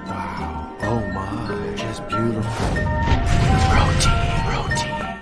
Wow. Oh my. Just beautiful. Roti.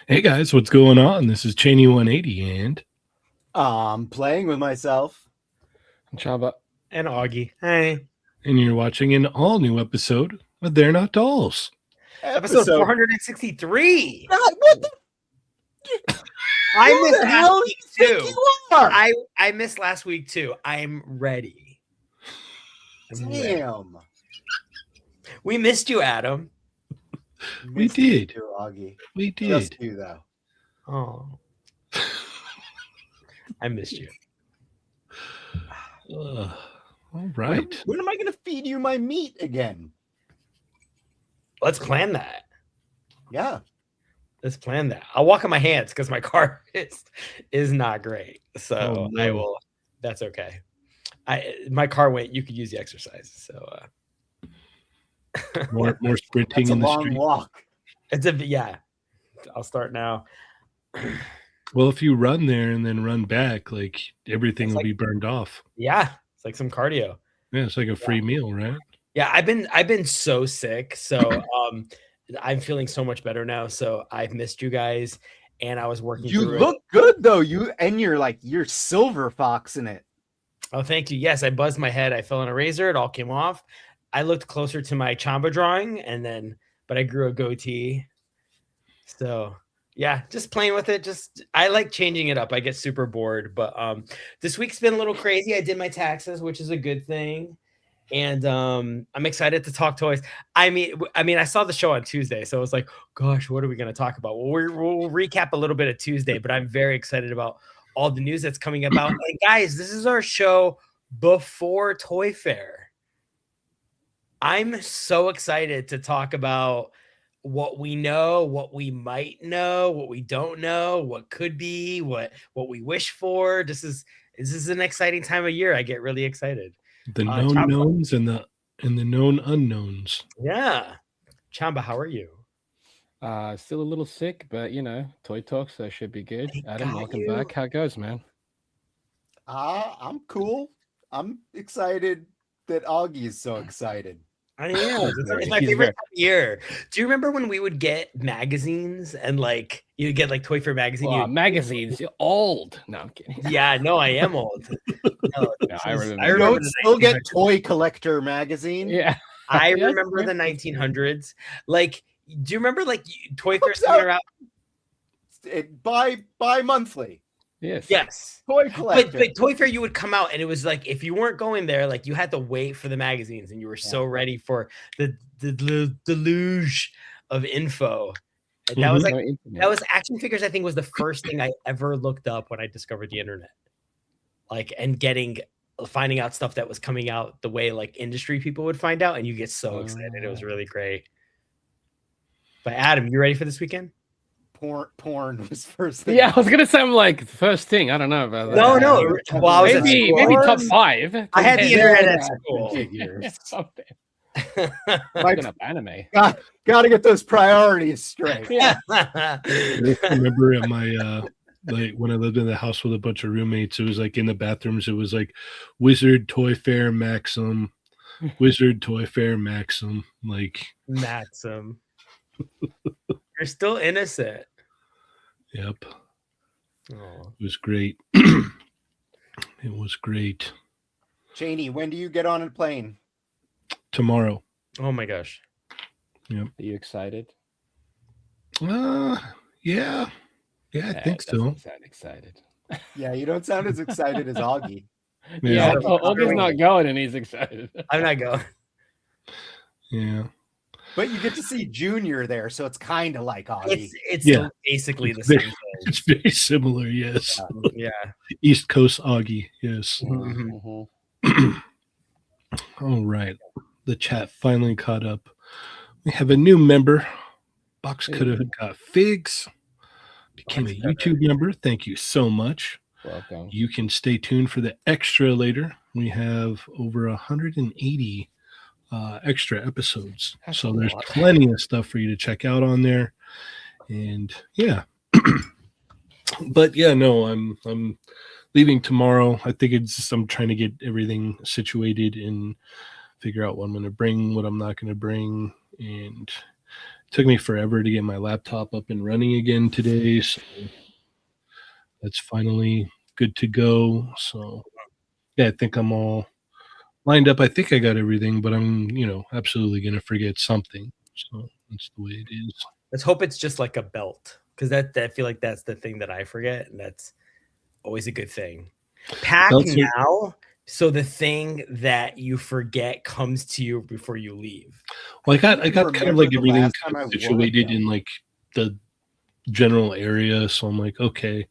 Hey guys, what's going on? This is Cheney 180 and Playing with myself. Chamba. And Augie. Hey. and you're watching an all new episode of They're Not Dolls. Episode 463. God, what the? I Who missed the hell last do week you think too. you are? I missed last week too. I'm ready. I'm ready. Damn. We missed you, Adam. We Missed you did. too, Augie. We did. Just you though. Oh. I missed you. All right. When am I going to feed you my meat again? Let's plan that. Yeah. Let's plan that. I'll walk on my hands because my car is not great. So Oh, no. I will. That's okay. My car went. You could use the exercise. So More sprinting That's a in the long street. walk. yeah. I'll start now. Well, if you run there and then run back, like everything It's will like- be burned off. Yeah, it's like some cardio. Yeah, it's like a free meal, right? Yeah, I've been so sick. So I'm feeling so much better now. So I've missed you guys, and I was working. You through look good though. You're silver fox in it. Oh, thank you. Yes, I buzzed my head. I fell on a razor. It all came off. I looked closer to my Chamba drawing, but I grew a goatee. So Yeah, just playing with it. I like changing it up. I get super bored, but this week's been a little crazy. I did my taxes, which is a good thing. And I'm excited to talk toys. I mean, I saw the show on Tuesday, so I was like, gosh, what are we going to talk about? Well, we'll recap a little bit of Tuesday, but I'm very excited about all the news that's coming about. And guys, this is our show before Toy Fair. I'm so excited to talk about what we know, what we might know, what we don't know, what could be, what we wish for. This is an exciting time of year. I get really excited. The known knowns and the known unknowns. Yeah. Chamba, how are you? Still a little sick, but Toy Talk, so should be good. Adam, welcome back. How it goes, man? I'm cool. I'm excited that Augie is so excited. I am. It's my favorite time of year. Do you remember when we would get magazines and like you'd get like Toy Fair magazine? Magazines, you're old. No, I'm kidding. Yeah, no, I am old. No, I remember. You don't still get Toy Collector magazine? Yeah. I remember the 1900s. Like, do you remember like Toy Fair coming around? Bi-monthly. Yes. Toy Collector. But Toy Fair, you would come out and it was like if you weren't going there, like you had to wait for the magazines and you were so ready for the deluge of info. And that was like that was Action Figures, I think, was the first thing I ever looked up when I discovered the internet. Like and finding out stuff that was coming out the way like industry people would find out, and you get so excited. It was really great. But Adam, you ready for this weekend? Porn was first thing. Yeah, I was gonna say I'm like first thing. I don't know about that. No. Well, I was maybe top 5. I had the internet at school. Like anime. Gotta get those priorities straight. Yeah. I remember at my like when I lived in the house with a bunch of roommates, it was like in the bathrooms, it was like Wizard, Toy Fair, Maxim, Wizard, Toy Fair, Maxim, like Maxim. You're still innocent. Yep. Oh. It was great. It was great. Cheney, when do you get on a plane? Tomorrow. Oh my gosh. Yep. Are you excited? Yeah, I think so. Sound excited. Yeah, you don't sound as excited as Augie. Yeah, Augie's not going and he's excited. I'm not going. Yeah. But you get to see Junior there, so it's kind of like Augie. It's basically the same thing. It's very similar, yes. Yeah. East Coast Augie, yes. Mm-hmm. All right. The chat finally caught up. We have a new member. Box could have got figs. Became a YouTube member. Thank you so much. Welcome. You can stay tuned for the extra later. We have over 180 extra episodes. So there's plenty of stuff for you to check out on there. And yeah. But yeah, no, I'm leaving tomorrow. I think I'm trying to get everything situated and figure out what I'm going to bring, what I'm not going to bring. And it took me forever to get my laptop up and running again today. So that's finally good to go. So yeah, I think I'm all lined up. I think I got everything, but I'm, absolutely going to forget something. So that's the way it is. Let's hope it's just like a belt. Because I feel like that's the thing that I forget, and that's always a good thing. Pack now, so the thing that you forget comes to you before you leave. Well, I got kind of like everything kind of situated in like the general area, so I'm like, okay,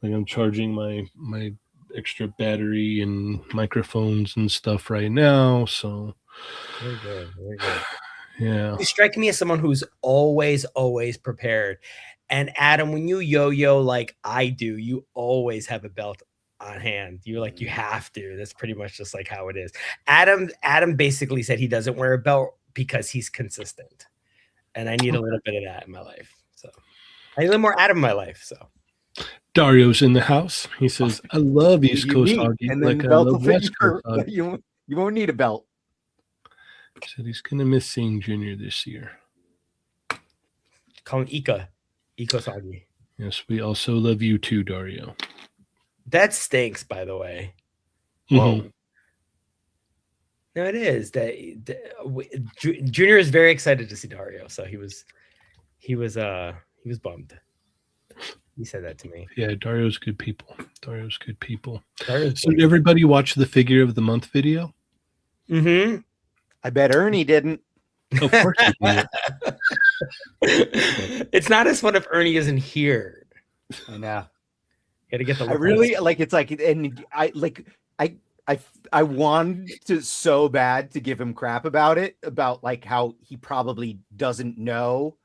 like I'm charging my extra battery and microphones and stuff right now. So very good, very good. Yeah, you strike me as someone who's always prepared. And Adam, when you yo-yo like I do, you always have a belt on hand. You're like, you have to. That's pretty much just like how it is. Adam basically said he doesn't wear a belt because he's consistent. And I need a little bit of that in my life. So I need a little more Adam in my life. So Dario's in the house. He says, I love East Coast Augie. And then like I love West Coast Augie. You won't need a belt. Said he's gonna miss seeing Junior this year. Call him Ika Augie. Yes, we also love you too, Dario. That stinks, by the way. Mm-hmm. No, it is. Junior is very excited to see Dario, so he was bummed. He said that to me. Yeah, Dario's good people. Dario's good people. Dario's So did everybody watch the figure of the month video? Mm-hmm. I bet Ernie didn't. Of course he did. It's not as fun if Ernie isn't here. I know. Got to get the. I really like. It's like, and I wanted to so bad to give him crap about it, about like how he probably doesn't know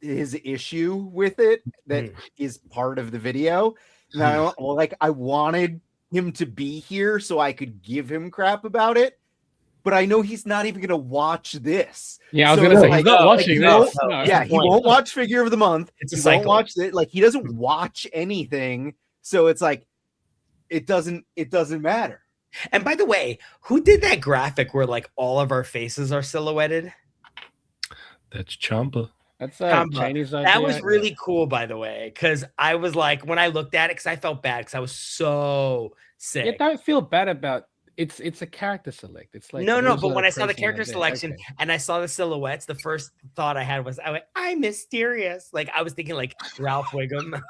his issue with it that is part of the video. And I wanted him to be here so I could give him crap about it, but I know he's not even going to watch this. Yeah, I was going to say, he's not watching this. Yeah, he won't watch Figure of the Month. It's a he cycle. won't watch it. Like, he doesn't watch anything. So it's like, it doesn't matter. And by the way, who did that graphic where like all of our faces are silhouetted? That's Chamba. That's a Chinese idea. That was really cool, by the way, because I was like, when I looked at it, because I felt bad because I was so sick. Yeah, don't feel bad about it's a character select. It's like no, but when I saw the character selection and I saw the silhouettes, the first thought I had was, I'm mysterious. Like I was thinking like Ralph Wiggum.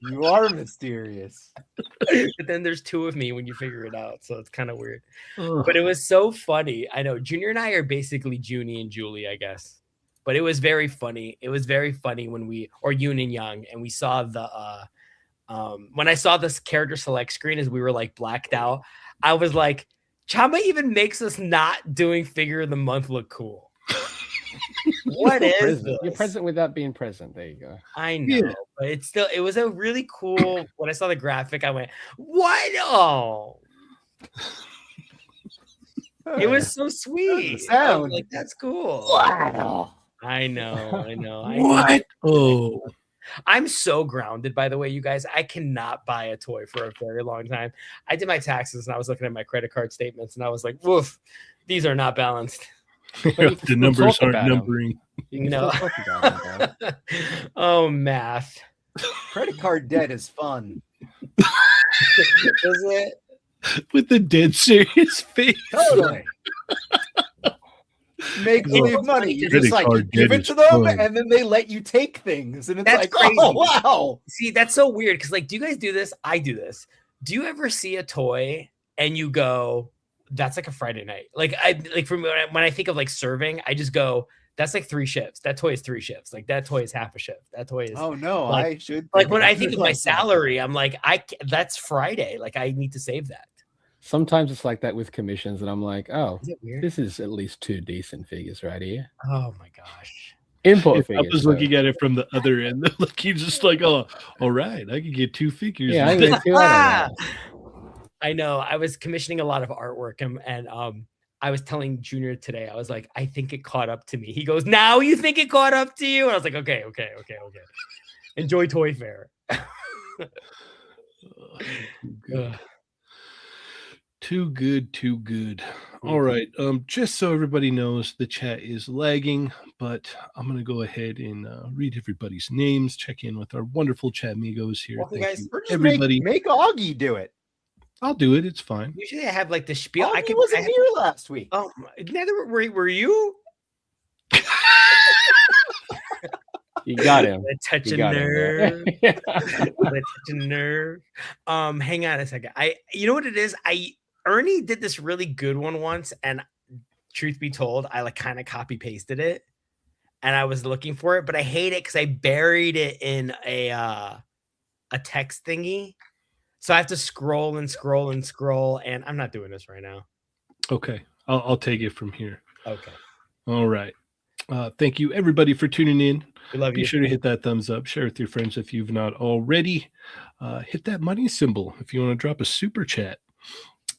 You are mysterious. But then there's two of me when you figure it out, so it's kind of weird. But it was so funny. I know Junior and I are basically Junie and Julie, I guess. But it was very funny. It was very funny when or Yoon and Young, and we saw the when I saw this character select screen as we were like blacked out, I was like, Chamba even makes us not doing Figure of the Month look cool. What is this? You're present without being present. There you go. I know, but it was a really cool. When I saw the graphic, I went, "What? Oh!" It was so sweet. I was like, that's cool. Wow. I know. What? Oh, I'm so grounded, by the way, you guys. I cannot buy a toy for a very long time. I did my taxes and I was looking at my credit card statements and I was like, woof, these are not balanced. The numbers aren't numbering. No. Oh, math. Credit card debt is fun. Is it? With the dead serious face. Totally. Make believe money. You just like give it to them and then they let you take things. And it's that's like, crazy. Oh, wow. See, that's so weird. Because like, do you guys do this? I do this. Do you ever see a toy and you go, that's like a Friday night? Like when I think of like serving, I just go, that's like 3 shifts. That toy is 3 shifts. Like that toy is half a shift. That toy is. Oh no, like, I should. Like when I think of my salary, I'm like, that's Friday. Like I need to save that. Sometimes it's like that with commissions, and I'm like, oh, Is it weird? this is at least 2 decent figures right here. Oh my gosh. Import I figures. was looking at it from the other end. Like he's just like, oh, all right, I could get 2 figures. Yeah, I can get 2 out of that. I know. I was commissioning a lot of artwork, and I was telling Junior today, I was like, I think it caught up to me. He goes, now you think it caught up to you? And I was like, okay. Enjoy Toy Fair. Too good. All right. Just so everybody knows, the chat is lagging, but I'm gonna go ahead and read everybody's names, check in with our wonderful chat amigos here. Well, Thank guys, you, everybody. Make Augie do it. I'll do it. It's fine. Usually I have like the spiel. Augie wasn't here last week. Oh, neither were you? You got him. Touch a nerve. Touch a nerve. Hang on a second. You know what it is? Ernie did this really good one once, and truth be told, I like kind of copy pasted it, and I was looking for it, but I hate it because I buried it in a text thingy, so I have to scroll, and I'm not doing this right now. Okay, I'll take it from here. Okay. All right. Thank you everybody for tuning in. We love you. Be sure to hit that thumbs up, share with your friends if you've not already. Hit that money symbol if you want to drop a super chat.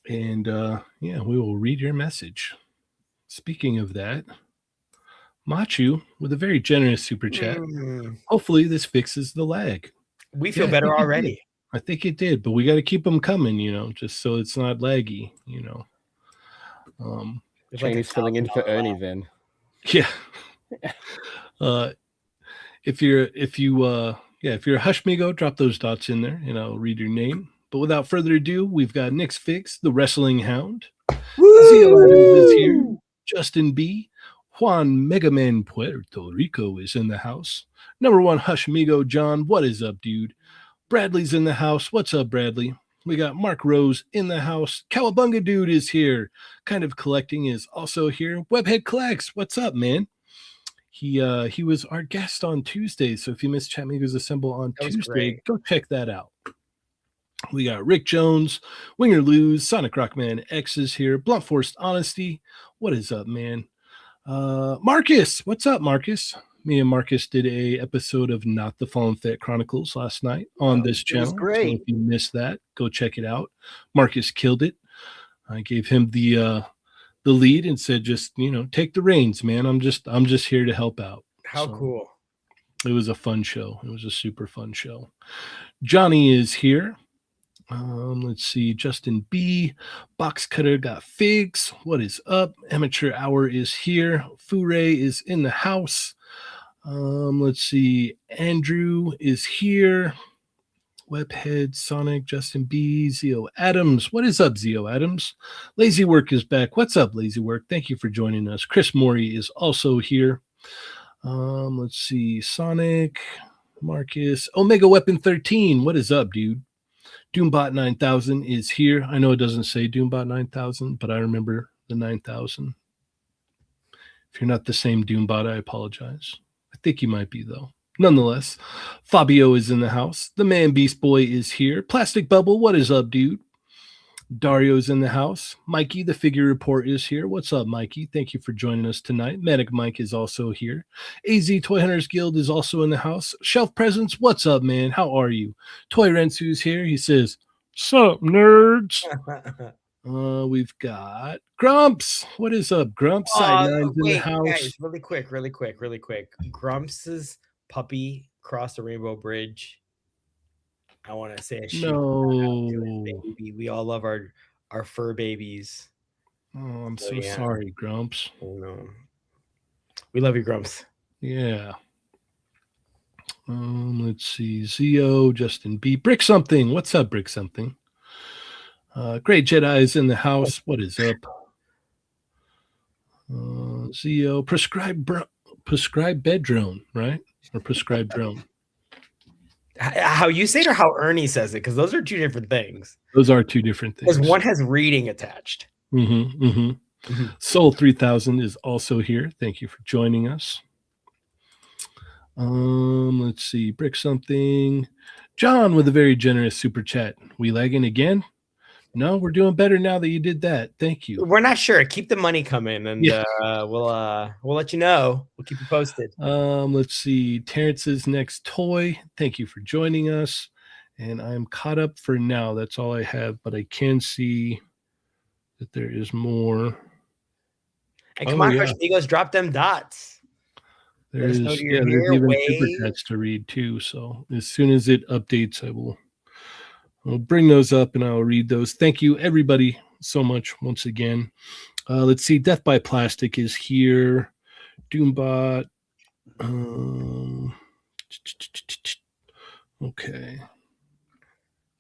And we will read your message. Speaking of that, Machu with a very generous super chat. Hopefully this fixes the lag. We feel better already. I think it did, but we got to keep them coming, just so it's not laggy, Chinese filling in for Ernie then. Yeah. If you're a Hushmigo, drop those dots in there and I'll read your name. But without further ado, we've got Nick's Fix, the Wrestling Hound. Zeal Adams is here. Justin B. Juan Megaman Puerto Rico is in the house. Number one, Hush Amigo John. What is up, dude? Bradley's in the house. What's up, Bradley? We got Mark Rose in the house. Cowabunga Dude is here. Kind of Collecting is also here. Webhead Collects. What's up, man? He was our guest on Tuesday. So if you missed Chat Amigos Assemble on Tuesday, go check that out. We got Rick Jones, Winger Lose, Sonic Rockman X is here. Blunt Forced Honesty. What is up, man? Marcus. What's up, Marcus? Me and Marcus did a episode of Not the Fallen Fett Chronicles last night on this channel. It was great. So if you missed that, go check it out. Marcus killed it. I gave him the lead and said, just, take the reins, man. I'm just here to help out. How cool. It was a fun show. It was a super fun show. Johnny is here. Let's see. Justin B. Box Cutter got Figs. What is up? Amateur Hour is here. Foray is in the house. Let's see. Andrew is here. Webhead, Sonic, Justin B, Zio Adams. What is up, Zio Adams? Lazy Work is back. What's up, Lazy Work? Thank you for joining us. Chris Morey is also here. Let's see. Sonic, Marcus, Omega Weapon 13. What is up, dude? Doombot 9000 is here. I know it doesn't say Doombot 9000, but I remember the 9000. If you're not the same Doombot, I apologize. I think you might be, though. Nonetheless, Fabio is in the house. The Man Beast Boy is here. Plastic Bubble, what is up, dude? Dario's in the house. Mikey, the Figure Report, is here. What's up, Mikey? Thank you for joining us tonight. Medic Mike is also here. AZ Toy Hunters Guild is also in the house. Shelf Presence, what's up, man? How are you? Toy Rensu's here. He says, "Sup, nerds?" We've got Grumps. What is up, Grumps? Side Nine's in the house. Guys, really quick. Grumps's puppy crossed the Rainbow Bridge. I want to say a shout out to his baby. We all love our fur babies. Oh, I'm so sorry, Grumps. Oh, no. We love you, Grumps. Yeah. Let's see. Zio, Justin B. Brick Something. What's up, Brick Something? Great Jedi is in the house. What is up? Zio, prescribed bed drone, right? Or prescribed drone. How you say it or how Ernie says it? Because those are two different things. Those are two different things. Because one has reading attached. Soul 3000 is also here. Thank you for joining us. Let's see. Brick Something. John with a very generous super chat. We lagging again? No, we're doing better now that you did that. Thank you. We're not sure. Keep the money coming, and we'll let you know. We'll keep you posted. Let's see. Terrence's next toy. Thank you for joining us. And I'm caught up for now. That's all I have, but I can see that there is more. And come on, Hush Amigos, drop them dots. There's even super chats to read too. So as soon as it updates, I'll bring those up and I'll read those. Thank you, everybody, so much once again. Let's see. Death by Plastic is here. Doombot. Okay.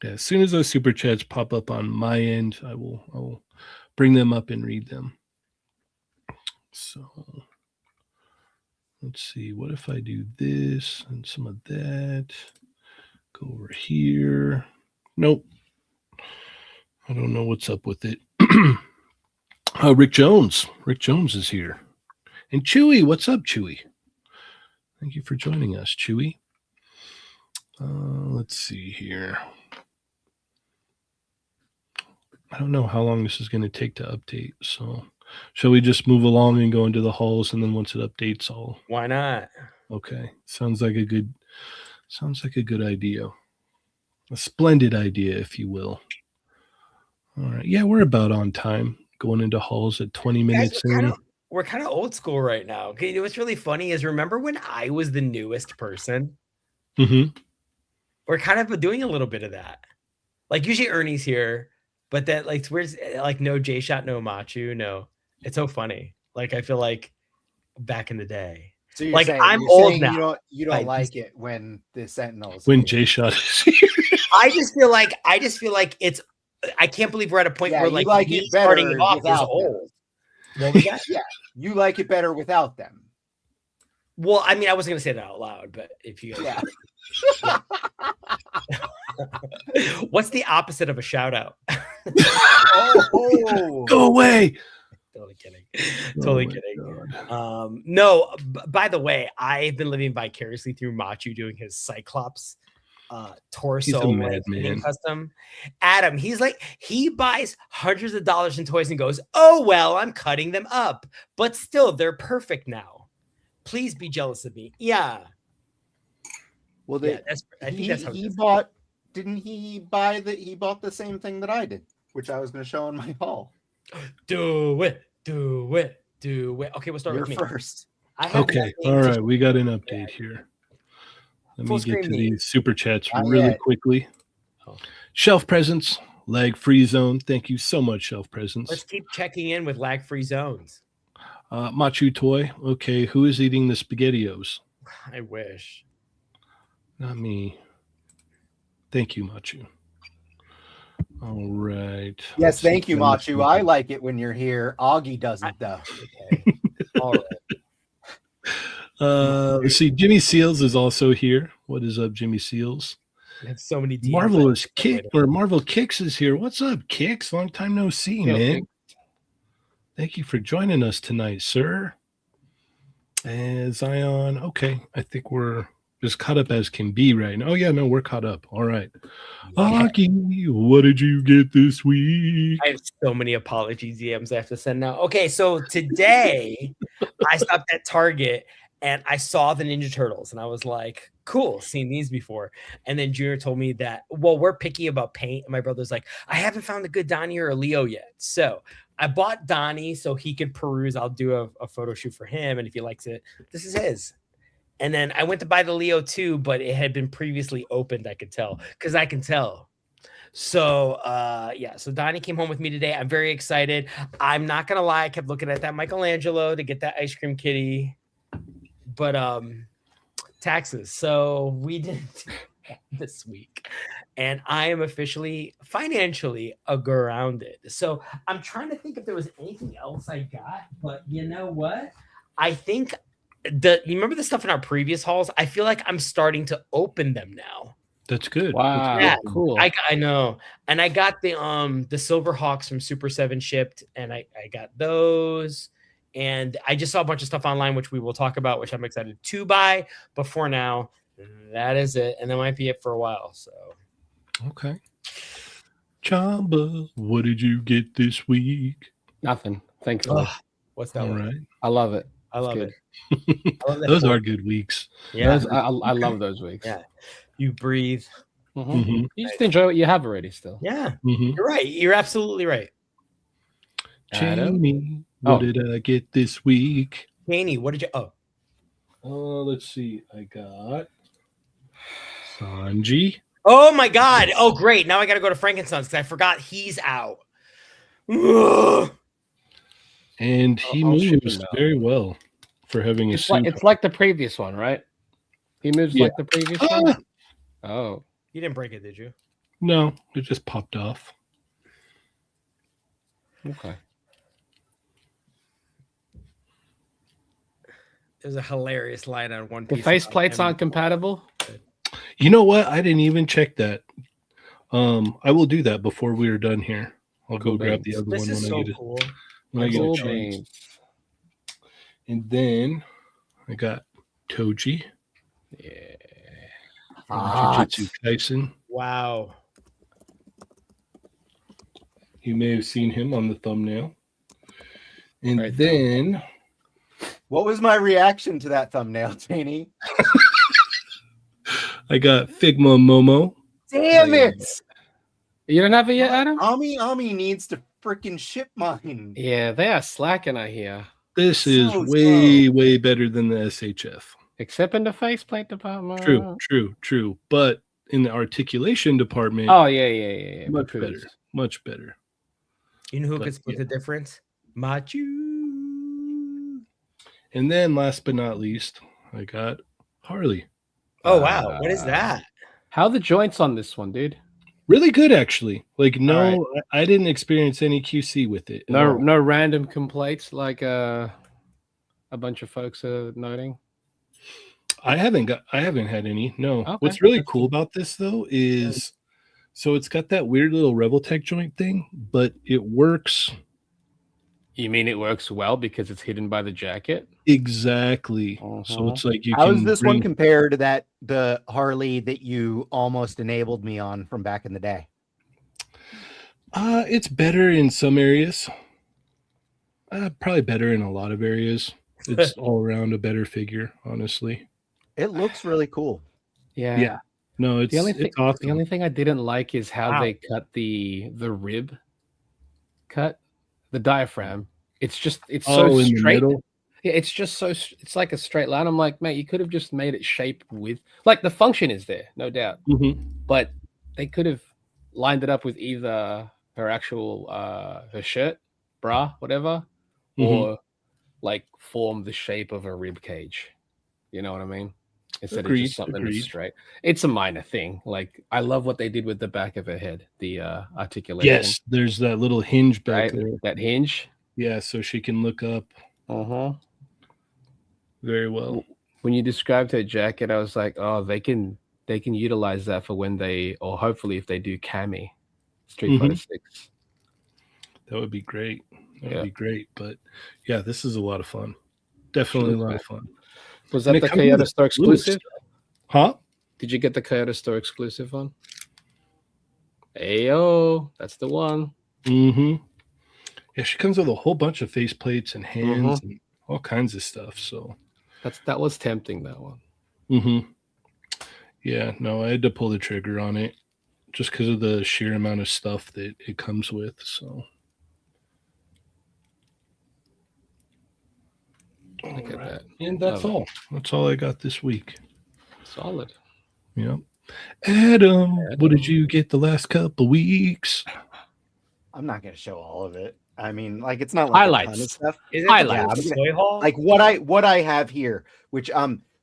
Yeah, as soon as those super chats pop up on my end, I will bring them up and read them. So let's see. What if I do this and some of that? Go over here. Nope. I don't know what's up with it. Rick Jones. Rick Jones is here. And Chewy. What's up, Chewy? Thank you for joining us, Chewy. Let's see here. I don't know how long this is going to take to update. So shall we just move along and go into the halls, and then once it updates, I'll... Why not? Okay. Sounds like a good idea. A splendid idea, if you will. All right. Yeah, we're about on time. Going into halls at 20 minutes in. We're kind of old school right now. Okay, you know what's really funny is remember when I was the newest person? Mm-hmm. We're kind of doing a little bit of that. Like usually Ernie's here, but that like where's like no Jshot, no Machu, no. It's so funny. Like I feel like back in the day. So you're like saying, I'm old now. You don't like it when the Sentinels. When Jshot is here. I just feel like it's. I can't believe we're at a point where like it starting off is old. Yeah, you like it better without them. Well, I mean, I wasn't gonna say that out loud, but if you guys, Yeah. what's the opposite of a shout out? Oh, Go away. Totally kidding. Oh Totally my kidding. God. No, by the way, I've been living vicariously through Machu doing his Cyclops torso madman. custom. Adam, he's like, he buys hundreds of dollars in toys and goes, oh, well, I'm cutting them up, but still, they're perfect now. Please be jealous of me. Yeah. well, Yeah, I think that's how it he is. bought. Didn't he buy the? He bought the same thing that I did, which I was going to show in my haul. Do it. Okay, we'll start You're with me. first. I have Okay. nothing All to- right. We got an update here. Let Full me get screen to me. these super chats Not really yet. quickly. Oh. Shelf Presence, lag free zone. Thank you so much, Shelf Presence. Let's keep checking in with lag-free zones. Machu Toy. Okay. Who is eating the SpaghettiOs? I wish. Not me. Thank you, Machu. All right. Yes, Let's see thank you, what else we Machu. I got. like it when you're here. Augie doesn't though. Okay. All right. Let's see. Jimmy Seals is also here. What is up, Jimmy Seals? I have so many DMs. Marvelous Kick or Marvel Kicks is here. What's up, Kicks? Long time no see, Yo, man. Kick. Thank you for joining us tonight, sir. And Zion, okay. I think we're as caught up as can be right now. Oh yeah, no, we're caught up. All right. Augie, what did you get this week? I have so many apology DMs I have to send now. Okay, so today I stopped at Target and I saw the Ninja Turtles and I was like, cool, seen these before. And then Junior told me that, well, we're picky about paint. And my brother's like, I haven't found a good Donnie or a Leo yet. So I bought Donnie so he could peruse. I'll do a photo shoot for him. And if he likes it, this is his. And then I went to buy the Leo too, but it had been previously opened. I could tell because I can tell. So yeah, so Donnie came home with me today. I'm very excited. I'm not gonna lie, I kept looking at that Michelangelo to get that ice cream kitty, but taxes. So we didn't this week, and I am officially financially grounded. So I'm trying to think if there was anything else I got, but you know what? I think you remember the stuff in our previous hauls? I feel like I'm starting to open them now. That's good. Wow, Yeah, cool. I know. And I got the Silver Hawks from Super 7 shipped, and I got those. And I just saw a bunch of stuff online, which we will talk about, which I'm excited to buy. But for now, that is it. And that might be it for a while. So Okay. Chamba, what did you get this week? Nothing. Thankfully. what's that All one? right. I love it. I love good. it. I love that Those for- are good weeks. Yeah. I love those weeks. Yeah. You breathe. Mhm. Mhm. You just enjoy what you have already still. Yeah. Mhm. You're right. You're absolutely right. Adam? Jamie, what Oh. did I get this week? Haney, what did you Let's see. I got Sanji. Oh my god. Oh great. Now I gotta go to Frankenstein's because I forgot he's out. Ugh. And he I'll ship moves him out. very well for having a suit. It's like the previous one, right? He moves Yeah. like the previous Ah! one. Oh, You didn't break it, did you? No, it just popped off. okay. There's a hilarious line on One The Piece. faceplates aren't compatible. You know what? I didn't even check that. I will do that before we are done here. I'll Cool go grab the beans. other This one is when so I get cool. when I get Cool a chance. beans. And then I got Toji, Yeah. from Hot. Jujutsu Kaisen. Wow. You may have seen him on the thumbnail. And Right. then What was my reaction to that thumbnail, Taney? I got Figma Momo. Damn it! You don't have it yet, Adam? Ami needs to freaking ship mine. Yeah, they are slacking, I hear. This is So way better than the SHF. Except in the faceplate department. True. But in the articulation department, Oh yeah. much Papoose. better. Much better. You know who But, could split yeah. the difference? Machu. And then last but not least, I got Harley. Oh wow. What is that? How are the joints on this one, dude? Really good, actually. Like, no, All I didn't experience any QC with it. at No, all. no random complaints like a bunch of folks are noting. I haven't had any. No. Okay, What's really that's cool about this though is so it's got that weird little Revoltech joint thing, but it works You mean it works well because it's hidden by the jacket? exactly. So it's like you How can does this one bring compare to the Harley that you almost enabled me on from back in the day? it's better in some areas. Probably better in a lot of areas. It's all around a better figure, honestly. It looks really cool. Yeah. No, it's The only thing, it's awesome. the only thing I didn't like is how Wow. they cut the rib cut, the diaphragm. It's so in the straight. middle. Yeah, it's just so it's like a straight line. I'm like, mate, you could have just made it shape with like the function is there, no doubt, Mhm. but they could have lined it up with either her actual her shirt, bra, whatever, Mhm. or like form the shape of a rib cage. You know what I mean? Instead of Agreed, just something that's agreed. straight. It's a minor thing. Like I love what they did with the back of her head, the articulation. Yes, there's that little hinge back right? there. That hinge. Yeah, so she can look up Uh-huh. very well. When you described her jacket, I was like, oh, they can utilize that for when they, or hopefully if they do Cammy, Street Fighter 6. That would be great. That would Yeah. be great. But yeah, this is a lot of fun. Definitely a lot of fun. Was And that it the comes with Kyoto a Store slew of exclusive? stuff. Huh? Did you get the Kyoto Store exclusive one? Ayo, that's the one. Mm-hmm. Yeah, she comes with a whole bunch of face plates and hands and all kinds of stuff. So that was tempting, that one. mm-hmm. Yeah, no, I had to pull the trigger on it just because of the sheer amount of stuff that it comes with. So Look at that. And that's Love it. all. That's all I got this week. Solid. Yeah. Adam, what did you get the last couple weeks? I'm not gonna show all of it. I mean, like it's not like a ton of Highlights. stuff. Is it Highlights. the toy haul? Like what I have here, which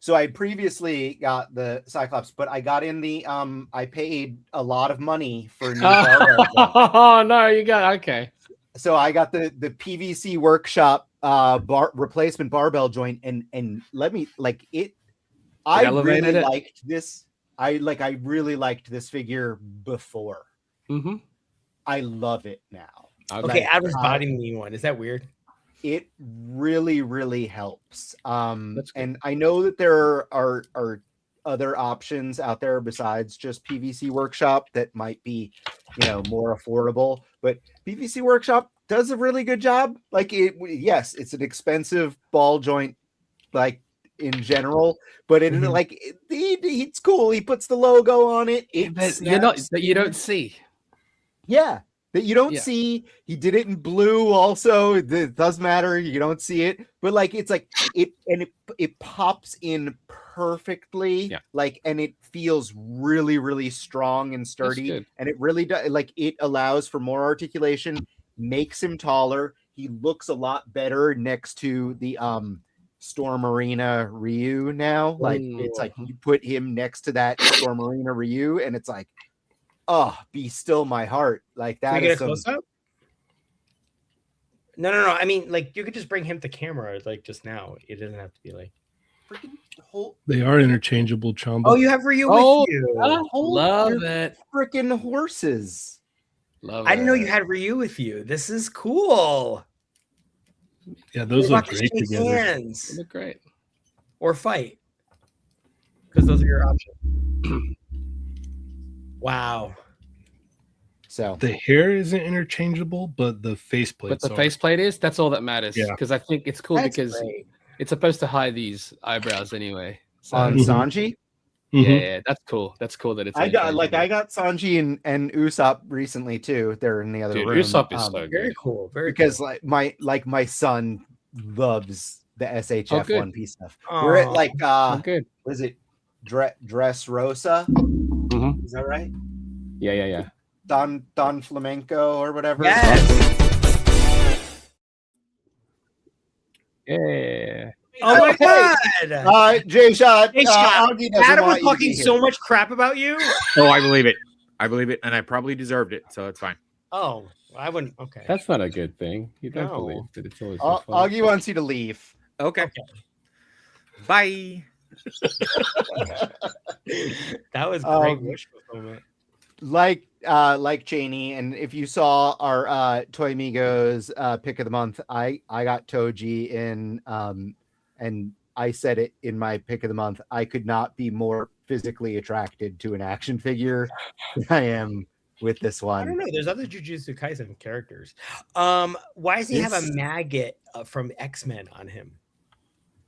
so I previously got the Cyclops, but I got in the I paid a lot of money for new barbell. Oh no, you got okay. So I got the PVC Workshop replacement barbell joint, and let me like it. I really liked this. I really liked this figure before. Mm-hmm. I love it now. Okay, Adam's body me one. Is that weird? It really, really helps. And I know that there are other options out there besides just PVC Workshop that might be, more affordable. But PVC Workshop does a really good job. Like yes, it's an expensive ball joint, like in general, but it's cool. He puts the logo on it. You don't see. Yeah. That you don't see. He did it in blue also. It doesn't matter. You don't see it. But it pops in perfectly. Yeah. And it feels really, really strong and sturdy. And it really does. It allows for more articulation, makes him taller. He looks a lot better next to the Storm Arena Ryu now. It's like you put him next to that Storm Arena Ryu, and it's like, oh, be still my heart. Like that. Can we get a close up? No. I mean, you could just bring him to camera, just now. It doesn't have to be freaking. They are interchangeable, Chamba. Oh, you have Ryu with you. Love it. Freaking horses. I didn't know you had Ryu with you. This is cool. Yeah, those look great together. Hands. They look great. Or fight. Because those are your options. Wow. So the hair isn't interchangeable, but the faceplate. But the faceplate is. That's all that matters. Yeah. Because I think it's cool because it's supposed to hide these eyebrows anyway. So, on Sanji. Yeah, that's cool. That's cool that it's. I got Sanji and Usopp recently too. They're in the other room. Usopp is so good. Very cool. Because my son loves the SHF One Piece stuff. Aww. We're at good. What is it? Dress Rosa. Mm-hmm. Is that right? Yeah. Don Flamenco or whatever. Yes. Yeah. Oh my god! Jshot. Adam was talking so much crap about you. Oh, I believe it. And I probably deserved it, so it's fine. Oh, I wouldn't. Okay, that's not a good thing. You don't believe that it's always. Augie wants you to leave. Okay. Bye. That was great wish fulfillment. Like Cheney, and if you saw our Toy Migos pick of the month, I got Toji in, and I said it in my pick of the month. I could not be more physically attracted to an action figure than I am with this one. I don't know. There's other Jujutsu Kaisen characters. Why does he have a maggot from X-Men on him?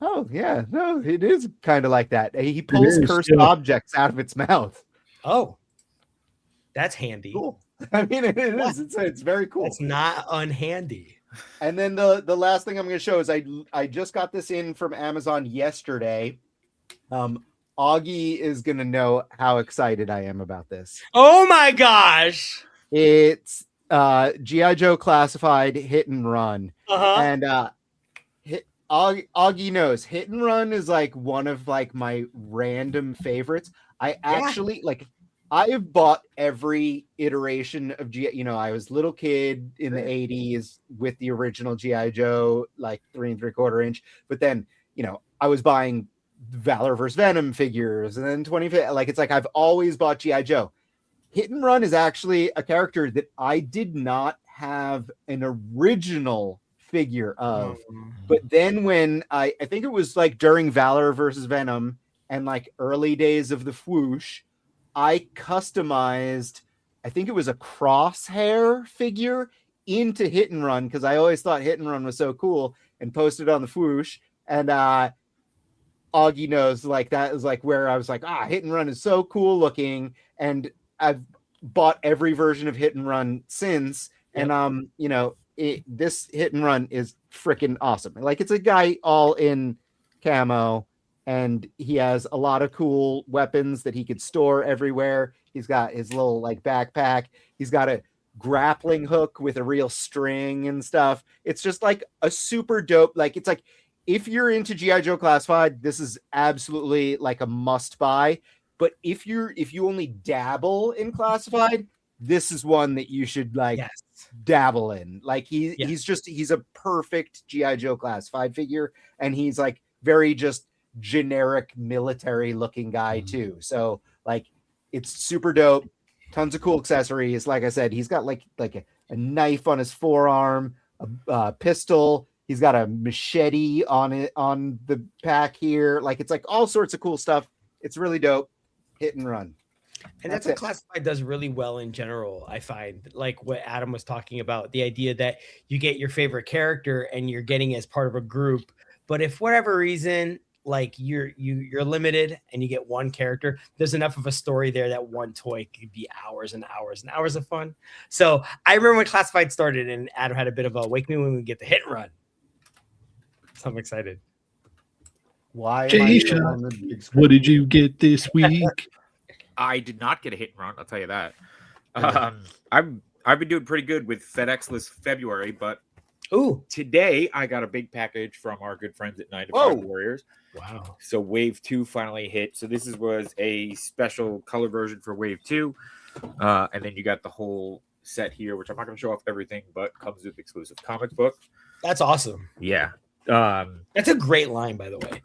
Oh yeah, no, it is kind of like that. He pulls cursed objects out of its mouth. Oh, that's handy. Cool. I mean, it is. It's very cool. It's not unhandy. And then the last thing I'm going to show is I just got this in from Amazon yesterday. Augie is going to know how excited I am about this. Oh my gosh! It's G.I. Joe Classified Hit and Run. And Augie knows Hit and Run is like one of like my random favorites. I actually like. I have bought every iteration of I was a little kid in the 80s with the original G.I. Joe, like 3 3/4 inch. But then, I was buying Valor vs. Venom figures, and then 20. Like, it's like I've always bought G.I. Joe. Hit and Run is actually a character that I did not have an original figure of. But then when I think it was like during Valor vs. Venom and like early days of the Fwoosh, I customized, I think it was a Crosshair figure into Hit and Run, because I always thought Hit and Run was so cool, and posted on the Fwoosh. And Augie knows, like, that is like where I was like, Hit and Run is so cool looking. And I've bought every version of Hit and Run since. Yep. And this Hit and Run is freaking awesome. Like, it's a guy all in camo, and he has a lot of cool weapons that he could store everywhere. He's got his little like backpack. He's got a grappling hook with a real string and stuff. It's just like a super dope. Like, it's like, if you're into G.I. Joe Classified, this is absolutely like a must buy. But if you only dabble in Classified, this is one that you should dabble in. Like, he's a perfect G.I. Joe Classified figure, and he's like very just generic military looking guy too. So like, it's super dope. Tons of cool accessories. Like I said, he's got like a knife on his forearm, a pistol. He's got a machete on the pack here. Like, it's like all sorts of cool stuff. It's really dope. Hit and Run. And that's what Classified does really well in general. I find, like what Adam was talking about, the idea that you get your favorite character and you're getting as part of a group, but if for whatever reason, like you're limited and you get one character, there's enough of a story there that one toy could be hours and hours and hours of fun. So I remember when Classified started, and Adam had a bit of a wake me when we get the Hit and Run. So I'm excited. Why? Jshot, what did you get this week? I did not get a Hit and Run, I'll tell you that. I've been doing pretty good with FedEx-less February, but today I got a big package from our good friends at 9 to 5 Warriors. Wow. So Wave 2 finally hit. So this was a special color version for Wave 2. And then you got the whole set here, which I'm not going to show off everything, but comes with exclusive comic book. That's awesome. Yeah. That's a great line, by the way.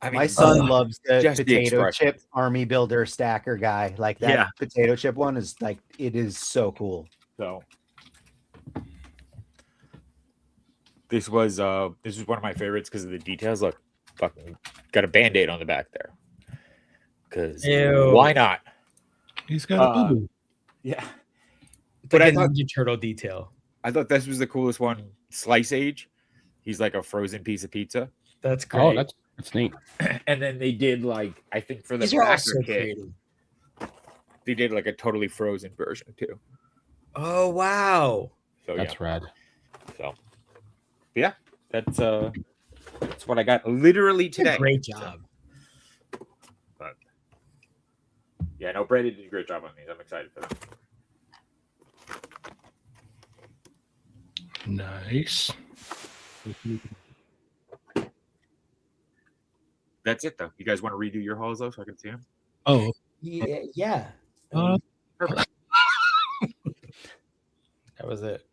I mean, my son loves the potato chip army builder stacker guy. Like, that potato chip one is like, it is so cool. So this was one of my favorites because of the details. Look, fucking got a Band-Aid on the back there. Because why not? He's got a boo-boo. Yeah. But I thought Ninja Turtle detail. I thought this was the coolest one. Slice Age. He's like a frozen piece of pizza. That's great. Oh, that's neat. And then they did, like, I think for the backer kit, they did like a totally frozen version too. Oh wow. So that's rad. So yeah, that's what I got literally today. Great job. So, but yeah, no, Brandon did a great job on these. I'm excited for them. Nice. That's it though. You guys want to redo your hauls though, so I can see them? Oh yeah. Perfect. That was it.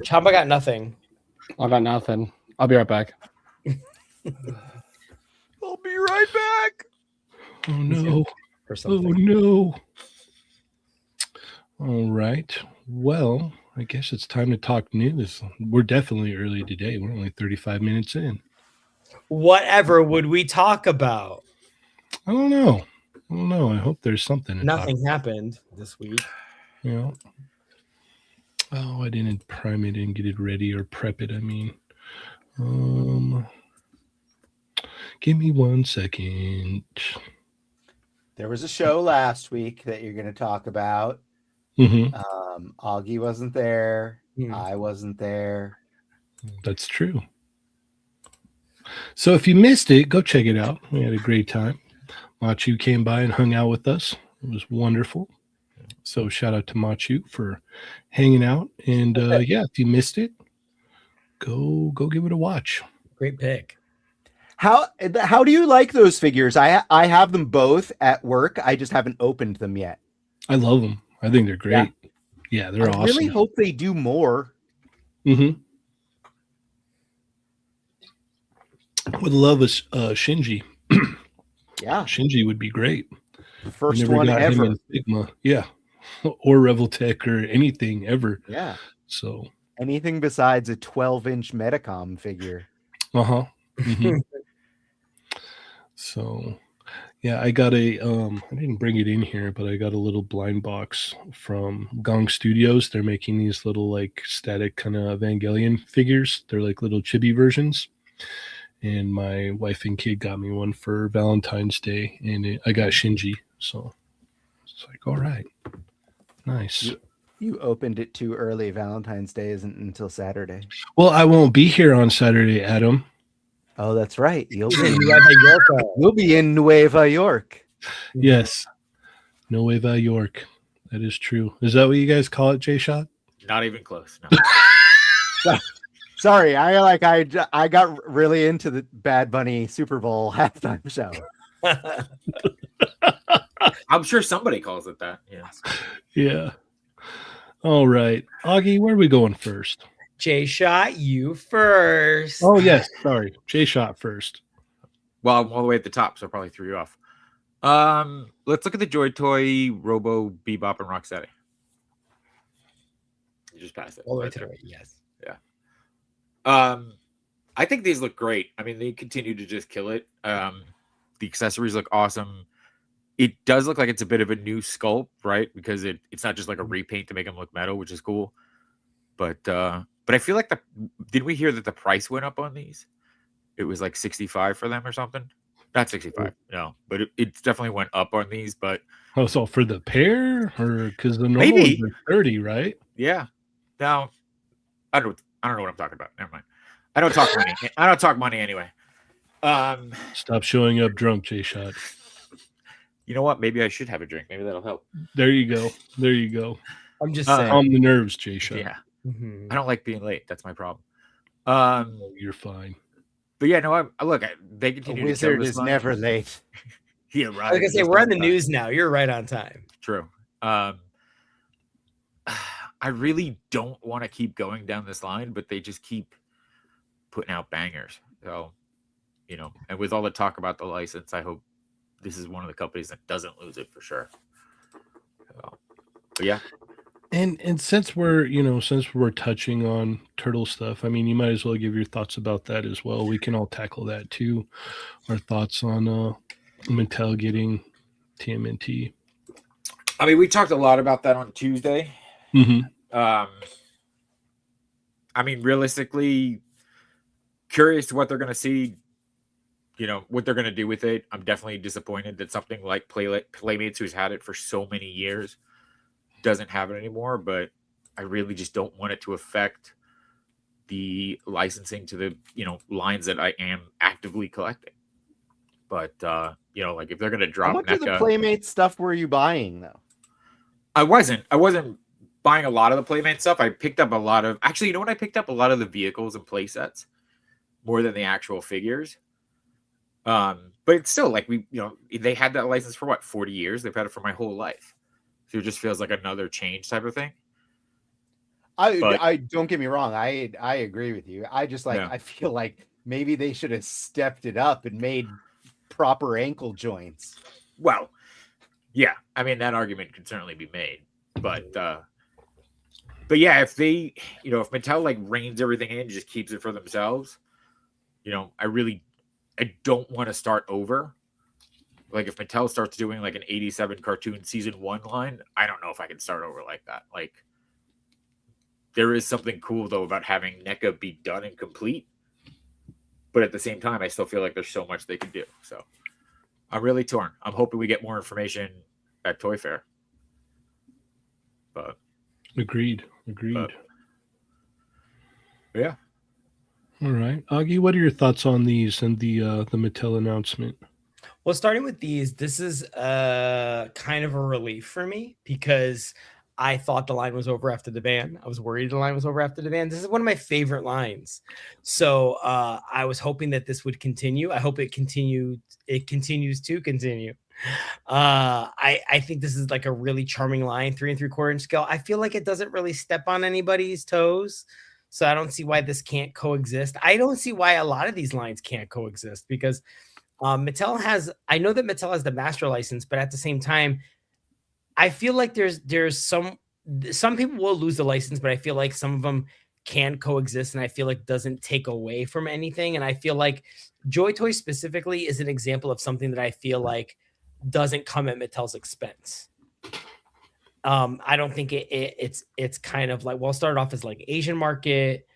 Chamba got nothing. I got nothing. I'll be right back. I'll be right back. Oh no. Or Oh something. no. All right. Well, I guess it's time to talk news. We're definitely early today. We're only 35 minutes in. Whatever would we talk about? I don't know. I hope there's something to Nothing talk. happened this week. You know. Oh, I didn't prime it and get it ready or prep it. I mean, give me 1 second. There was a show last week that you're going to talk about. Mm-hmm. Augie wasn't there. I wasn't there. That's true. So if you missed it, go check it out. We had a great time. Machu came by and hung out with us. It was wonderful. So shout out to Machu for hanging out. And yeah, if you missed it, go give it a watch. Great pick. How do you like those figures? I have them both at work. I just haven't opened them yet. I love them. I think they're great. Yeah, they're awesome. I really hope they do more. Mm-hmm. Would love a Shinji. Yeah, Shinji would be great. First one ever. Sigma. Yeah. Or Reveltech or anything ever. Yeah. So anything besides a 12-inch Metacom figure. Uh-huh. Mm-hmm. So yeah, I got a I didn't bring it in here, but I got a little blind box from Gong Studios. They're making these little like static kind of Evangelion figures. They're like little chibi versions. And my wife and kid got me one for Valentine's Day, and I got Shinji. So it's like, all right, nice. You opened it too early. Valentine's Day isn't until Saturday. Well, I won't be here on Saturday, Adam. Oh, that's right. You'll be in Nueva York. Yes, Nueva York. That is true. Is that what you guys call it, Jshot? Not even close. No. Sorry, I got really into the Bad Bunny Super Bowl halftime show. I'm sure somebody calls it that. Yeah. Yeah. All right, Augie, where are we going first? Jshot, you first. Oh yes, sorry, Jshot first. Well, I'm all the way at the top, so I probably threw you off. Let's look at the Joy Toy Robo Bebop and Rocksteady. You just passed it. All the way to the right. Yes. Yeah. I think these look great. I mean, they continue to just kill it. The accessories look awesome. It does look like it's a bit of a new sculpt, right? Because it's not just like a repaint to make them look metal, which is cool. But I feel like did we hear that the price went up on these? It was like 65 for them or something. Not 65, no, but it definitely went up on these. But so for the pair, or because the normal ones are 30, right? Yeah. Now, I don't know what I'm talking about. Never mind. I don't talk money. I don't talk money anyway. Stop showing up drunk, Jshot. You know what? Maybe I should have a drink. Maybe that'll help. There you go. I'm just saying. Calm the nerves, Jshot. Yeah. Mm-hmm. I don't like being late. That's my problem. You're fine. But yeah, no. They continue. A wizard is never late. Yeah, right. I was gonna say we're on the news now. You're right on time. True. I really don't want to keep going down this line, but they just keep putting out bangers. So, and with all the talk about the license, I hope this is one of the companies that doesn't lose it for sure. So, but yeah. And since we're touching on turtle stuff, I mean, you might as well give your thoughts about that as well. We can all tackle that too. Our thoughts on Mattel getting TMNT. I mean, we talked a lot about that on Tuesday. Mm-hmm. I mean, realistically, curious to what they're going to see, what they're going to do with it. I'm definitely disappointed that something like Playmates, who's had it for so many years, doesn't have it anymore. But I really just don't want it to affect the licensing to the, lines that I am actively collecting. But, like if they're going to drop How much of the Playmates stuff were you buying, though? I wasn't buying a lot of the Playmate stuff. I picked up a lot of, actually, I picked up a lot of the vehicles and play sets more than the actual figures. But it's still like they had that license for 40 years. They've had it for my whole life. So it just feels like another change type of thing. I don't get me wrong. I agree with you. I just I feel like maybe they should have stepped it up and made proper ankle joints. Well, yeah, I mean that argument could certainly be made, but yeah, if they, if Mattel like reins everything in, just keeps it for themselves, I don't want to start over. Like if Mattel starts doing like an 87 cartoon season 1 line, I don't know if I can start over like that. Like there is something cool though about having NECA be done and complete, but at the same time, I still feel like there's so much they can do. So I'm really torn. I'm hoping we get more information at Toy Fair. But agreed. Yeah. All right, Augie, what are your thoughts on these and the Mattel announcement? Well, starting with these, this is kind of a relief for me because I thought the line was over after the ban. I was worried the line was over after the ban. This is one of my favorite lines. So I was hoping that this would continue. I hope it continues to continue. I think this is like a really charming line, 3 3/4 inch scale. I feel like it doesn't really step on anybody's toes. So I don't see why this can't coexist. I don't see why a lot of these lines can't coexist because Mattel has, I know that Mattel has the master license, but at the same time, I feel like there's some people will lose the license, but I feel like some of them can coexist, and I feel like doesn't take away from anything. And I feel like Joy Toy specifically is an example of something that I feel like doesn't come at Mattel's expense. I don't think it's kind of like, well, it started off as like Asian market,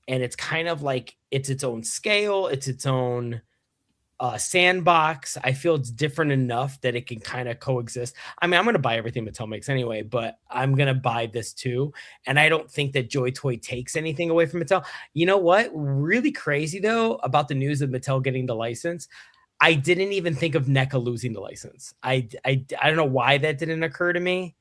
and it's kind of like it's its own scale, it's its own sandbox. I feel it's different enough that it can kind of coexist. I mean, I'm going to buy everything Mattel makes anyway, but I'm going to buy this too. And I don't think that Joy Toy takes anything away from Mattel. You know what? Really crazy though about the news of Mattel getting the license. I didn't even think of NECA losing the license. I don't know why that didn't occur to me.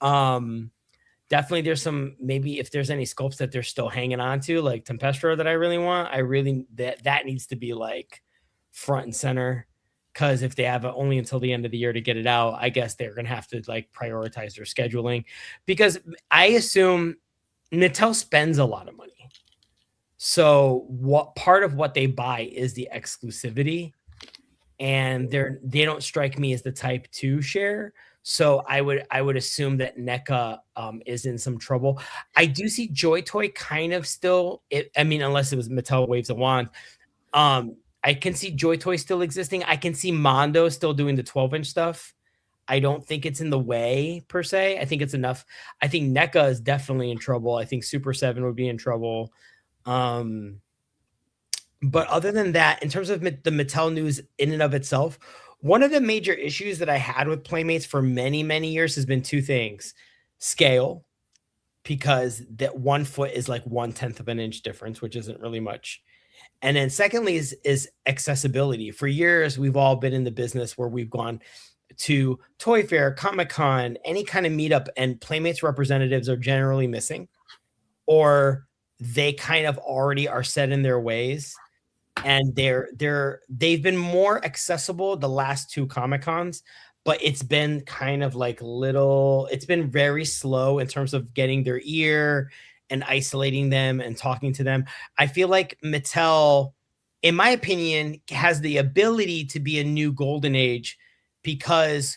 Definitely there's some, maybe if there's any sculpts that they're still hanging on to, like Tempestro that I really want, that needs to be like front and center, because if they have only until the end of the year to get it out, I guess they're gonna have to like prioritize their scheduling, because I assume Mattel spends a lot of money. So what part of what they buy is the exclusivity, and they don't strike me as the type to share. So I would assume that NECA is in some trouble. I do see Joy Toy kind of still, I mean, unless it was Mattel waves a wand. I can see Joy Toy still existing. I can see Mondo still doing the 12-inch stuff. I don't think it's in the way per se. I think it's enough. I think NECA is definitely in trouble. I think Super 7 would be in trouble. But other than that, in terms of the Mattel news in and of itself, one of the major issues that I had with Playmates for many, many years has been two things. Scale, because that 1 foot is like 1/10 of an inch difference, which isn't really much. And then secondly is accessibility. For years, we've all been in the business where we've gone to Toy Fair, Comic-Con, any kind of meetup, and Playmates representatives are generally missing, or they kind of already are set in their ways. And they've been more accessible the last 2 Comic-Cons, but it's been kind of like it's been very slow in terms of getting their ear and isolating them and talking to them. I feel like Mattel, in my opinion, has the ability to be a new golden age because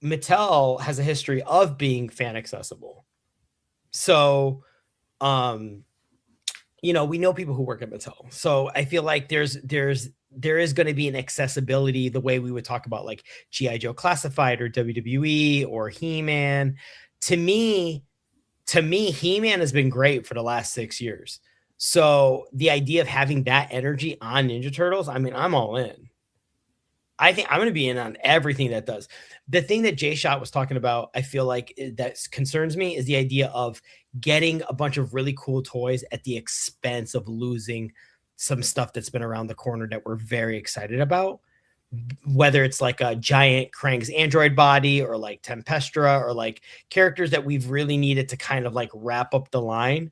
Mattel has a history of being fan accessible. So, we know people who work at Mattel. So I feel like there is going to be an accessibility the way we would talk about like G.I. Joe Classified or WWE or He-Man. To me, He-Man has been great for the last 6 years. So the idea of having that energy on Ninja Turtles, I mean, I'm all in. I think I'm going to be in on everything that does. The thing that Jshot was talking about, I feel like that concerns me, is the idea of getting a bunch of really cool toys at the expense of losing some stuff that's been around the corner that we're very excited about. Whether it's like a giant Krang's android body or like Tempestra or like characters that we've really needed to kind of like wrap up the line.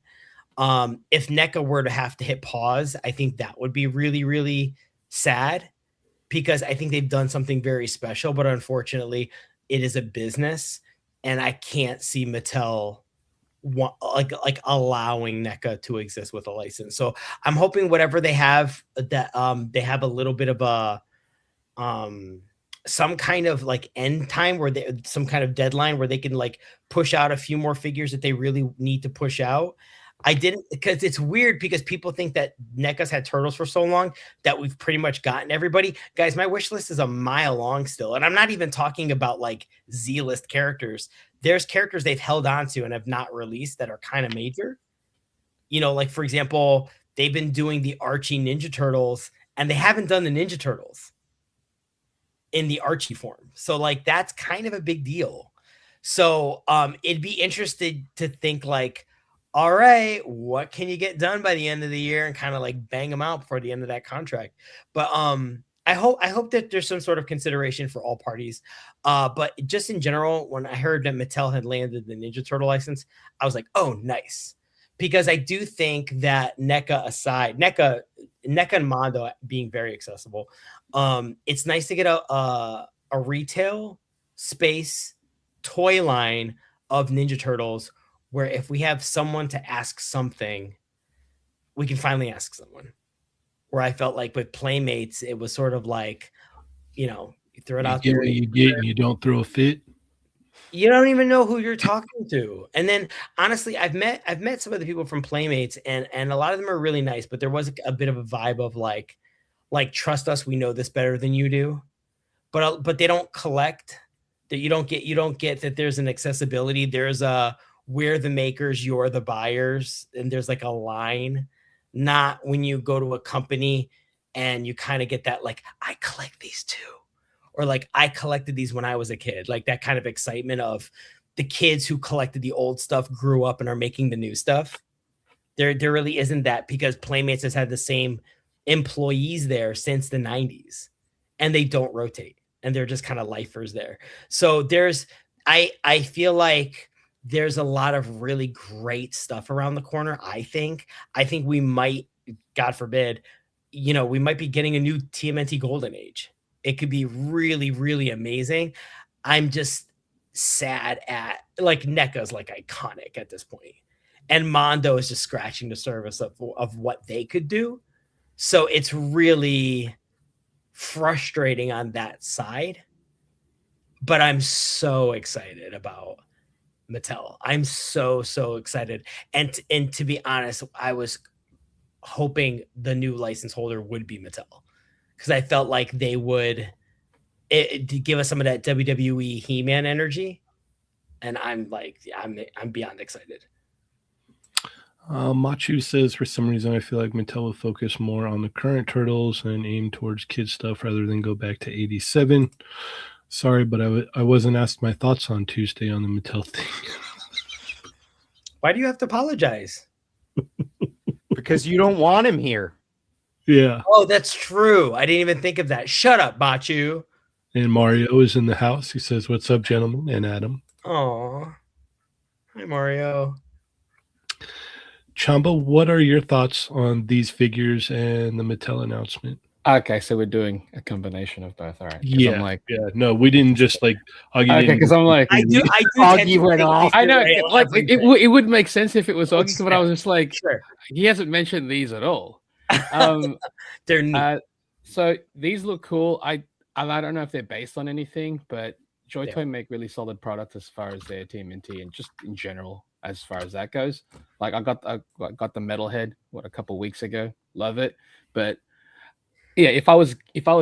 If NECA were to have to hit pause, I think that would be really, really sad, because I think they've done something very special, but unfortunately it is a business and I can't see Mattel like allowing NECA to exist with a license. So I'm hoping whatever they have, that they have a little bit of a some kind of like end time where some kind of deadline where they can like push out a few more figures that they really need to push out. I didn't, because it's weird because people think that NECA's had turtles for so long that we've pretty much gotten everybody. Guys, my wish list is a mile long still. And I'm not even talking about like Z-list characters. There's characters they've held on to and have not released that are kind of major. You know, like for example, they've been doing the Archie Ninja Turtles and they haven't done the Ninja Turtles in the Archie form. So like, that's kind of a big deal. So it'd be interesting to think like, all right, what can you get done by the end of the year and kind of like bang them out before the end of that contract. But I hope that there's some sort of consideration for all parties. But just in general, when I heard that Mattel had landed the Ninja Turtle license, I was like, oh, nice. Because I do think that NECA aside, NECA and Mondo being very accessible, it's nice to get a retail space toy line of Ninja Turtles where if we have someone to ask something, we can finally ask someone. Where I felt like with Playmates, it was sort of like, you know, you throw it out there. You get and you don't throw a fit. You don't even know who you're talking to. And then honestly, I've met some of the people from Playmates and a lot of them are really nice, but there was a bit of a vibe of like trust us, we know this better than you do. But they don't collect. That you don't get that there's an accessibility. There's a we're the makers, you're the buyers, and there's like a line. Not when you go to a company and you kind of get that like, I collect these too. Or like, I collected these when I was a kid. Like that kind of excitement of the kids who collected the old stuff grew up and are making the new stuff. There really isn't that because Playmates has had the same employees there since the 90s. And they don't rotate. And they're just kind of lifers there. So I feel like there's a lot of really great stuff around the corner. I think we might, God forbid, you know, we might be getting a new TMNT Golden Age. It could be really, really amazing. I'm just sad at like NECA's like iconic at this point. And Mondo is just scratching the surface of what they could do. So it's really frustrating on that side. But I'm so excited about Mattel. I'm so excited. And to be honest, I was hoping the new license holder would be Mattel because I felt like they would to give us some of that WWE He-Man energy. And I'm like, I'm beyond excited. Machu says, for some reason, I feel like Mattel will focus more on the current Turtles and aim towards kid stuff rather than go back to 87. Sorry, but I wasn't asked my thoughts on Tuesday on the Mattel thing. Why do you have to apologize? Because you don't want him here. Yeah. Oh, that's true. I didn't even think of that. Shut up, Bachu. And Mario is in the house. He says, "What's up, gentlemen?" And Adam. Oh, hi, Mario. Chamba, what are your thoughts on these figures and the Mattel announcement? Okay, so we're doing a combination of both. All right. Yeah. I'm like, yeah. No, we didn't just like. Okay, because I'm like, I do Augie went off. I know, like it would make sense if it was Augie, but I was just like, sure. He hasn't mentioned these at all. They're neat. So these look cool. I don't know if they're based on anything, but Joy-Toy make really solid products as far as their TMNT and just in general as far as that goes. Like I got the Metalhead a couple of weeks ago. Love it, but yeah, if I was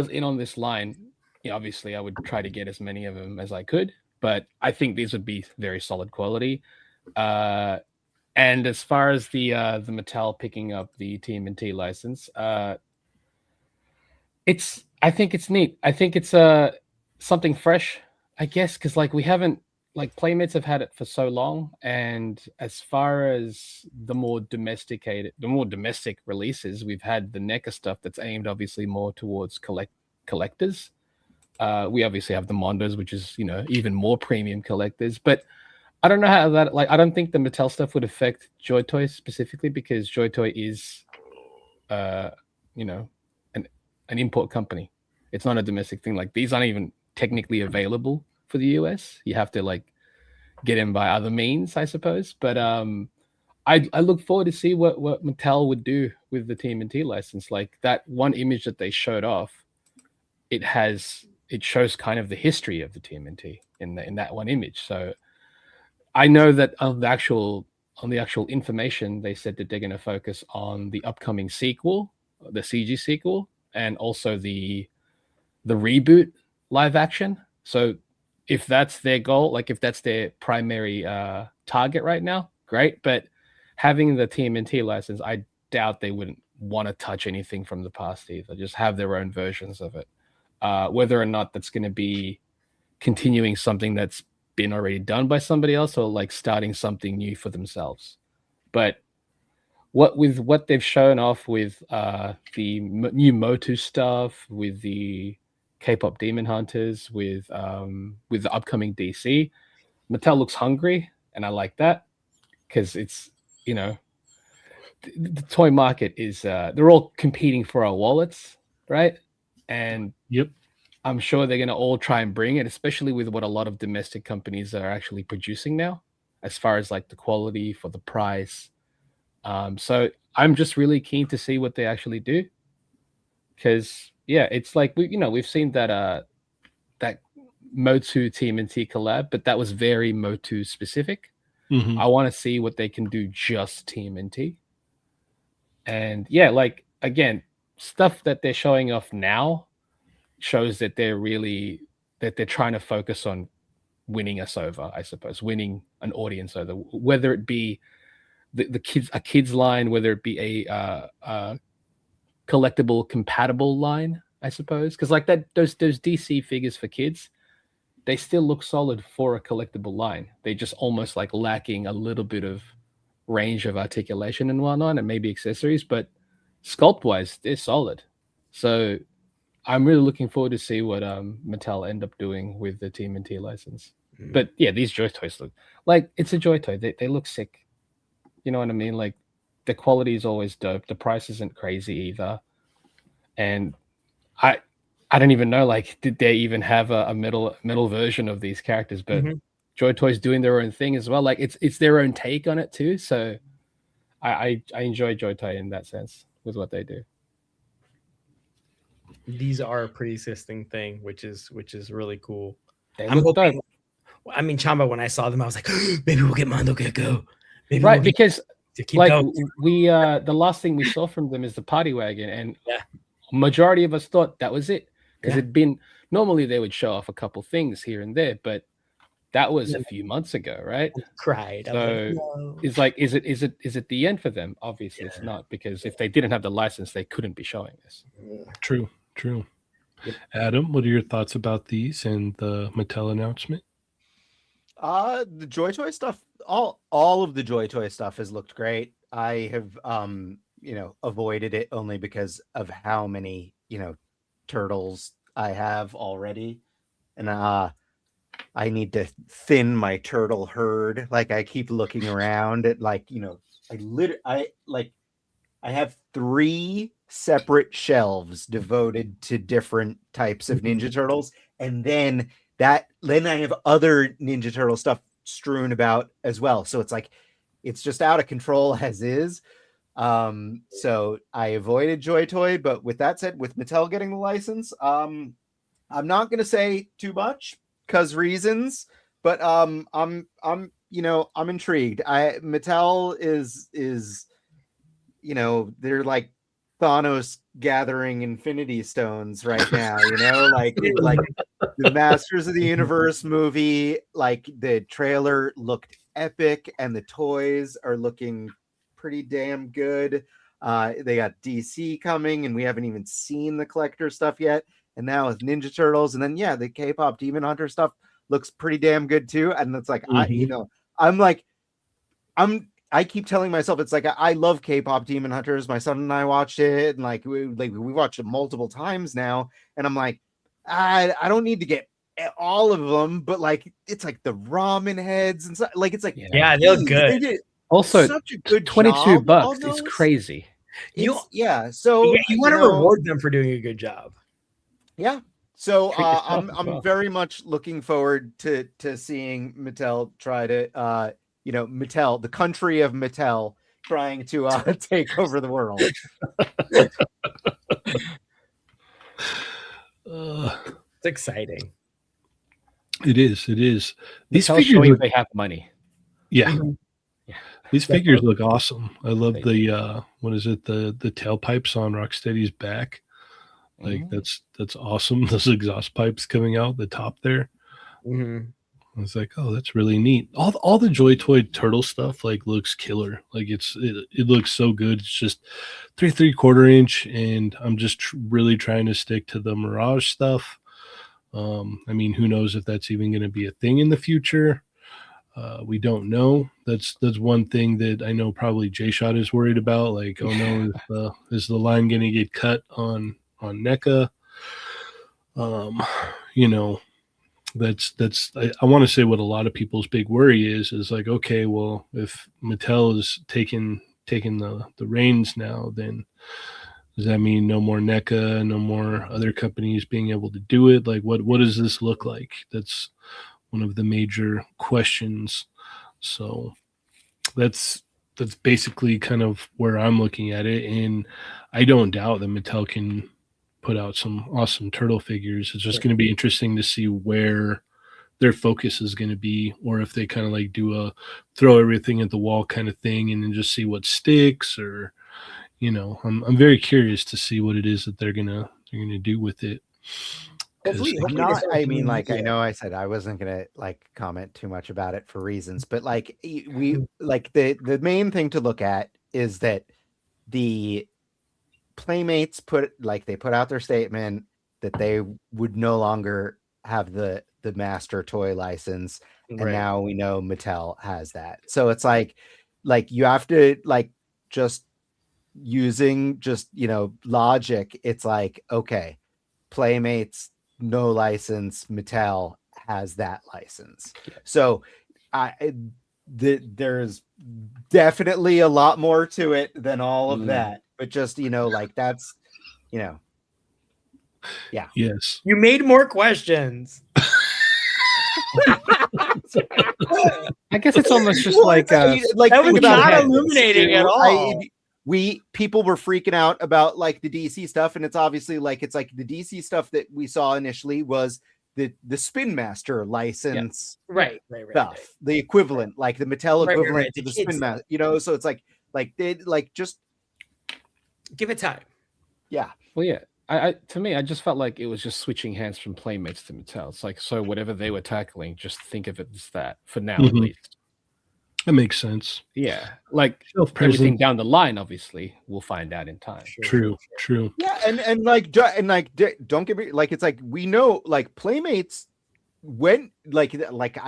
in on this line, yeah, obviously I would try to get as many of them as I could. But I think these would be very solid quality. And as far as the Mattel picking up the TMNT license, I think it's neat. I think it's something fresh, I guess, because like we haven't like Playmates have had it for so long, and as far as the more domestic releases, we've had the NECA stuff that's aimed obviously more towards collectors. We obviously have the Mondos, which is even more premium collectors, but I don't know how that I don't think the Mattel stuff would affect Joy-Toy specifically because Joy-Toy is an import company. It's not a domestic thing. Like these aren't even technically available for the US. You have to get in by other means, I suppose. But I look forward to see what Mattel would do with the TMNT license. Like that one image that they showed off, it shows kind of the history of the TMNT in that one image. So I know that on the actual information, they said that they're going to focus on the upcoming sequel, the CG sequel, and also the reboot live action. So if that's their goal, like if that's their primary target right now, great. But having the TMNT license, I doubt they wouldn't want to touch anything from the past either. Just have their own versions of it. Whether or not that's going to be continuing something that's been already done by somebody else, or like starting something new for themselves. But what they've shown off with the new Motu stuff, with the K-pop Demon Hunters, with the upcoming DC, Mattel looks hungry, and I like that because it's, you know, the toy market is they're all competing for our wallets, right? And yep, I'm sure they're going to all try and bring it, especially with what a lot of domestic companies are actually producing now, as far as like the quality for the price. So I'm just really keen to see what they actually do, because yeah, it's like we've seen that that Motu TMNT collab, but that was very Motu specific. Mm-hmm. I want to see what they can do just TMNT. And yeah, like again, stuff that they're showing off now shows that they're trying to focus on winning us over, I suppose, winning an audience over, whether it be the kids line, whether it be a collectible compatible line, I suppose, because like those DC figures for kids, they still look solid for a collectible line. They just almost like lacking a little bit of range of articulation and whatnot, and maybe accessories, but sculpt wise, they're solid. So I'm really looking forward to see what Mattel end up doing with the TMNT license. But yeah, these Joy Toys look like it's a Joy Toy. They look sick. You know what I mean? Like the quality is always dope. The price isn't crazy either. And I don't even know, like, did they even have a metal version of these characters? But Joy Toys doing their own thing as well. Like it's their own take on it too. So I enjoy Joy Toy in that sense with what they do. These are a pre-existing thing, which is really cool. I'm hoping. Dope. I mean, Chamba, when I saw them, I was like, maybe we'll get Mondo Gecko. Maybe right, because like going. we the last thing we saw from them is the Party Wagon, and majority of us thought that was it, because it'd been, normally they would show off a couple things here and there, but that was a few months ago, right? I cried. So no. It's like, is it the end for them? Obviously it's not, because if they didn't have the license, they couldn't be showing this. True. Yep. Adam, what are your thoughts about these and the Mattel announcement? The Joy Toy stuff, all of the Joy Toy stuff has looked great. I have avoided it only because of how many turtles I have already, and I need to thin my turtle herd. Like I keep looking around at I have 3 separate shelves devoted to different types of Ninja Turtles, and then I have other Ninja Turtle stuff strewn about as well. So it's like, it's just out of control as is. So I avoided Joy Toy, but with that said, with Mattel getting the license, I'm not going to say too much because reasons, but I'm intrigued. Mattel is they're like Thanos gathering Infinity Stones right now, like the Masters of the Universe movie, like the trailer looked epic and the toys are looking pretty damn good. They got DC coming and we haven't even seen the collector stuff yet. And now with Ninja Turtles, and then the K-pop Demon Hunter stuff looks pretty damn good too. And it's like, I keep telling myself, it's like, I love K-pop Demon Hunters. My son and I watched it, and we watched it multiple times now. And I'm like, I don't need to get all of them, but it's like the ramen heads and stuff. Like it's like, they look good. They did also such a good $22 job. It's crazy. So you want to reward them for doing a good job. Yeah. So I'm very much looking forward to seeing Mattel try to Mattel, the country of Mattel, trying to take over the world. It's exciting. It is. It is. These Mattel figures showing look, they have money. yeah. Yeah. These figures look awesome. I love They the what is it? The tailpipes on Rocksteady's back. Like Mhm. that's awesome. Those exhaust pipes coming out the top there. Mm-hmm. I was like, oh, that's really neat. All the Joy Toy turtle stuff like looks killer. Like it looks so good. It's just 3/3/4 inch, and I'm just really trying to stick to the Mirage stuff. I mean, who knows if that's even going to be a thing in the future? We don't know. That's one thing that I know probably Jshot is worried about. Like, oh no, is the line going to get cut on NECA? You know, that's I want to say what a lot of people's big worry is like, okay, well, if Mattel is taking the reins now, then does that mean no more NECA, no more other companies being able to do it? Like, what does this look like? That's one of the major questions. So that's basically kind of where I'm looking at it, and I don't doubt that Mattel can put out some awesome turtle figures. It's just going to be interesting to see where their focus is going to be, or if they kind of like do a throw everything at the wall kind of thing and then just see what sticks, or I'm very curious to see what it is that they're gonna do with it. I mean, like, I know I said I wasn't gonna like comment too much about it for reasons, but like we like the main thing to look at is that the Playmates put out their statement that they would no longer have the master toy license, and now we know Mattel has that. So it's like you have to like just using logic. It's like, okay, Playmates no license, Mattel has that license. So there's definitely a lot more to it than all of that, but just like that's yeah. Yes, you made more questions. I guess it's almost just like that was not illuminating at all. People were freaking out about like the DC stuff, and it's obviously like it's like the DC stuff that we saw initially was the Spin Master license, right, the equivalent, like the Mattel equivalent to the Spin Master, so it's like they like just give it time. Yeah. Well, yeah. To me, I just felt like it was just switching hands from Playmates to Mattel. It's like, so whatever they were tackling, just think of it as that for now, at least. That makes sense. Yeah, like everything down the line, obviously, we'll find out in time. True. Yeah, and don't get me like, it's like we know like Playmates when like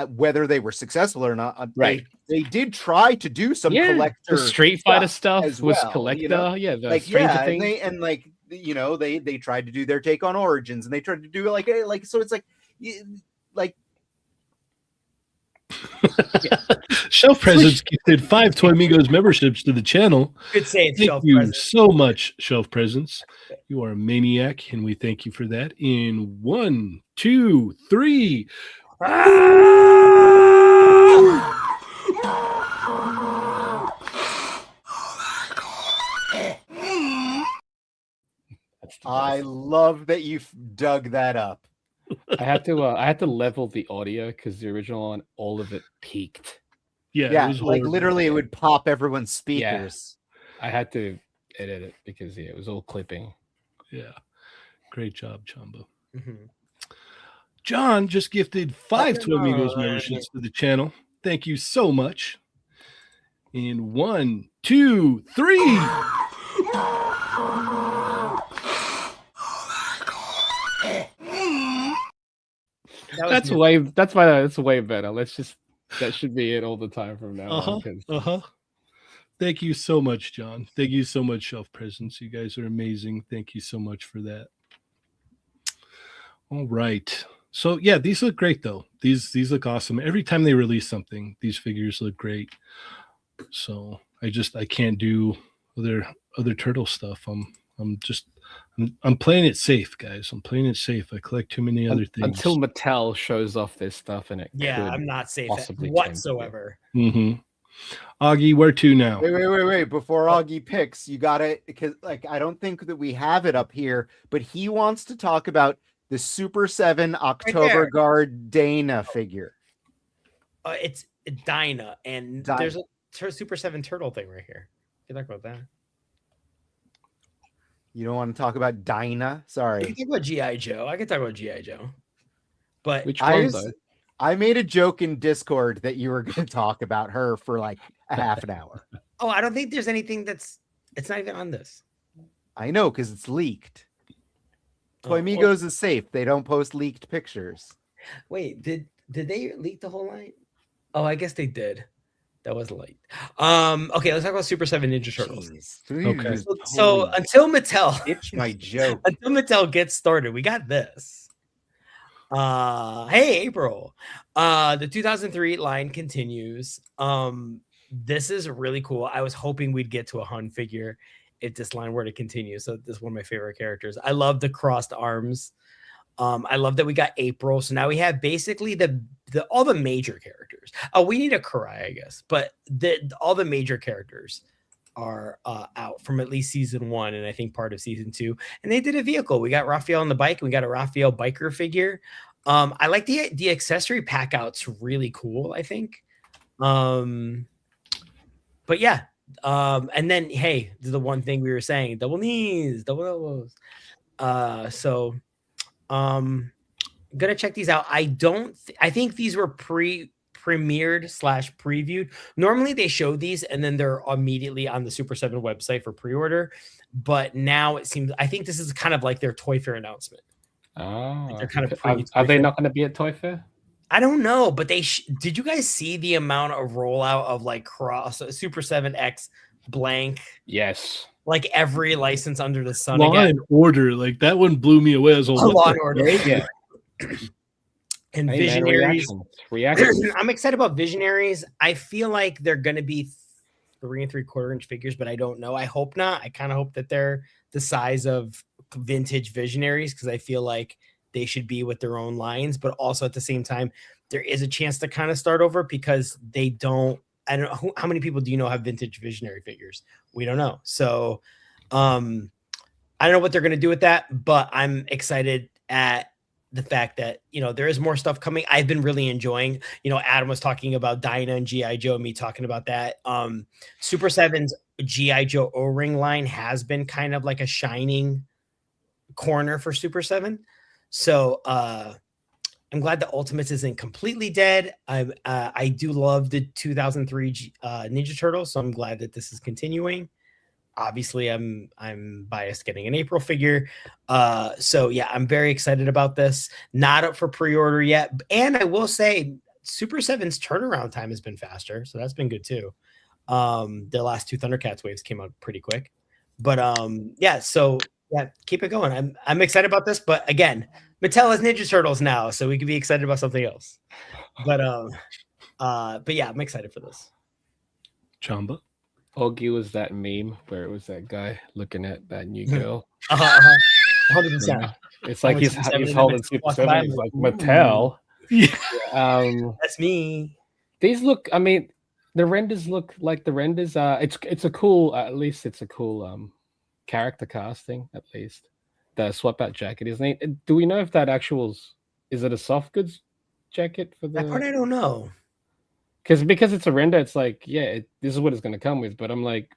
whether they were successful or not, right? They did try to do some collector Street Fighter stuff as was well, collector, like Stranger Things. They tried to do their take on Origins, and they tried to do like so it's like Shelf Presence gifted 5 Toy Amigos memberships to the channel. Good saying, thank you so much, Shelf Presence. You are a maniac, and we thank you for that. In 1, 2, 3. I love that you dug that up. I had to level the audio because the original one, all of it peaked. Yeah, it was like literally it would pop everyone's speakers. Yeah. I had to edit it because it was all clipping. Yeah, great job, Chamba. John just gifted 5 Toy Amigos memberships to the channel. Thank you so much. In 1, 2, 3. That's way better. That should be it all the time from now on. Thank you so much, John. Thank you so much, Shelf Presence. You guys are amazing. Thank you so much for that. All right. So yeah, these look great though. These look awesome. Every time they release something, these figures look great. So I can't do other turtle stuff. I'm playing it safe, guys. I'm playing it safe. I collect too many other things. Until Mattel shows off this stuff, and I'm not safe whatsoever. Augie, where to now? Wait. Before Augie picks, you got it, because like I don't think that we have it up here, but he wants to talk about The Super 7 October Guard Dana figure. It's Dinah, and there's a Super 7 turtle thing right here. You can talk about that. You don't want to talk about Dinah? Sorry. You can talk about G.I. Joe. I can talk about G.I. Joe. But which one, though? I made a joke in Discord that you were going to talk about her for like a half an hour. Oh, I don't think there's anything it's not even on this. I know, because it's leaked. Toy Migos is safe. They don't post leaked pictures. Wait, did they leak the whole line? Oh, I guess they did. That was light. Okay, let's talk about Super 7 Ninja Turtles. Okay. So until Mattel, it's my joke. Until Mattel gets started, we got this. Hey April. The 2003 line continues. This is really cool. I was hoping we'd get to a Hun figure if this line were to continue. So this is one of my favorite characters. I love the crossed arms. I love that we got April. So now we have basically all the major characters. We need a Karai, I guess, but all the major characters are out from at least season 1 and I think part of season 2. And they did a vehicle. We got Raphael on the bike. We got a Raphael biker figure. I like the accessory pack out's really cool, I think. But yeah. And then hey, the one thing we were saying, double knees, double elbows. So gonna check these out. I think these were premiered / previewed. Normally they show these and then they're immediately on the Super 7 website for pre-order, but now it seems I think this is kind of like their Toy Fair announcement. Oh, they're kind of are they not going to be at Toy Fair? I don't know, but did you guys see the amount of rollout of like Super 7X blank? Yes. Like every license under the sun. Law and Order, like that one blew me away as a Law and Order. Yeah. And Visionaries. Reactions. I'm excited about Visionaries. I feel like they're going to be 3 3/4 inch figures, but I don't know. I hope not. I kind of hope that they're the size of vintage Visionaries because I feel like they should be with their own lines, but also at the same time, there is a chance to kind of start over because they don't. I don't know how many people do you know have vintage Visionary figures? We don't know. So I don't know what they're going to do with that, but I'm excited at the fact that, there is more stuff coming. I've been really enjoying, Adam was talking about Dinah and G.I. Joe, me talking about that. Super 7's G.I. Joe O-ring line has been kind of like a shining corner for Super 7. So I'm glad the Ultimates isn't completely dead. I do love the 2003 Ninja Turtles, so I'm glad that this is continuing. Obviously, I'm biased getting an April figure. So yeah, I'm very excited about this. Not up for pre-order yet. And I will say Super 7's turnaround time has been faster, so that's been good too. The last 2 Thundercats waves came out pretty quick. But yeah, so yeah, keep it going. I'm excited about this, but again, Mattel has Ninja Turtles now, so we can be excited about something else. But yeah, I'm excited for this. Chamba Augie was that meme where it was that guy looking at that new girl. 100%. It's like he's holding Super 7. He's like, Mattel. Yeah. That's me. These look, I mean, the renders look like the renders. It's a cool, at least it's a cool character casting, at least. The swap out jacket, isn't it? Do we know if that is it a soft goods jacket for the that part? I don't know. Because it's a render, it's like, yeah, this is what it's going to come with. But I'm like,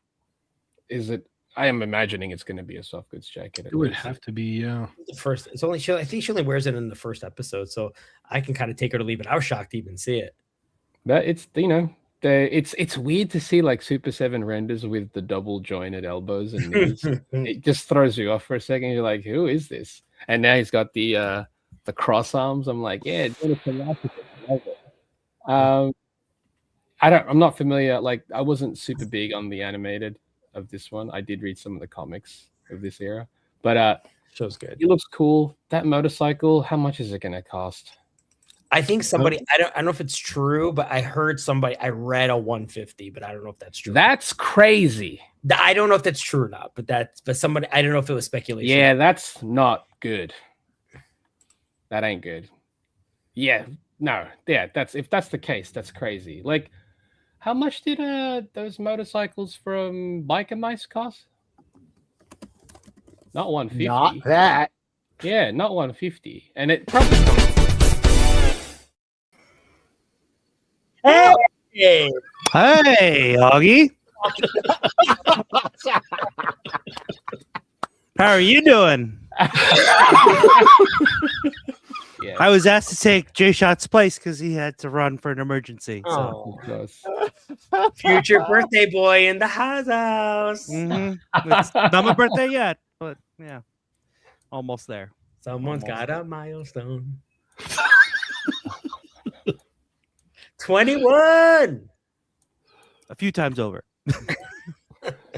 is it? I am imagining it's going to be a soft goods jacket. It would have to be, yeah. The first, it's only I think she only wears it in the first episode, so I can kind of take her to leave it. I was shocked to even see it. But it's it's weird to see like Super 7 renders with the double jointed elbows and knees. It just throws you off for a second. You're like, who is this? And now he's got the cross arms. I'm like, yeah, I'm not familiar. Like, I wasn't super big on the animated of this one. I did read some of the comics of this era, but show's good. It looks cool. That motorcycle, how much is it going to cost? I think somebody, I don't know if it's true, but I read a 150, but I don't know if that's true. That's crazy. I don't know if that's true or not, but somebody, I don't know if it was speculation. Yeah, that's not good. That ain't good. Yeah, no, yeah, if that's the case, that's crazy. Like, how much did those motorcycles from Biker Mice cost? Not 150. Not that. Yeah, not 150. And it probably Hey, Hey, Augie. How are you doing? yeah. I was asked to take Jshot's place because he had to run for an emergency. So. oh, Close. future birthday boy in the house. It's not my birthday yet, but yeah, almost there. Someone's got a milestone. 21. A few times over.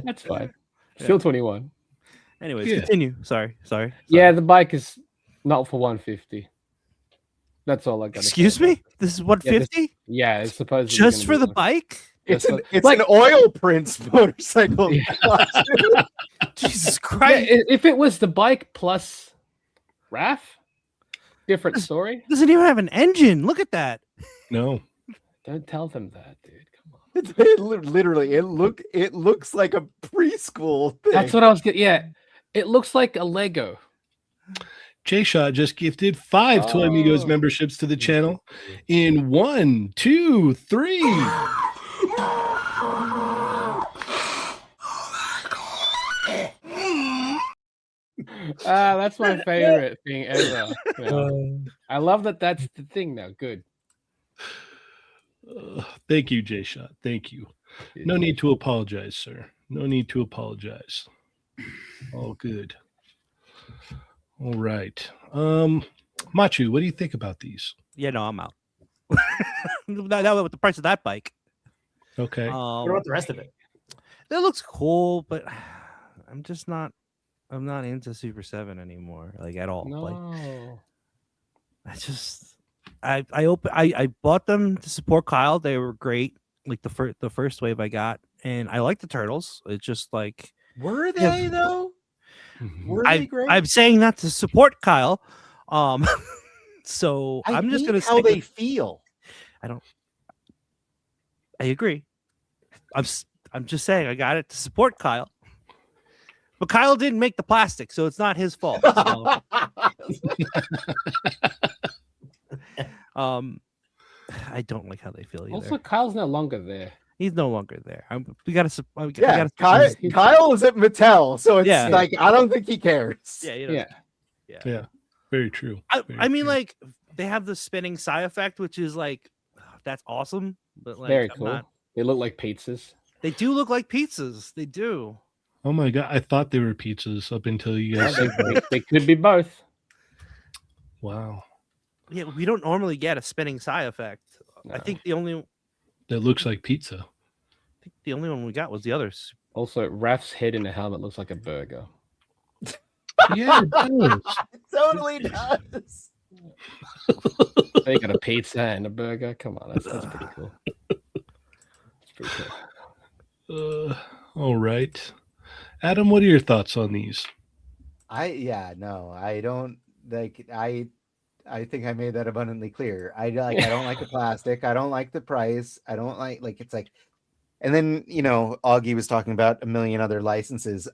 That's fine. Still 21. Anyways, Yeah. continue. Sorry. Yeah, the bike is not for 150. That's all I got. Excuse me? This is 150? Yeah, it's supposed to Just for the bike? It's That's an it's like- an oil prints motorcycle. Yeah. Jesus Yeah, Christ. if it was the bike plus RAF, different story. Doesn't even have an engine. Look at that. No. Don't tell them that, dude. Come on. Literally, it looks like a preschool thing. That's what I was getting. Yeah, it looks like a Lego. Jshot just gifted 5 Toy Amigos Oh. memberships to the channel in 1, 2, 3. That's my favorite thing ever. Yeah. I love that. That's the thing now. Good. Thank you, Jshot. Thank you. No need to apologize, sir. No need to apologize. All good. All right. Machu, what do you think about these? Yeah, no, I'm out. That with the price of that bike. Okay. What about the rest of it? That looks cool, but I'm not into Super 7 anymore, like at all. Like No. I bought them to support Kyle. They were great. Like the first wave I got, and I like the turtles. It's just like Were they though? Were they great? I'm saying that to support Kyle. So I'm just hate gonna how stick they with- feel. I agree. I'm just saying I got it to support Kyle. But Kyle didn't make the plastic, so it's not his fault. So, I don't like how they feel either. Also, Kyle's no longer there. He's no longer there. We gotta. Yeah, Kyle is at Mattel, so it's Yeah. like I don't think he cares. Yeah, Yeah. Yeah. Very true. Very I mean, true. like they have the spinning psi effect, which is like that's awesome. But like, Very I'm cool. not- They look like pizzas. they do look like pizzas. They do. Oh my god, I thought they were pizzas up until you Yeah, guys said that. they could be both. Wow. Yeah, we don't normally get a spinning psi effect. I No. think the only That looks like pizza. one we got was the others. Also, Raf's head in the helmet looks like a burger. Yeah, it does. It totally does. They got a pizza and a burger. Come on, that's pretty cool. That's pretty cool. All right. Adam, what are your thoughts on these? I don't like I think I made that abundantly clear. I don't like the plastic. I don't like the price. I don't like it's like, and then Augie was talking about a million other licenses.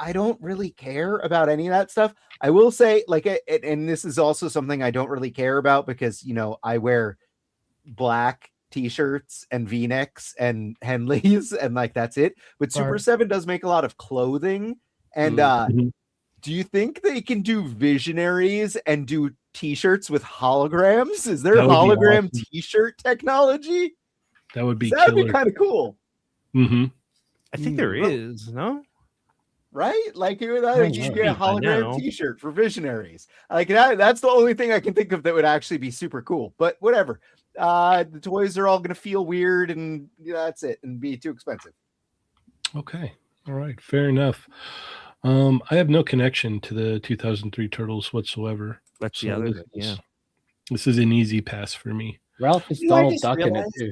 I don't really care about any of that stuff. I will say and this is also something I don't really care about because I wear black t-shirts and v-necks and Henleys and like that's it. But Super 7 does make a lot of clothing and Mhm. do you think they can do visionaries and do t-shirts with holograms? Is there That would be hologram awesome. t-shirt technology? That would be That'd be killer. kind of cool, Mm-hmm. I think there is no. right? Like you know. could get a By now. hologram t-shirt for visionaries. Like that's the only thing I can think of that would actually be super cool. But whatever. The toys are all gonna feel weird and that's it and be too expensive. Okay. All right. Fair enough. I have no connection to the 2003 Turtles whatsoever. That's the So other. this Yeah. is- This is an easy pass for me. Ralph is You know, I Donald just Duck in it realized- too.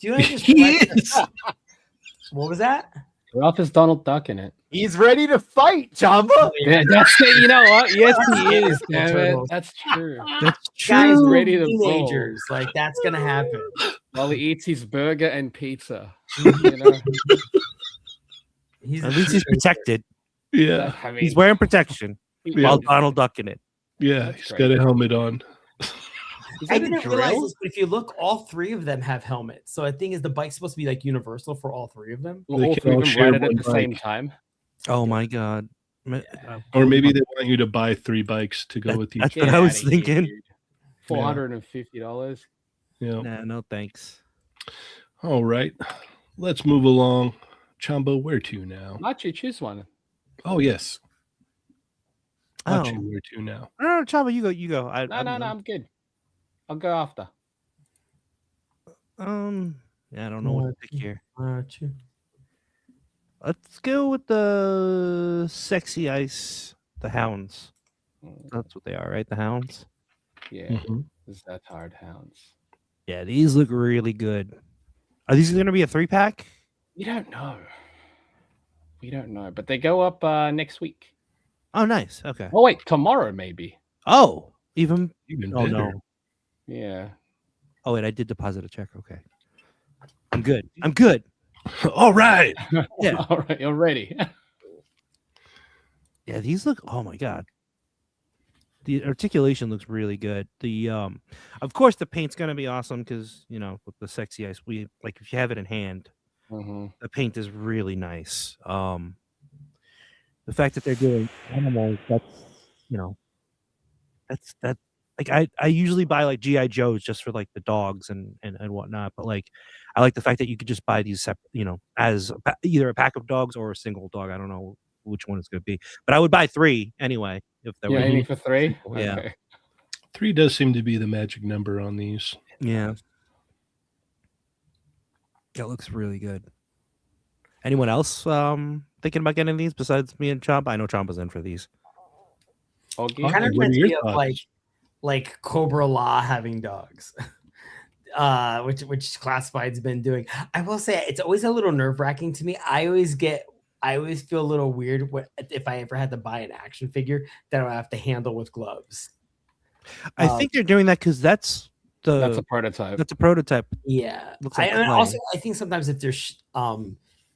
Do you want to just He realize- is. What was that? Ralph is Donald Duck in it. He's ready to fight, Chamba. Yeah, that's it. You know what? Yes, he is. The Damn it. turtles. That's true. That's Guys true. ready to teenagers. Like that's gonna happen. While he eats his burger and pizza. You know? He's At least he's protected. Yeah. I mean, He's wearing protection. while Donald Duck in it. Yeah, he's got a helmet on. I didn't realize this, but if you look, all three of them have helmets. So I think is the bike supposed to be like universal for all three of them? Well, all three of them ride it at the same time. Oh my god! Or maybe they want you to buy 3 bikes to go with each. That's what I was thinking. $450. Yeah. Nah, no thanks. All right, let's move along. Chamba, where to now? Machi, choose one. Oh yes. Machi, Oh. where to now? No, Chamba, you go. You go. No, I'm good. I'll go after. Yeah, I don't know what to pick here. Machi. Let's go with the Sexy Ice, the Hounds. That's what they are, right? The Hounds. Yeah, this is that hard hounds. Yeah, these look really good. Are these going to be a 3-pack? We don't know. We don't know, but they go up next week. Oh, nice. Okay. Oh wait, tomorrow maybe. Oh, even Even oh better. no. Yeah. Oh wait, I did deposit a check. Okay. I'm good. I'm good. All right. Yeah. All right, you're ready. Yeah, these look. Oh my god. The articulation looks really good. The of course the paint's gonna be awesome because with the Sexy Ice, we like if you have it in hand, the paint is really nice. The fact that they're doing animals, that's like I usually buy like GI Joes just for like the dogs and whatnot, but like I like the fact that you could just buy these separate, as either a pack of dogs or a single dog. I don't know which one it's going to be, but I would buy 3 anyway if that You're were aiming for 3. Yeah. Okay. 3 does seem to be the magic number on these. Yeah. That looks really good. Anyone else thinking about getting these besides me and Chomp? I know Chompa's in for these. Augie? Kind of what are reminds your me of thoughts? like Cobra Law having dogs. Which Classified's been doing. I will say it's always a little nerve-wracking to me. I always feel a little weird if I ever had to buy an action figure that I have to handle with gloves. I think they're doing that because that's a prototype. That's a prototype. Yeah. Looks like and clay. also I think sometimes if there's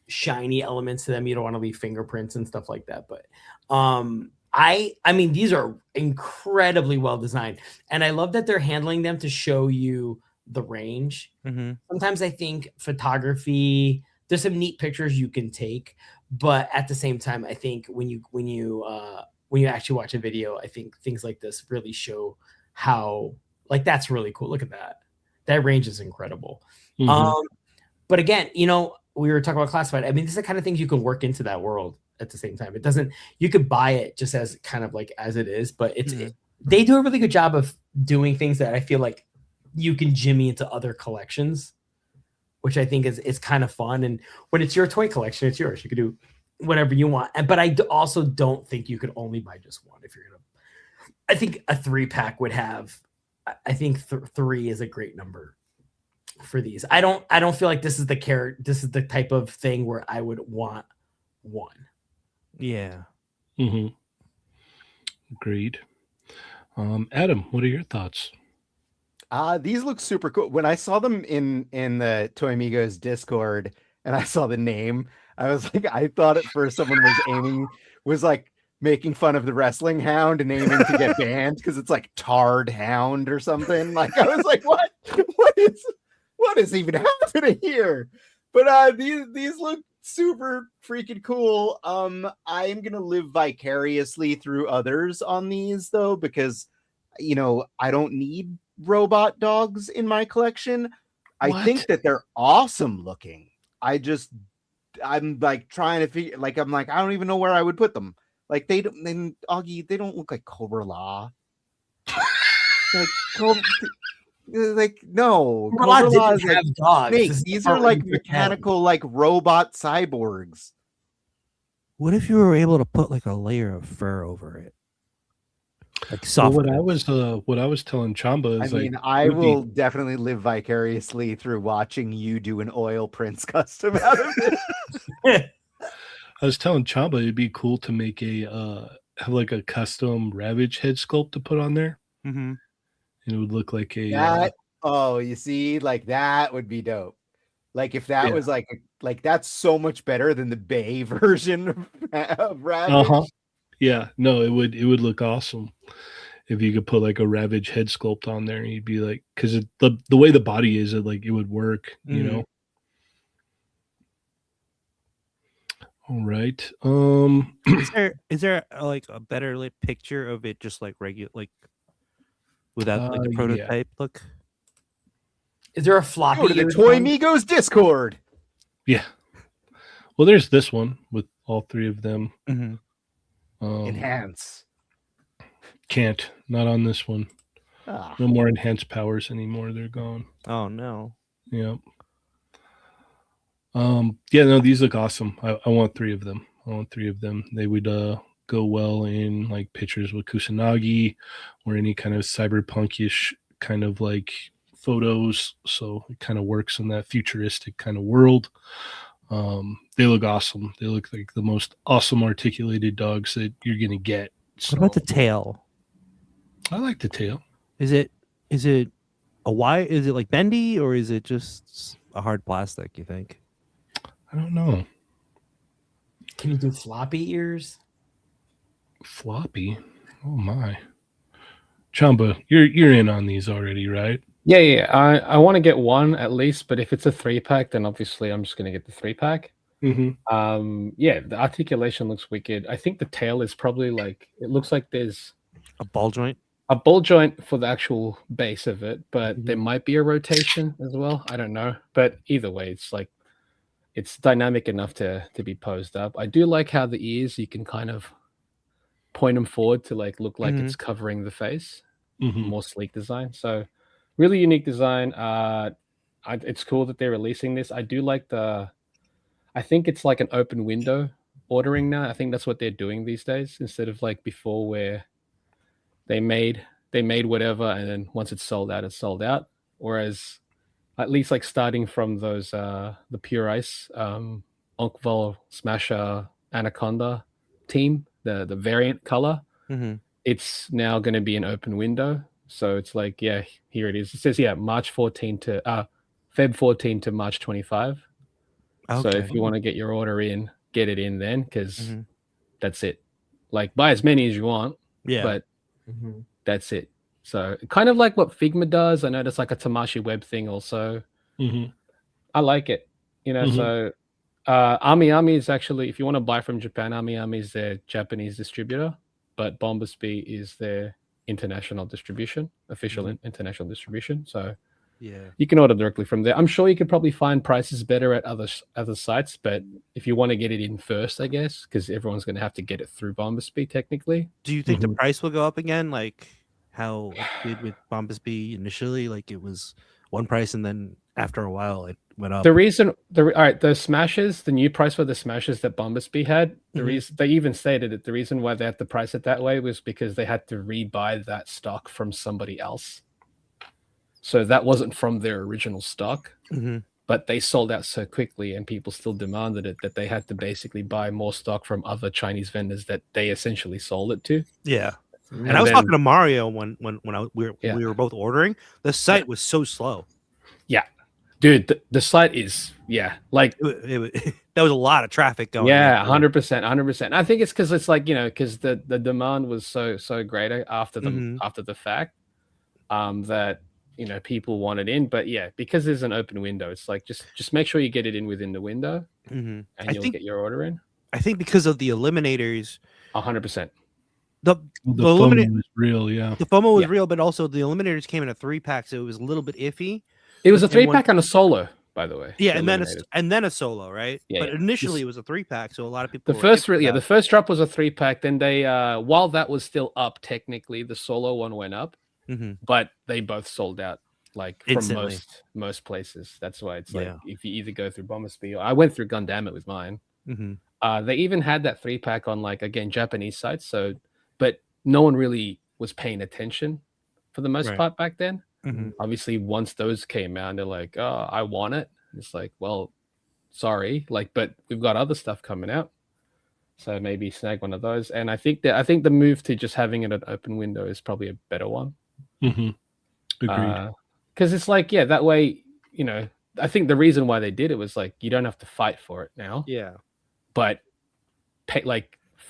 shiny elements to them, you don't want to leave fingerprints and stuff like that. But I mean, these are incredibly well designed, and I love that they're handling them to show you the range. Sometimes I think photography, there's some neat pictures you can take, but at the same time, I think when you actually watch a video, I think things like this really show how that's really cool. Look at that. That range is incredible. But again, we were talking about Classified. I mean, this is the kind of things you can work into that world at the same time. It doesn't, you could buy it just as kind of like as it is, but they do a really good job of doing things that I feel like you can jimmy into other collections, which I think is kind of fun. And when it's your toy collection, it's yours. You can do whatever you want. But I also don't think you could only buy just one. If you're gonna, I think a 3-pack would have. I think 3 is a great number for these. I don't feel like this is the type of thing where I would want one. Yeah. Agreed. Adam, what are your thoughts? These look super cool. When I saw them in the Toy Amigos Discord and I saw the name, I was like, I thought at first someone was like making fun of the wrestling hound and aiming to get banned because it's like Tarred Hound or something. Like I was like, what is even happening here? But these look super freaking cool. I am gonna live vicariously through others on these though, because I don't need robot dogs in my collection. I think that they're awesome looking. I'm like trying to figure, like I'm like I don't even know where I would put them. Like Augie, they don't look like Cobra Law. No, Cobra Law is like dogs. snakes. These are like mechanical, like robot cyborgs. What if you were able to put like a layer of fur over it? Like soft. Well, what I was telling Chamba is I will definitely live vicariously through watching you do an oil prints custom out of it. I was telling Chamba it'd be cool to make have like a custom Ravage head sculpt to put on there. And it would look like a you see, like that would be dope. Like if that was like that's so much better than the Bay version of Ravage. Yeah, no, it would look awesome if you could put like a Ravage head sculpt on there. You'd be like, because the way the body is, it would work, you know. All right. Is there like a better lit picture of it, just like regular, like without like the prototype look? Is there a floppy? Go to the Toy Migos Discord. Yeah. Well, there's this one with all three of them. Enhance. Can't. Not on this one. Ah. No more enhanced powers anymore. They're gone. Oh no. Yeah. Yeah, no, these look awesome. I want 3 of them. They would go well in like pictures with Kusanagi or any kind of cyberpunkish kind of like photos. So it kind of works in that futuristic kind of world. They look awesome. They look like the most awesome articulated dogs that you're gonna get. So, what about the tail? I like the tail. Is it a wire? Is it like bendy, or is it just a hard plastic, you think? I don't know. Can you do floppy ears? Floppy? Oh my. Chamba, you're in on these already, right? Yeah. I want to get one at least, but if it's a 3-pack, then obviously I'm just going to get the 3-pack. Yeah, the articulation looks wicked. I think the tail is probably like, it looks like there's a ball joint for the actual base of it, but there might be a rotation as well. I don't know, but either way, it's like, it's dynamic enough to be posed up. I do like how the ears, you can kind of point them forward to like look like it's covering the face. More sleek design. So really unique design. It's cool that they're releasing this. I do like I think it's like an open window ordering now. I think that's what they're doing these days, instead of like before where they made whatever and then once it's sold out, it's sold out. Whereas at least like starting from those the Pure Ice Onkvol Smasher Anaconda team, the variant color, it's now going to be an open window. So it's like, yeah, here it is. It says, yeah, March 14 to Feb 14 to March 25. Okay. So if you want to get your order in, get it in then, because that's it. Like, buy as many as you want, but that's it. So kind of like what Figma does. I know that's like a Tamashi Web thing also. I like it, you know. So Ami is actually, if you want to buy from Japan, Ami is their Japanese distributor, but Bombasby is their international distribution, official international distribution. So yeah, you can order directly from there. I'm sure you could probably find prices better at other sites, but if you want to get it in first, I guess, because everyone's going to have to get it through Bombasby technically. Do you think the price will go up again, like how it did with Bombasby initially? Like it was one price and then after a while it went up. The smashes, the new price for the smashes that Bombasby had, the reason they even stated that the reason why they had to price it that way was because they had to rebuy that stock from somebody else. So that wasn't from their original stock, but they sold out so quickly and people still demanded it that they had to basically buy more stock from other Chinese vendors that they essentially sold it to. Yeah. And I was talking to Mario when we were both ordering. The site was so slow. Yeah, dude, the site is like that was a lot of traffic going. Yeah, 100%. I think it's because it's like, you know, because the demand was so great after the fact, that, you know, people wanted in. But yeah, because there's an open window, it's like just make sure you get it in within the window, and you'll get your order in. I think because of the eliminators, 100%. The FOMO was real, yeah. The FOMO was real, but also the eliminators came in a 3-pack, so it was a little bit iffy. It was a 3-pack and a solo, by the way. Yeah, and then a solo, right? Yeah, but initially it was a 3-pack, so a lot of people. The first drop was a 3-pack. Then they, while that was still up, technically the solo one went up, but they both sold out like from instantly. most places. That's why it's like if you either go through Bombasby, I went through Gundam with mine. They even had that 3-pack on like, again, Japanese sites. So, but no one really was paying attention for the most part back then. Obviously, once those came out, they're like, "Oh, I want it." It's like, well, sorry, like, but we've got other stuff coming out, so maybe snag one of those. And I think the move to just having it an open window is probably a better one. Agreed. Because it's like, yeah, that way, you know, I think the reason why they did it was like you don't have to fight for it now. Yeah, but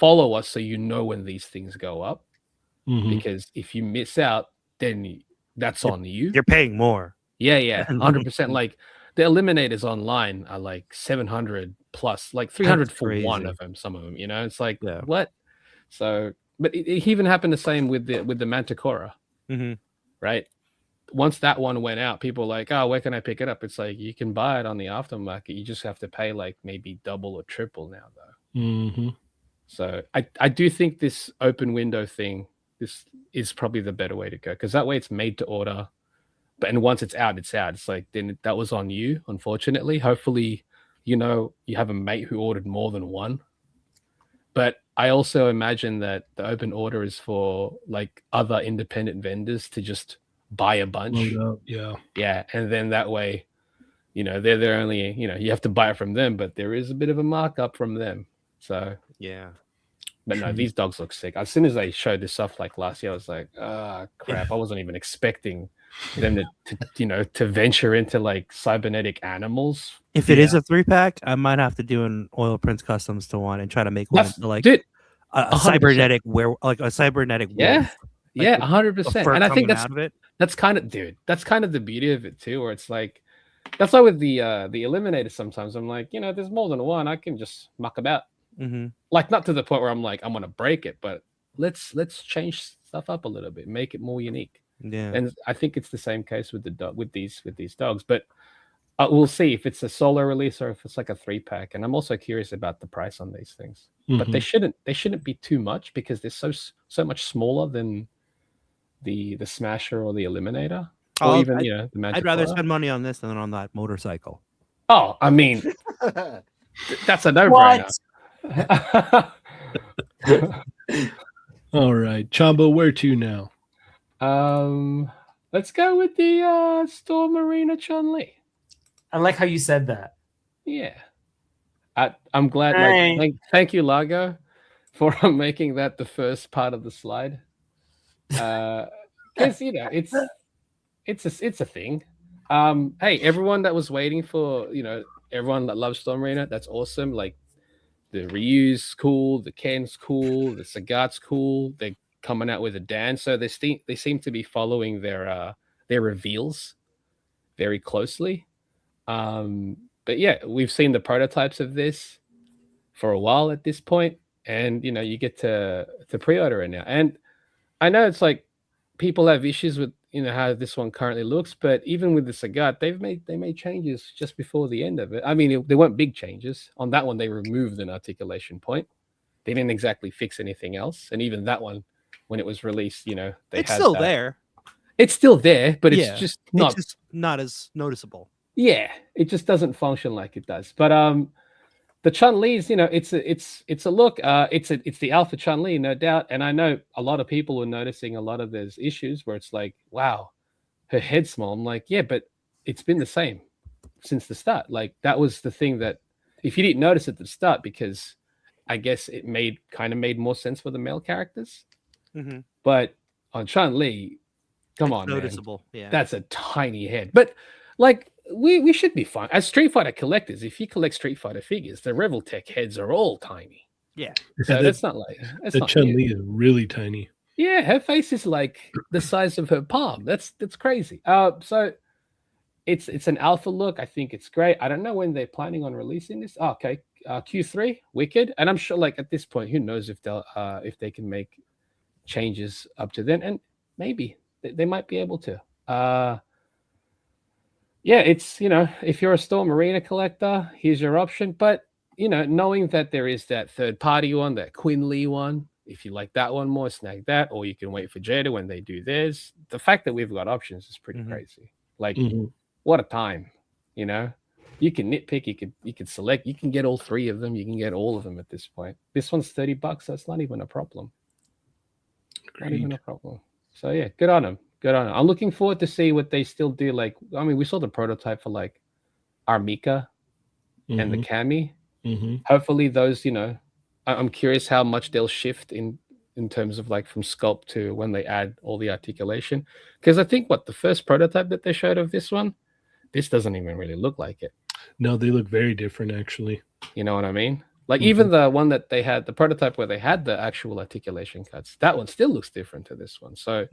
follow us so you know when these things go up. Mhm. Because if you miss out, then that's on you. You're paying more. Yeah, 100%. Like the eliminators online are like 700 plus, like 300 That's for one crazy. of them. Some of them, it's like Yeah. what? So, but it even happened the same with the Manticora, Mm-hmm. right? Once that one went out, people were like, oh, where can I pick it up? It's like you can buy it on the aftermarket. You just have to pay like maybe double or triple now, though. Mm-hmm. So I do think this open window thing, this is probably the better way to go, because that way it's made to order. And once it's out, it's out. It's like, then that was on you, unfortunately. Hopefully, you have a mate who ordered more than one. But I also imagine that the open order is for like other independent vendors to just buy a bunch. Yeah. And then that way, they're only, you have to buy it from them, but there is a bit of a markup from them. So yeah. But no, these dogs look sick. As soon as they showed this stuff like last year, I was like, crap. I wasn't even expecting them to venture into like cybernetic animals. If it is a 3-pack, I might have to do an Oil Prince Customs to one and try to make one into like a cybernetic a cybernetic wolf. Yeah, 100%. And I think that's kind of the beauty of it too, where it's like, that's why with the Eliminator sometimes I'm like, there's more than one. I can just muck about. Mm-hmm. Like, not to the point where I'm like, I'm gonna break it, but let's change stuff up a little bit, make it more unique. Yeah. And I think it's the same case with these dogs, but we'll see if it's a solo release or if it's like a 3-pack. And I'm also curious about the price on these things. Mm-hmm. But they shouldn't be too much, because they're so much smaller than the Smasher or the Eliminator, or even the Magic. I'd rather spend money on this than on that motorcycle. Oh, I mean, that's a no-brainer. All right, Chamba, where to now? Let's go with the Storm Arena Chun-Li. I like how you said that. Yeah, I'm glad. Thank you, Largo, for making that the first part of the slide. Because it's a thing. Hey, everyone that was waiting for, everyone that loves Storm Arena, that's awesome. Like, the Ryu's cool, the Ken's cool, the Sagat's cool. They're coming out with a Dan, so they seem to be following their reveals very closely. But yeah, we've seen the prototypes of this for a while at this point, and you get to pre-order it now. And I know it's like people have issues with how this one currently looks, but even with the Sagat, they made changes just before the end of it. I mean, they weren't big changes. On that one, they removed an articulation point. They didn't exactly fix anything else. And even that one, when it was released, it's still there. It's still there, but it's just not as noticeable. Yeah, it just doesn't function like it does. But the Chun-Li's, it's a look. It's the Alpha Chun-Li, no doubt. And I know a lot of people were noticing a lot of those issues where it's like, wow, her head's small. I'm like, yeah, but it's been the same since the start. Like, that was the thing that, if you didn't notice at the start, because I guess it made more sense for the male characters. Mm-hmm. But on Chun-Li, come on, noticeable. Man. Yeah, that's a tiny head. But like, we should be fine as Street Fighter collectors. If you collect Street Fighter figures, the Reveltech heads are all tiny. Yeah, so that's not like the Chun-Li is really tiny. Yeah, her face is like the size of her palm. That's crazy. So it's an alpha look. I think it's great. I don't know when they're planning on releasing this. Oh, okay, Q3, Wicked, and I'm sure like at this point, who knows if they can make changes up to then, and maybe they might be able to. Yeah, it's, if you're a Storm Arena collector, here's your option. But, knowing that there is that third-party one, that Quinn Lee one, if you like that one more, snag that, or you can wait for Jada when they do theirs. The fact that we've got options is pretty crazy. Like, what a time, You can nitpick, you can select, you can get all 3 of them, you can get all of them at this point. This one's $30, so it's not even a problem. Agreed. Not even a problem. So, yeah, good on them. Good on it. I'm looking forward to see what they still do. Like, I mean, we saw the prototype for like Armika and the Kami. Mm-hmm. Hopefully those, I'm curious how much they'll shift in terms of like from sculpt to when they add all the articulation. Because I think the first prototype that they showed of this one, this doesn't even really look like it. No, they look very different actually. You know what I mean? Like even the one that they had, the prototype where they had the actual articulation cuts, that one still looks different to this one. So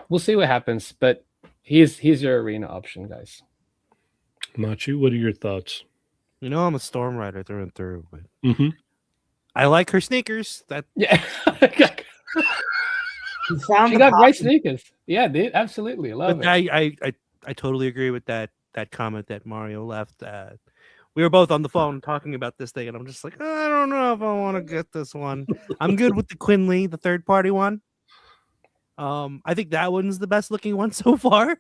we'll see what happens. But here's your arena option, guys. Machi, what are your thoughts? You know, I'm a Storm Rider through and through, but I like her sneakers. That she got great sneakers. Yeah, dude, absolutely, I love it. I totally agree with that comment that Mario left. We were both on the phone talking about this thing, and I'm just like, I don't know if I want to get this one. I'm good with the Quinley, the third party one. I think that one's the best looking one so far.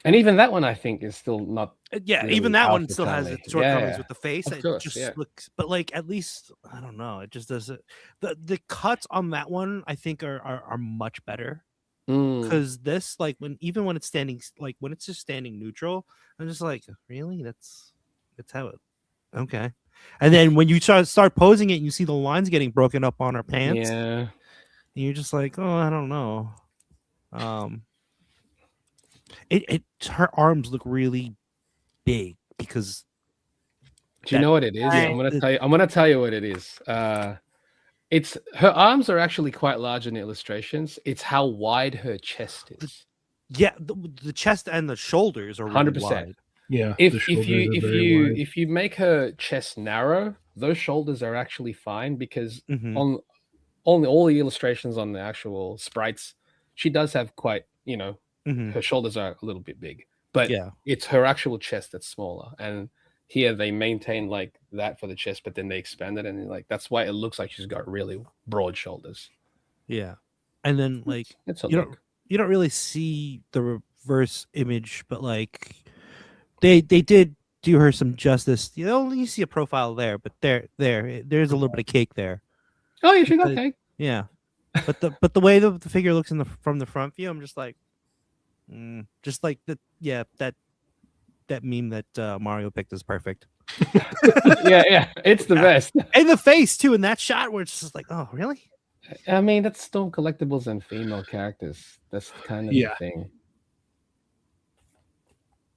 And even that one, I think, is still not. Yeah, even that one still has its shortcomings with the face. Of course, it just looks, but like at least I don't know. It just doesn't. The cuts on that one, I think, are much better. Because this, like, when it's standing, like when it's just standing neutral, I'm just like, really? That's how it. Okay. And then when you start posing it, and you see the lines getting broken up on her pants. Yeah. And you're just like, oh, I don't know. Her arms look really big because. Do you know what it is? I'm gonna tell you what it is. It's her arms are actually quite large in the illustrations. It's how wide her chest is. The chest and the shoulders are really 100%. Wide. Yeah. If you make her chest narrow, those shoulders are actually fine because on all the illustrations on the actual sprites, she does have quite, her shoulders are a little bit big, but it's her actual chest that's smaller. And here they maintain like that for the chest, but then they expand it, and like that's why it looks like she's got really broad shoulders. Yeah, and then like you don't really see the reverse image, but like they did do her some justice. You see a profile there, but there's a little bit of cake there. Oh, yeah, she got cake. Yeah, but the way the figure looks from the front view, I'm just like, just like that meme that Mario picked is perfect. yeah, it's the best. And the face too in that shot where it's just like, oh, really? I mean, that's Storm collectibles and female characters. That's kind of the thing.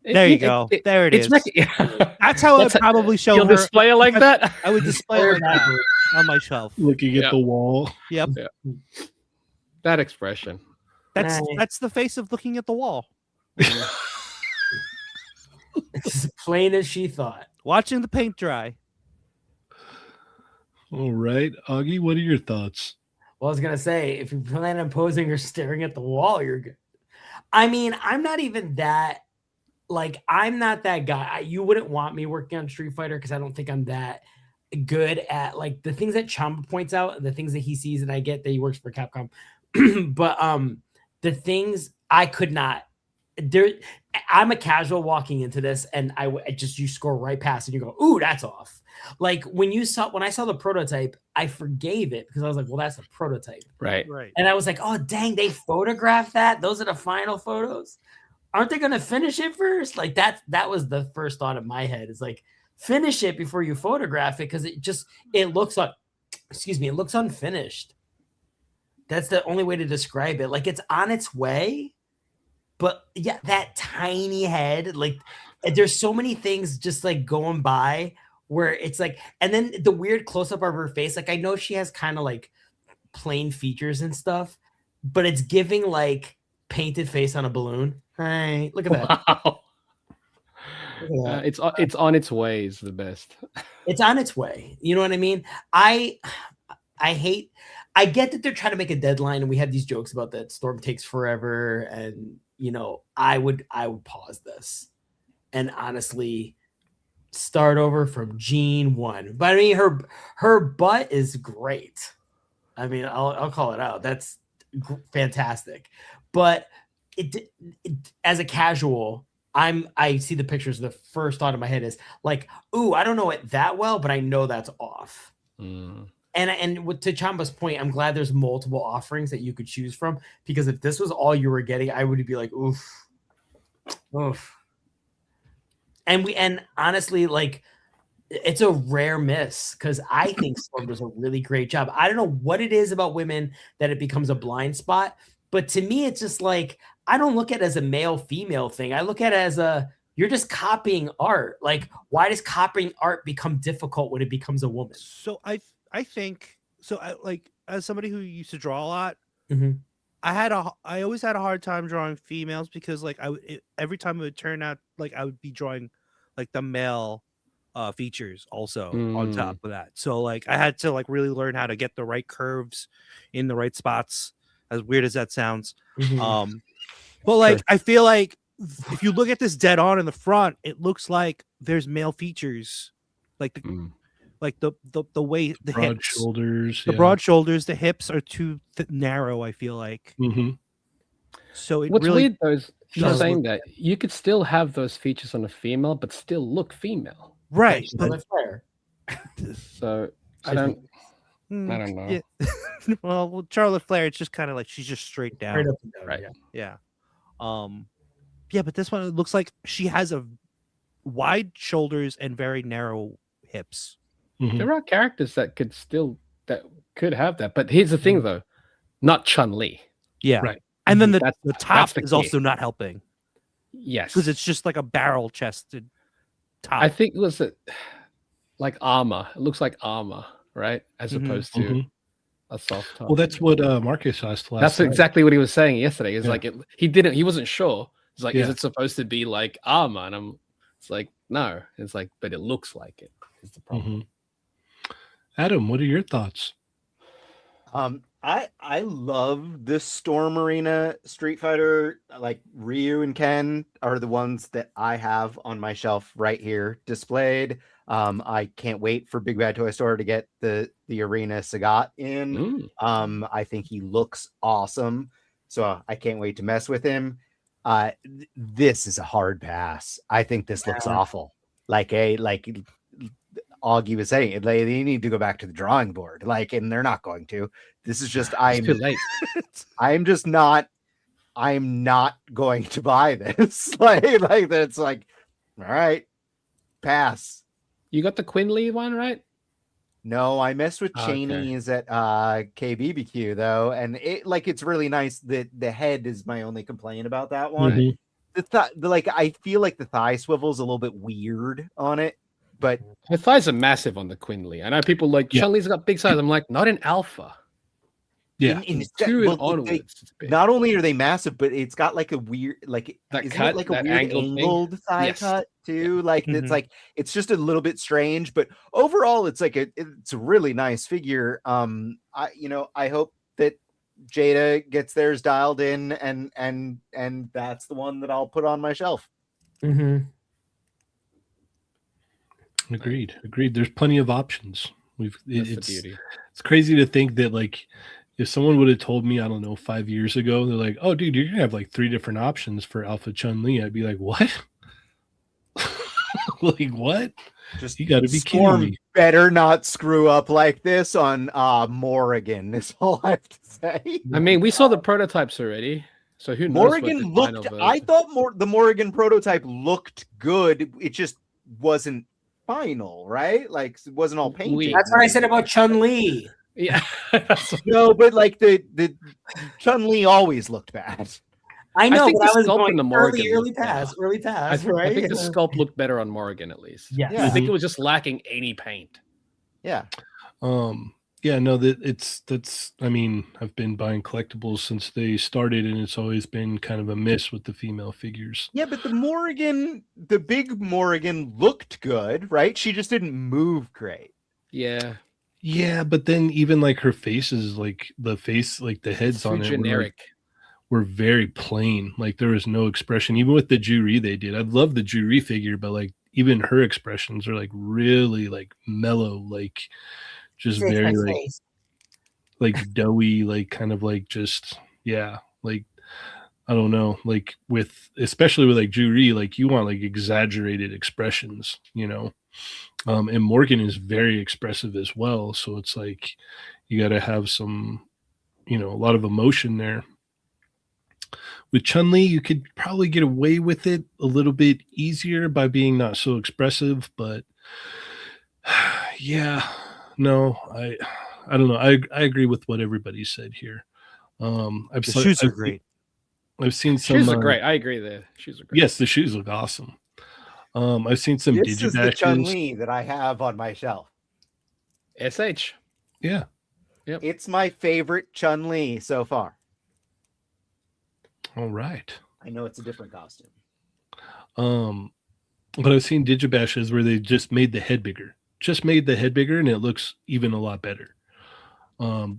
There you go. There it is. That's how I'd probably show You'll her. display it like that? I would display her on my shelf. Looking at the wall. Yep. Yeah. That expression. That's the face of looking at the wall. It's as plain as she thought. Watching the paint dry. All right, Augie, what are your thoughts? Well, I was gonna say, if you plan on posing or staring at the wall, you're good. I mean, I'm not even that. Like, I'm not that guy. You wouldn't want me working on Street Fighter because I don't think I'm that good at like the things that Chamba points out, the things that he sees, and I get that he works for Capcom. But the things I could not. I'm a casual walking into this, and you score right past, and you go, "Ooh, that's off." Like when I saw the prototype, I forgave it because I was like, "Well, that's a prototype, right?" And I was like, "Oh, dang, they photographed that. Those are the final photos. Aren't they going to finish it first?" Like that was the first thought in my head. It's like finish it before you photograph it because it looks unfinished. That's the only way to describe it. Like it's on its way. But yeah, that tiny head, like there's so many things just like going by where it's like, and then the weird close up of her face. Like I know she has kind of like plain features and stuff, but it's giving like painted face on a balloon. Right? Look at that. Wow. It's on its way is the best. It's on its way. You know what I mean? I get that they're trying to make a deadline, and we have these jokes about that Storm takes forever, and I would pause this and honestly start over from Gene 1. But I mean, her butt is great. I mean, I'll call it out. That's fantastic. But it as a casual, I see the pictures. The first thought in my head is like, ooh, I don't know it that well, but I know that's off. And to Chamba's point, I'm glad there's multiple offerings that you could choose from, because if this was all you were getting, I would be like, oof. And honestly, like, it's a rare miss because I think Storm does a really great job. I don't know what it is about women that it becomes a blind spot, but to me, it's just like, I don't look at it as a male-female thing. I look at it as you're just copying art. Like, why does copying art become difficult when it becomes a woman? So I think so. I like, as somebody who used to draw a lot, Mm-hmm. I always had a hard time drawing females because like every time it would turn out like I would be drawing like the male features also on top of that. So like I had to like really learn how to get the right curves in the right spots, as weird as that sounds. Mm-hmm. But like I feel like if you look at this dead on in the front, it looks like there's male features, like the like the way the broad hips, shoulders, the broad shoulders, the hips are too narrow. I feel like. So it What's really weird though is you're saying that you could still have those features on a female, but still look female. right. But So I don't know. Yeah. well, Charlotte Flair, it's just kind of like she's just straight down. Straight up and down, Right. Yeah. Yeah, but this one it looks like she has a wide shoulders and very narrow hips. There are characters that could have that, but here's the thing though, not Chun-Li. Yeah. Right. And then the That's top the is key. also not helping Yes, because it's just like a barrel chested top. I think it was like armor. It looks like armor, right? As opposed to a soft top. Well, that's what Marcus asked last. That's night. exactly what he was saying yesterday. It's like he wasn't sure. It's like, Yeah. is it supposed to be like armor? And it's like, no. It's like, but it looks like it. Is the problem. Adam, what are your thoughts? I love this Storm Arena Street Fighter. Like Ryu and Ken are the ones that I have on my shelf right here displayed. I can't wait for Big Bad Toy Store to get the Arena Sagat in. I think he looks awesome, so I can't wait to mess with him. This is a hard pass. I think this looks awful. Like Augie was saying, they need to go back to the drawing board. Like, and they're not going to. This is just It's too late. I'm not going to buy this. like that's like, all right, pass. You got the Quinley one, right? No, I messed with Okay. Cheney's at KBBQ though, and it's really nice that the head is my only complaint about that one. I feel like the thigh swivel is a little bit weird on it, but The thighs are massive on the Quinley. I know people like Chun-Li's got big size. I'm like, not in alpha. Yeah, not only are they massive, but it's got like a weird, like that isn't cut, it like a that weird angled thigh cut too. Like it's like it's just a little bit strange, but overall, it's like it's a really nice figure. I hope that Jada gets theirs dialed in, and that's the one that I'll put on my shelf. Agreed. There's plenty of options. It's crazy to think that like if someone would have told me, I don't know, 5 years ago, they're like, oh dude, you're gonna have like 3 different options for Alpha Chun-Li, I'd be like, what? Like what? Just you gotta be Storm kidding me. Better not screw up like this on Morrigan. Is all I have to say. I mean, we saw the prototypes already, so who knows? Morrigan looked. I thought the Morrigan prototype looked good. It just wasn't final, right? Like it wasn't all painted. That's what I said about Chun-Li. Yeah. No, but like the Chun-Li always looked bad. I know, think but I the was sculpt going in the Morrigan early looked pass, I right? think the sculpt looked better on Morrigan at least. Yes. I think it was just lacking any paint. Yeah. Yeah, no, that's I mean, I've been buying collectibles since they started, and it's always been kind of a miss with the female figures. Yeah, but the big Morrigan looked good, right? She just didn't move great. Yeah. Yeah, but then even like her faces, like the face, like the heads Too on it generic. were very plain. Like there was no expression. Even with the Juri they did. I love the Juri figure, but like even her expressions are like really like mellow, like just very like doughy, like kind of like just like I don't know, like with especially with like Juri, like you want like exaggerated expressions, you know. And Morgan is very expressive as well, so it's like you got to have some, you know, a lot of emotion there. With Chun-Li, you could probably get away with it a little bit easier by being not so expressive, but yeah, no, I don't know. I agree with what everybody said here. The shoes are great. I've seen some shoes are great. I agree there. Shoes are great. Yes, the shoes look awesome. I've seen some This is the Chun Digibashes. Li that I have on my shelf. SH. Yeah. Yep. It's my favorite Chun Li so far. All right. I know it's a different costume. But I've seen Digibashes where they just made the head bigger. Just made the head bigger, and it looks even a lot better.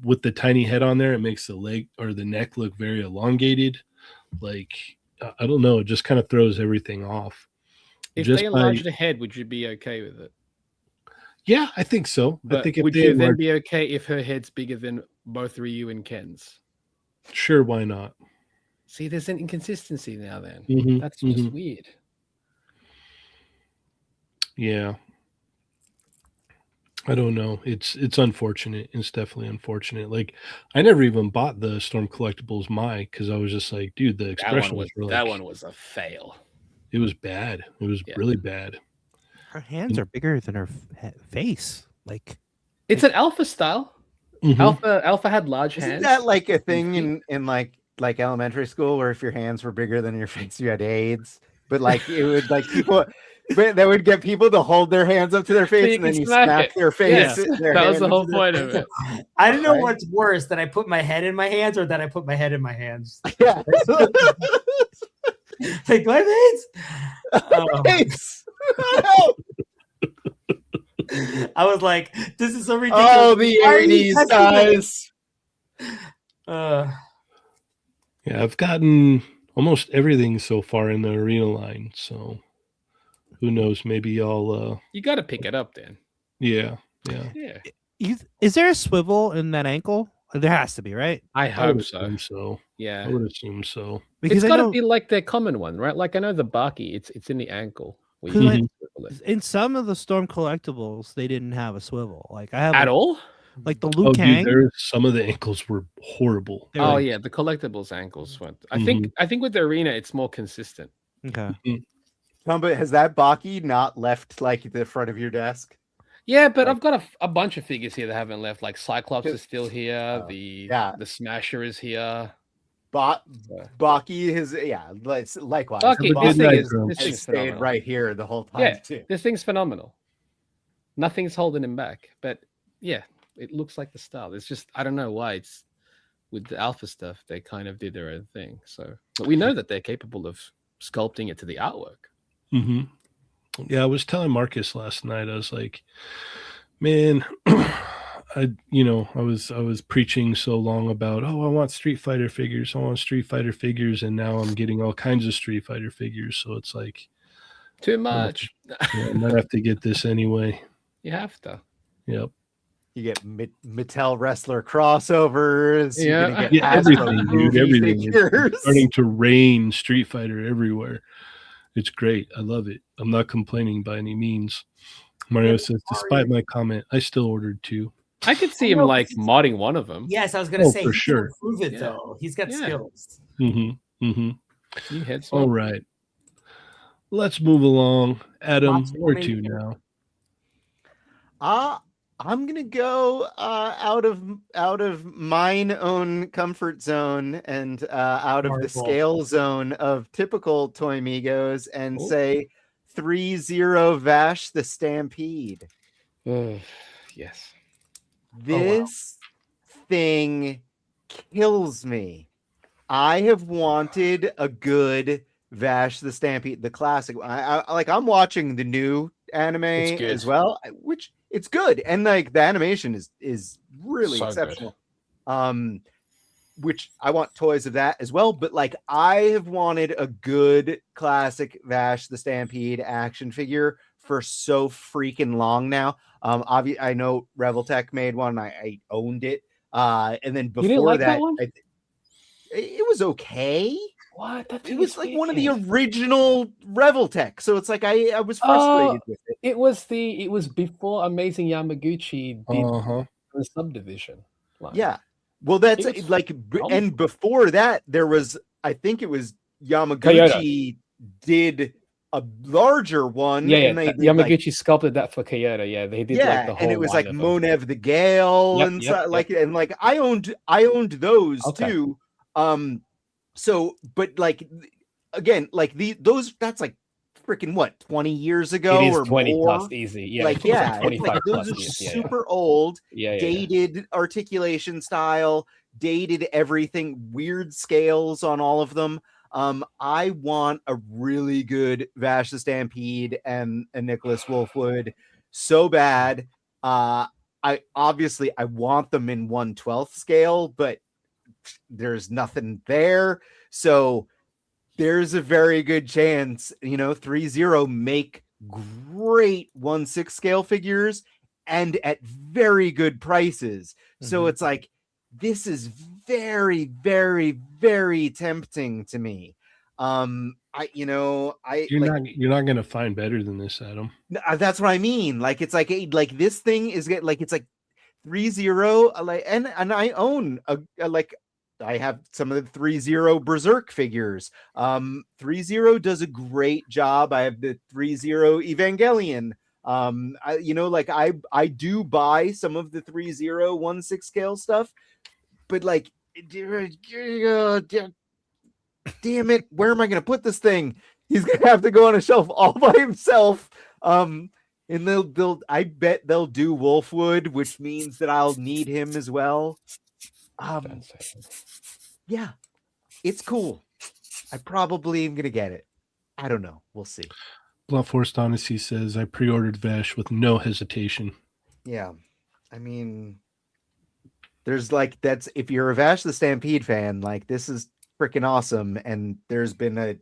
With the tiny head on there, it makes the leg or the neck look very elongated. Like, I don't know, it just kind of throws everything off. If Just they enlarged the head, would you be okay with it? Yeah, I think so. But I think if would they you then enlarge, be okay if her head's bigger than both Ryu and Ken's? sure, why not? See, there's an inconsistency now then. Mhm, That's just mhm. weird. Yeah. I don't know. It's unfortunate. It's definitely unfortunate. Like, I never even bought the Storm Collectibles because I was just like, dude, the expressions were that like, one was a fail. it was bad. It was Yeah. really bad. Her hands are bigger than her face. Like, It's an alpha style. Mhm. Alpha had large Isn't hands. that like a thing in like elementary school where if your hands were bigger than your face, you had AIDS? But like it would like people, but that would get people to hold their hands up to their face you and then can you smack smack it. their face. Yes, their that was hand the whole into their point of face. it. I don't know Right? what's worse, that I put my head in my hands or that I put my head in my hands. Yeah. Like my face. Face. I was like, this is so ridiculous. Oh, the Why are you 80s, touching it? guys. Yeah, I've gotten almost everything so far in the arena line. So who knows? Maybe I'll You got to pick it up then. yeah. Yeah, is there a swivel in that ankle? There has to be, right? I I hope would so. assume so. Yeah, I would assume so. Because it's I got to know be like the common one, right? Like I know the Baki, it's in the ankle. Where you Because can swivel it. in some of the Storm collectibles, they didn't have a swivel. Like I have At all? like the Liu Oh, Kang. dude, some of the ankles were horrible. they were Oh like, yeah, the collectibles ankles went. I Mhm. think with the arena, it's more consistent. okay. But has that Baki not left like the front of your desk? Yeah, but Like- I've got a bunch of figures here that haven't left. Like Cyclops is still here. yeah. The Smasher is here. Baki has likewise. Baki, The this Baki thing- has this thing's stayed phenomenal. right here the whole time Yeah, too. this thing's phenomenal. Nothing's holding him back. But yeah, it looks like the style. It's just I don't know why it's with the alpha stuff. They kind of did their own thing. So, but we know that they're capable of sculpting it to the artwork. Mm-hmm. Yeah, I was telling Marcus last night. I was like, man, I was preaching so long about, I want Street Fighter figures. I want Street Fighter figures, and now I'm getting all kinds of Street Fighter figures. So it's like Too much. I might have to get this anyway. You have to. Yep. You get Mattel wrestler crossovers. Yeah. You're gonna get Yeah, Hasbro everything, dude. movie Everything. figures. It's starting to rain Street Fighter everywhere. It's great. I love it. I'm not complaining by any means. Mario says, despite my comment, I still ordered 2. I could see him like modding one of them. Yes, I was gonna Oh, say for he can sure. improve it Yeah. though. He's got Yeah. skills. Mm-hmm. Mm-hmm. You head All swap. right. Let's move along. Adam, Lots where more to maybe. now? I'm gonna go out of mine own comfort zone and out of the Marvel. scale zone of typical Toy Migos and Oh. say 3-0 Vash the Stampede. Yes. This thing kills me. I have wanted a good Vash the Stampede, the classic. I'm watching the new anime It's good. as well, which it's good, and like the animation is really So good. exceptional. Which I want toys of that as well. But like I have wanted a good classic Vash the Stampede action figure for so freaking long now. Obviously, I know Reveltech made one. I owned it. And then before didn't like that, that one? it was okay. What? It was like one of the original Reveltech. So it's like I was frustrated with it. It was before Amazing Yamaguchi did Uh-huh. the subdivision. line. Yeah. Well, that's It was like, phenomenal. and before that, there was, I think it was Yamaguchi did a larger one. Yeah, and they did, like, Yamaguchi sculpted that for Kyoto. Yeah, they did like the whole and it was line like of them. Monev the Gale Yep, and yep, so, like, and like I owned those Okay. too. So, but like again, like those that's like freaking what, 20 years ago It is or 20 more? plus easy. Yeah, Like, it's like yeah, it's 25 like those plus are years. Yeah, super old, yeah. dated articulation style, dated everything, weird scales on all of them. I want a really good Vash the Stampede and a Nicholas Wolfwood so bad. I want them in 1/12 scale, but there's nothing there. So there's a very good chance, 3-0 make great 1/6 scale figures and at very good prices. So it's like, this is very, very, very tempting to me. You're not going to find better than this, Adam. That's what I mean. Like, it's like, this thing is like, it's like 3-0, like, and I own I have some of the 3-0 Berserk figures. 3-0 does a great job. I have the 3-0 Evangelion. I do buy some of the 3-0 1/6 scale stuff, but like, damn it, where am I gonna put this thing? He's gonna have to go on a shelf all by himself. And I bet they'll do Wolfwood, which means that I'll need him as well. Yeah, it's cool. I probably am gonna get it. I don't know. We'll see. Blunt Force Honesty says, I pre-ordered Vash with no hesitation. Yeah. I mean, there's like, that's, if you're a Vash the Stampede fan, like, this is freaking awesome. And there's been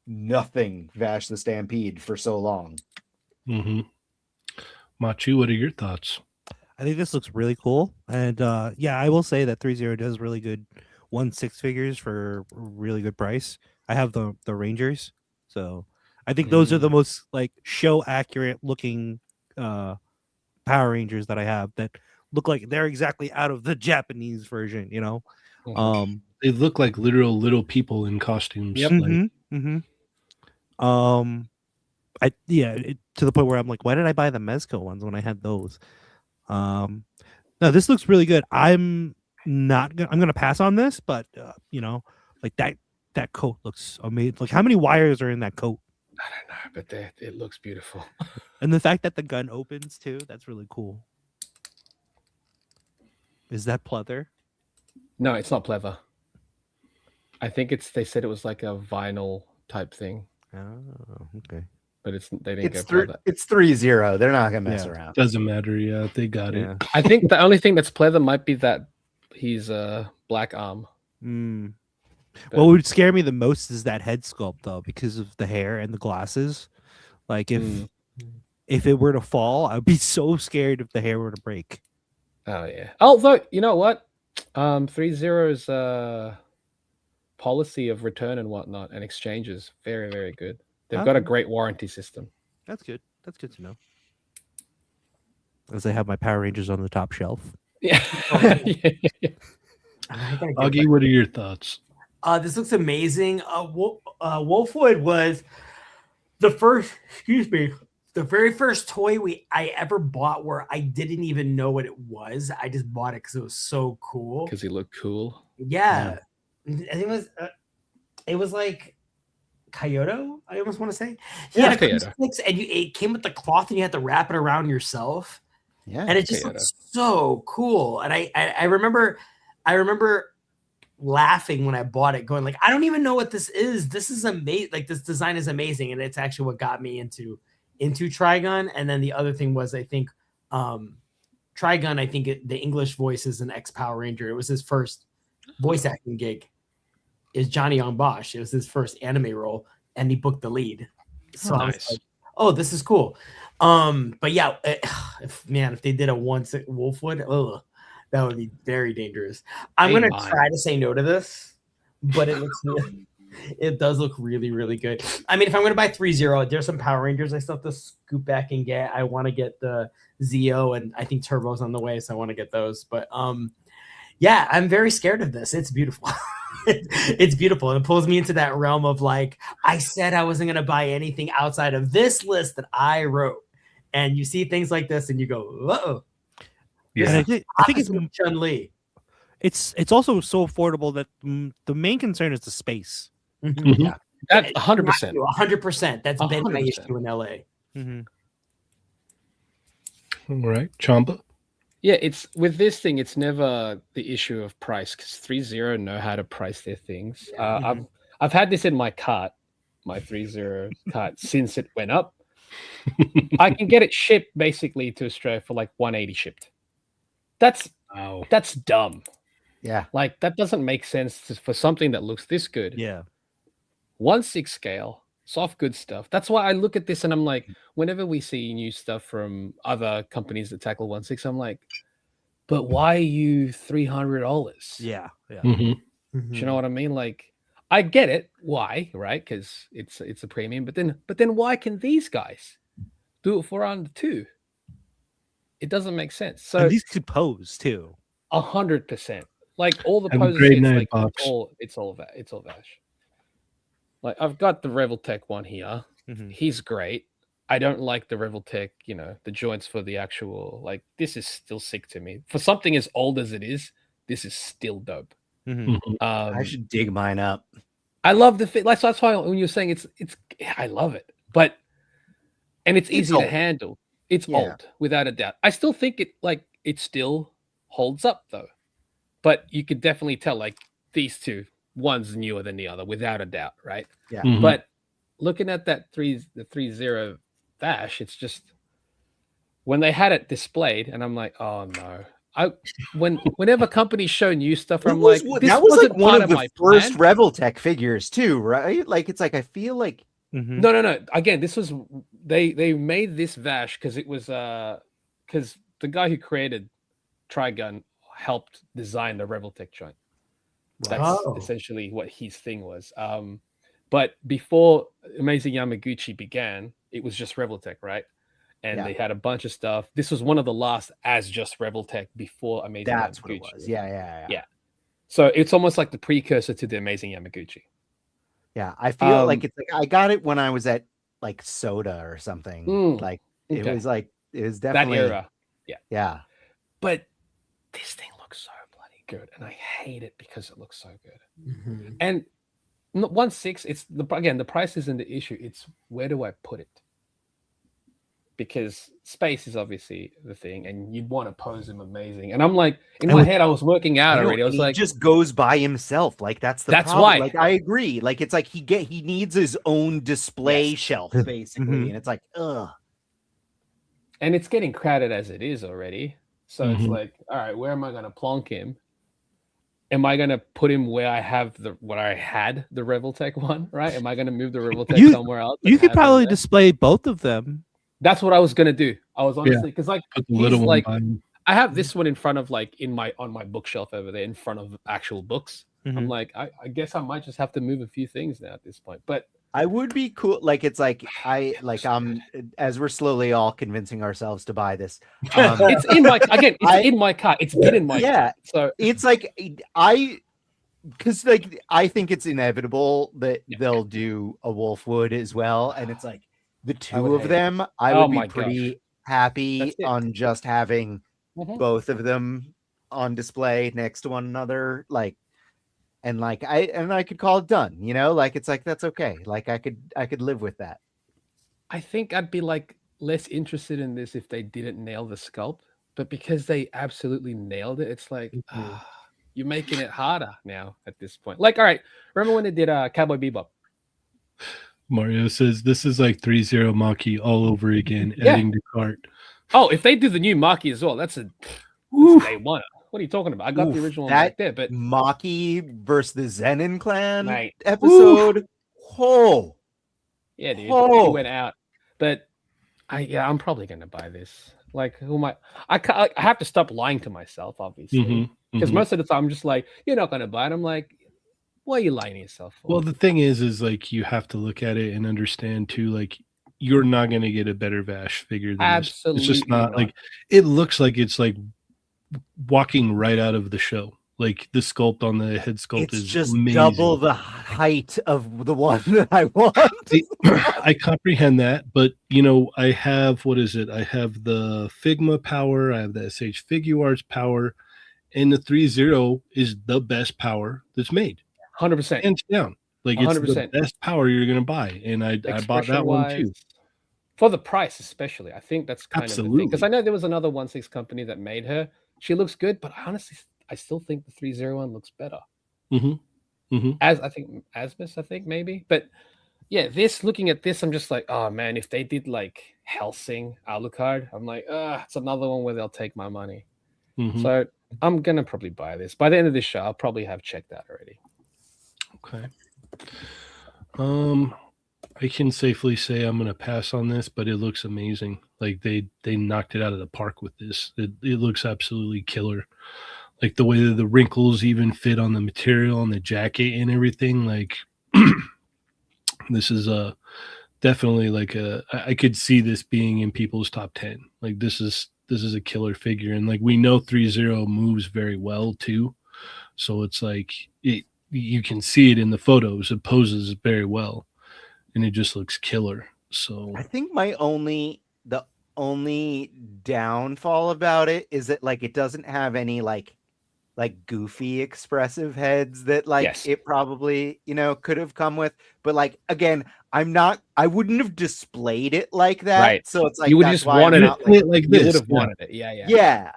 nothing Vash the Stampede for so long. Machu, what are your thoughts? I think this looks really cool. And I will say that 3-0 does really good 1/6 figures for a really good price. I have the Rangers. So I think those are the most like show accurate looking Power Rangers that I have that look like they're exactly out of the Japanese version, They look like literal little people in costumes. Yep. To the point where I'm like, why did I buy the Mezco ones when I had those? No, this looks really good. I'm gonna pass on this, but like that coat looks amazing. Like, how many wires are in that coat? I don't know, but it looks beautiful. And the fact that the gun opens too, that's really cool. Is that pleather? No, it's not pleather. I think they said it was like a vinyl type thing. Oh, okay. But they didn't go for that. It's 3-0. They're not gonna mess around. Doesn't matter. Yeah, they got it. I think the only thing that's pleather might be that he's a black arm. What would scare me the most is that head sculpt, though, because of the hair and the glasses. Like, if it were to fall, I'd be so scared if the hair were to break. Oh yeah. Although, you know what? 3-0's policy of return and whatnot and exchanges very, very good. They've got a great warranty system. That's good. That's good to know. As I have my Power Rangers on the top shelf. Yeah. Augie, what are your thoughts? This looks amazing. Wolfwood was the very first toy I ever bought where I didn't even know what it was. I just bought it because it was so cool. Because he looked cool. Yeah. I think it was like Kyoto, I almost want to say. He had a crucifix, and it came with the cloth, and you had to wrap it around yourself. Yeah, and it just looks so cool. And I remember laughing when I bought it, going like, I don't even know what this is. This is amazing. Like, this design is amazing, and it's actually what got me into Trigun. And then the other thing was, I think Trigun, I think the English voice is an ex-Power Ranger. It was his first voice acting gig. Is Johnny Young Bosch. It was his first anime role, and he booked the lead. So I was like, oh, this is cool. But yeah, if they did a 1/6 Wolfwood, that would be very dangerous. I'm gonna try to say no to this, but it does look really, really good. I mean, if I'm gonna buy 3-0, there's some Power Rangers I still have to scoop back and get. I want to get the Zeo, and I think Turbo's on the way, so I want to get those. But yeah, I'm very scared of this. It's beautiful. It's beautiful. And it pulls me into that realm of like, I said I wasn't going to buy anything outside of this list that I wrote. And you see things like this and you go, uh-oh. Yeah. And I think it's Chun-Li. It's also so affordable that the main concern is the space. Mm-hmm. That's 100%. 100%. That's been my 100%. issue in LA. Mm-hmm. All right, Chamba. Yeah, it's with this thing. It's never the issue of price because 3.0 know how to price their things. I've had this in my cart, my 3.0 cart since it went up. I can get it shipped basically to Australia for like 180 shipped. That's dumb. Yeah. Like that doesn't make sense for something that looks this good. Yeah. 1.6 scale, soft good stuff. That's why I look at this and I'm like, whenever we see new stuff from other companies that tackle 1.6, I'm like, but why are you $300? Yeah. Yeah. Mhm. Do you know what I mean? Like, I get it. Why, right? Because it's a premium. But then why can these guys do it for under 2? It doesn't make sense. So And these could pose too. 100%. Like all the Have a poses, great it's night, like Box. it's all Vash. Like I've got the Reveltech one here. Mhm. He's great. I don't like the Reveltech, the joints for the actual, like this is still sick to me. For something as old as it is, this is still dope. Mhm. I should dig mine up. I love the fit. Like, so that's why when you're saying it's, I love it. But, and it's easy to old. handle. It's Yeah. old, without a doubt. I still think it still holds up though. But you could definitely tell like these two, one's newer than the other, without a doubt, right? Yeah. Mhm. But looking at that the 3.0 Vash, it's just when they had it displayed, and I'm like, oh no. Whenever companies show new stuff, I'm like, this that was wasn't like one part of the my first plan. Reveltech figures too, right? Like it's like I feel like Mhm. No. Again, this was they made this Vash because it was because the guy who created Trigun helped design the Reveltech joint. That's Wow. essentially what his thing was. But before Amazing Yamaguchi began, it was just Reveltech, right? And they had a bunch of stuff. This was one of the last as just Reveltech before Amazing that's Yamaguchi. what it was. Yeah. So it's almost like the precursor to the Amazing Yamaguchi. Yeah, I feel like it's like I got it when I was at like Soda or something. Like it okay. was That definitely era. Yeah. But this thing looks so bloody good, and I hate it because it looks so good. Mm-hmm. And 1.6, it's the price isn't the issue. It's where do I put it? Because space is obviously the thing, and you'd want to pose him amazing. And I'm like, in my head, I was working out already. I was like, he just goes by himself. Like that's problem. why. Like I agree. Like it's like he needs his own display shelf basically, and it's like ugh. And it's getting crowded as it is already. So it's like, all right, where am I going to plonk him? Am I going to put him where I have what I had the Reveltech one, right? Am I going to move the Reveltech somewhere else? You could probably display both of them. That's what I was going to do. I was honestly, because like, Put the little like, one I have this one in front of like on my bookshelf over there in front of actual books. I'm like, I guess I might just have to move a few things now at this point. But I would be cool. Like it's like as we're slowly all convincing ourselves to buy this. It's in my in my car. It's been in my car. So it's like because like I think it's inevitable that they'll do a Wolfwood as well, and it's like the two of them. I would be pretty happy on just having both of them on display next to one another, like. And like I could call it done, like it's like that's okay. Like I could live with that. I think I'd be like less interested in this if they didn't nail the sculpt, but because they absolutely nailed it, it's like you're making it harder now at this point. Like, all right, remember when they did Cowboy Bebop? Mario says this is like 3.0 Maki all over again, adding to cart. Oh, if they do the new Maki as well, that's a day one. What are you talking about? I got the original one back there, but Maki versus the Zenin clan episode. Oh, yeah, dude, it went out. But I'm probably gonna buy this. Like, who am I? I have to stop lying to myself, obviously, because most of the time I'm just like, you're not gonna buy it. I'm like, what are you lying to yourself for? Well, the thing is like you have to look at it and understand too, like you're not gonna get a better Vash figure than this. It's just not like it looks like it's like walking right out of the show. Like the sculpt on the head sculpt is just amazing. Double the height of the one that I want. I comprehend that, but I have I have the Figma power, I have the SH Figuarts power, and the 3.0 is the best power that's made. 100%. Hands down. Like it's 100%. the best power you're gonna buy, and I bought that one too. For the price, especially, I think that's kind of the thing. Absolutely. Because I know there was another 1/6 company that made her. She looks good, but honestly, I still think the 301 looks better. As I think Asmus, I think maybe, but yeah, looking at this, I'm just like, oh man, if they did like Helsing Alucard, I'm like, it's another one where they'll take my money. So I'm gonna probably buy this. By the end of this show, I'll probably have checked out already. Okay. I can safely say I'm gonna pass on this, but it looks amazing. Like they knocked it out of the park with this. It looks absolutely killer. Like the way that the wrinkles even fit on the material and the jacket and everything. Like this is definitely like I could see this being in people's top 10. Like this is a killer figure, and like we know 3-0 moves very well too. So it's like you can see it in the photos. It poses very well, and it just looks killer. So I think the only downfall about it is that like it doesn't have any like goofy expressive heads that like it probably could have come with. But like again, I wouldn't have displayed it like that. Right. So it's like you would just wanted it like this. You would have wanted it. Yeah.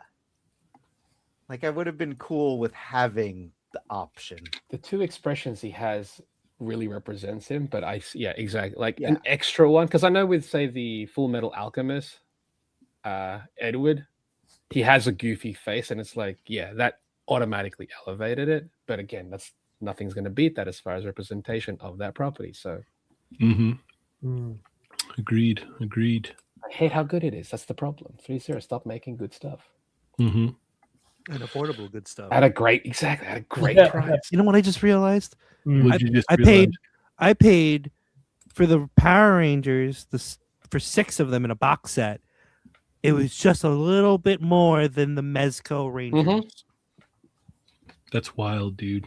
Like I would have been cool with having the option. The two expressions he has really represents him, but exactly. Like an extra one, because I know with say the Full Metal Alchemist, Edward, he has a goofy face, and it's like that automatically elevated it. But again, nothing's going to beat that as far as representation of that property. So, Agreed. I hate how good it is. That's the problem. 3-0, stop making good stuff. And affordable good stuff. At a great price. You know what I just realized? I paid for the Power Rangers for 6 of them in a box set. It was just a little bit more than the Mezco Rangers. That's wild, dude.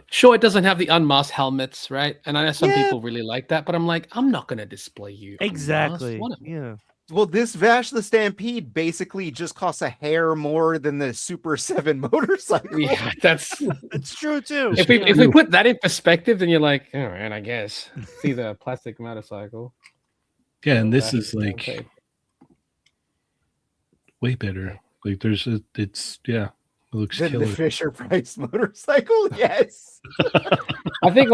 Sure, it doesn't have the unmasked helmets, right? And I know some people really like that, but I'm like, I'm not going to display you. Exactly. Yeah. Well, this Vash the Stampede basically just costs a hair more than the Super 7 motorcycle. Yeah, that's true too. If we put that in perspective, then you're like, all right, I guess. See the plastic motorcycle. Yeah, and this is like way better. Like it looks than killer. The Fisher Price motorcycle. Yes. I think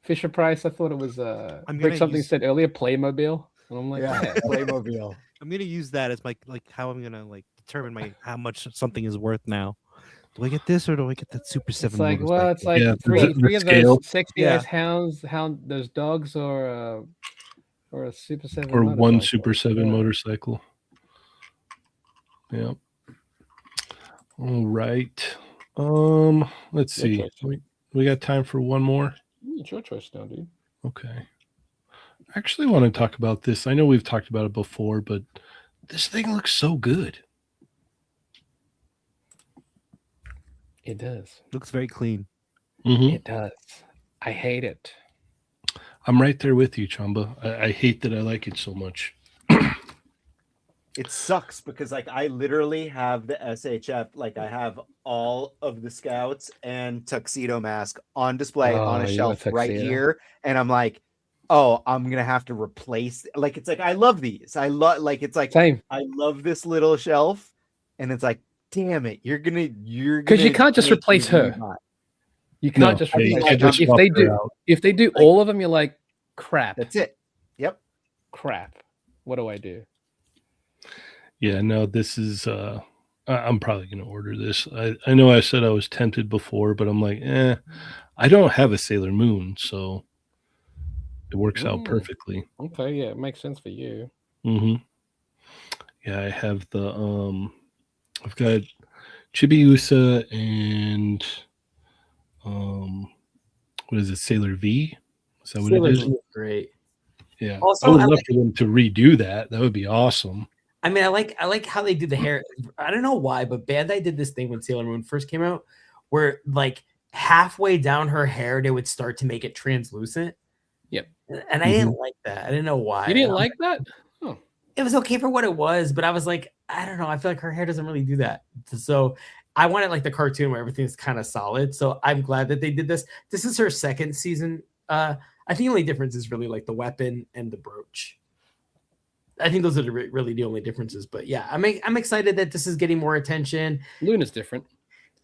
Fisher Price. I thought it was something said earlier, Playmobil. And I'm like, Playmobil. I'm gonna use that as how I'm gonna determine how much something is worth now. Do I get this or do I get that Super 7? It's like, well, it's like three of those sexy ass hounds, those dogs, or a Super 7 or motorcycle. One Super 7 motorcycle. Yeah. All right. Let's see. We got time for one more. It's your choice now, dude. Okay. I actually want to talk about this. I know we've talked about it before, but this thing looks so good. It does. Looks very clean. It does. I hate it. I'm right there with you, Chamba. I hate that I like it so much. It sucks because I literally have the SHF, I have all of the Scouts and Tuxedo Mask on display on a shelf right here, and I'm like, oh, I'm gonna have to replace. It's like I love these. I love same. I love this little shelf, and it's like, damn it, you're gonna because you can't just replace her. You can't just replace her. If they do all of them, you're like, crap. That's it. Yep. Crap. What do I do? Yeah, no, this is I'm probably gonna order this. I know I said I was tempted before, but I'm like, I don't have a Sailor Moon, so it works out perfectly. Okay, yeah, it makes sense for you. Yeah, I have the I've got Chibiusa and what is it, Sailor V? Is that what it is? Great. Yeah. Also, I would love for them to redo that. That would be awesome. I mean, I like how they do the hair. I don't know why, but Bandai did this thing when Sailor Moon first came out, where halfway down her hair, they would start to make it translucent. Yep. And I didn't like that. I didn't know why. You didn't like that? Oh. It was okay for what it was, but I was like, I don't know. I feel like her hair doesn't really do that. So I wanted like the cartoon where everything's kind of solid. So I'm glad that they did this. This is her second season. I think the only difference is really like the weapon and the brooch. I think those are really the only differences. But yeah, I'm excited that this is getting more attention. Luna's different.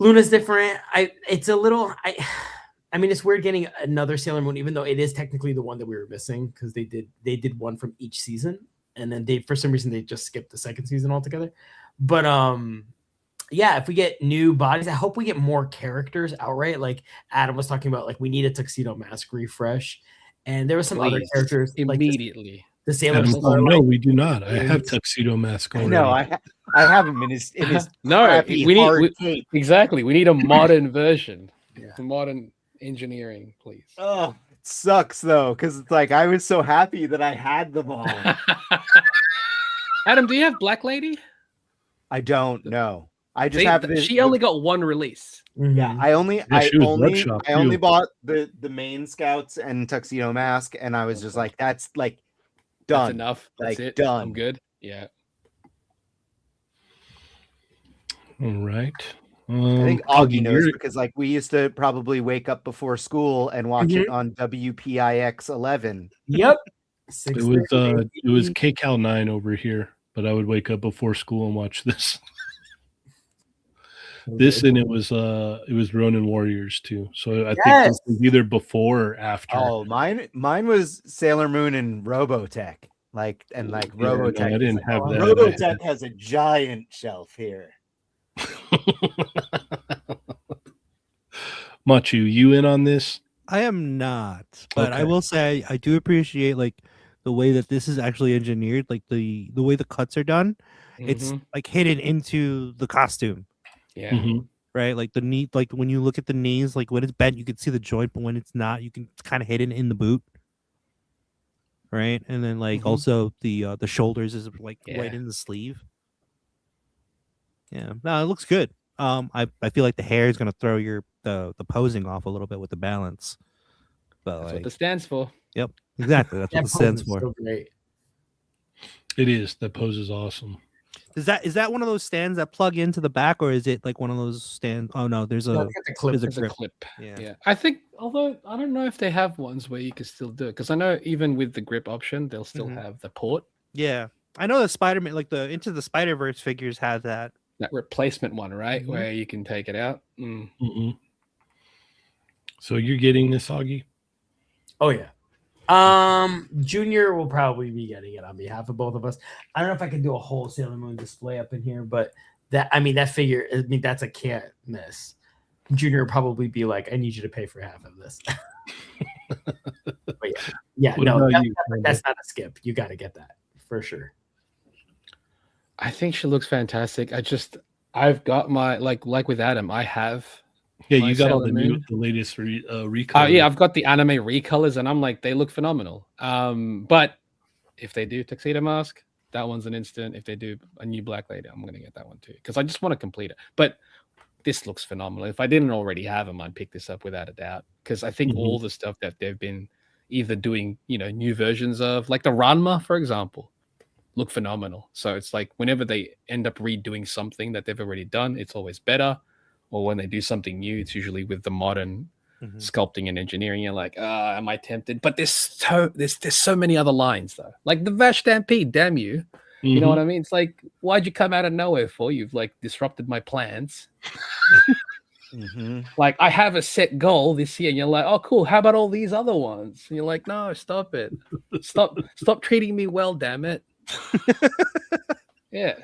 It's a little. I mean, it's weird getting another Sailor Moon, even though it is technically the one that we were missing because they did one from each season, and then for some reason they just skipped the second season altogether. But yeah, if we get new bodies, I hope we get more characters outright. Like Adam was talking about, like we need a Tuxedo Mask refresh, and there was some other characters immediately. Like the Sailor Moon. No, we do not. I have Tuxedo Mask already. No, I have him in his no. crappy hard cape. Exactly. We need a modern version. Yeah. Modern engineering, please. Oh, it sucks though, because it's like I was so happy that I had them all. Adam, do you have Black Lady? I don't know. I just have this. She only got one release. Yeah, I only bought the main Scouts and Tuxedo Mask, and I was just like, that's like done. That's enough. That's like, it. Done. I'm good. Yeah. All right. I think Augie knows because like we used to probably wake up before school and watch it on WPIX 11. Yep. It was KCal 9 over here, but I would wake up before school and watch this. And it was Ronin Warriors too. So I think this was either before or after. Oh, mine was Sailor Moon and Robotech. Robotech. No, I didn't have that. Robotech has a giant shelf here. Machu, you in on this? I am not, but Okay. I will say I do appreciate like the way that this is actually engineered, like the way the cuts are done. It's like hidden into the costume. Yeah. Mm-hmm. Right, like the knee, like when you look at the knees, like when it's bent, you can see the joint, but when it's not, you can kind of hidden in the boot. Right, and then like also the shoulders is like right in the sleeve. Yeah, no, it looks good. I feel like the hair is gonna throw the posing off a little bit with the balance. But That's like, what this stands for. Yep, exactly. That's what it stands for. So great. It is. That pose is awesome. Is that one of those stands that plug into the back, or is it like one of those stands? Oh no, there's a clip. There's a clip. Yeah. I think, although I don't know if they have ones where you can still do it, because I know even with the grip option, they'll still have the port. Yeah, I know the Spider-Man, like the Into the Spider-Verse figures have that replacement one, right, where you can take it out. So you're getting this, Augie? Oh yeah. Junior will probably be getting it on behalf of both of us. I don't know if I can do a whole Sailor Moon display up in here, but that figure, that's a can't miss. Junior will probably be like, I need you to pay for half of this. But yeah, no, that's not a skip. You got to get that for sure. I think she looks fantastic. I've got my like with Adam, I have. Yeah, you got all the latest recolors. Yeah, I've got the anime recolors, and I'm like, they look phenomenal. But if they do Tuxedo Mask, that one's an instant. If they do a new Black Lady, I'm gonna get that one too because I just want to complete it. But this looks phenomenal. If I didn't already have them, I'd pick this up without a doubt because I think all the stuff that they've been either doing, new versions of, like the Ranma, for example, look phenomenal. So it's like whenever they end up redoing something that they've already done, it's always better. Or when they do something new, it's usually with the modern sculpting and engineering. You're like, am I tempted? But there's so many other lines though. Like the Vash Stampede, damn you. You know what I mean? It's like, why'd you come out of nowhere for? You've like disrupted my plans. Like I have a set goal this year, and you're like, oh cool, how about all these other ones? And you're like, no, stop it. Stop treating me well, damn it. Yeah.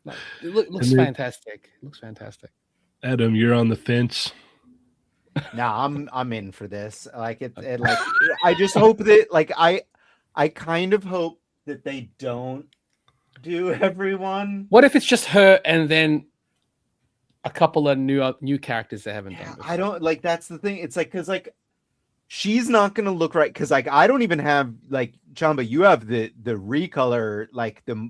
Like, it looks fantastic. It looks fantastic. Adam, you're on the fence. No, I'm in for this. Like it like I just hope that like I kind of hope that they don't do everyone. What if it's just her and then a couple of new characters they haven't done before? I don't like that's the thing. It's like because like she's not gonna look right because like I don't even have like Chamba, you have the recolor like the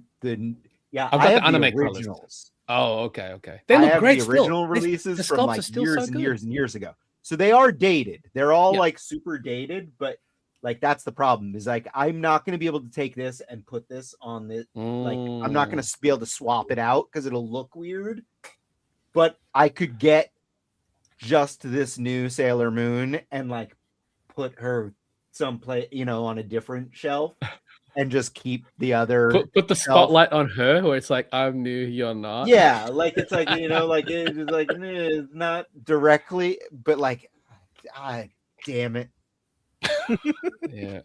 I've got the anime originals. Colors. Oh, okay. They look great. The original releases from like years and years and years ago. So they are dated. They're all like super dated, but like that's the problem. Is like I'm not going to be able to take this and put this on this. Like I'm not going to be able to swap it out because it'll look weird. but I could get just this new Sailor Moon and like put her someplace, on a different shelf, and just keep the other. Put the spotlight on her, where it's like, I'm new, you're not. Yeah, like it's like like it's like it's not directly, but like, God damn it. Yeah.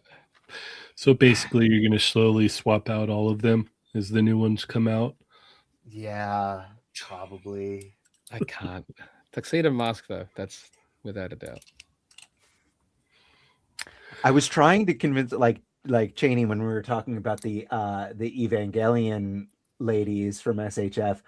So basically, you're going to slowly swap out all of them as the new ones come out. Yeah, probably. I can't. Tuxedo Mask, though, that's without a doubt. I was trying to convince, like Cheney, when we were talking about the Evangelion ladies from SHF,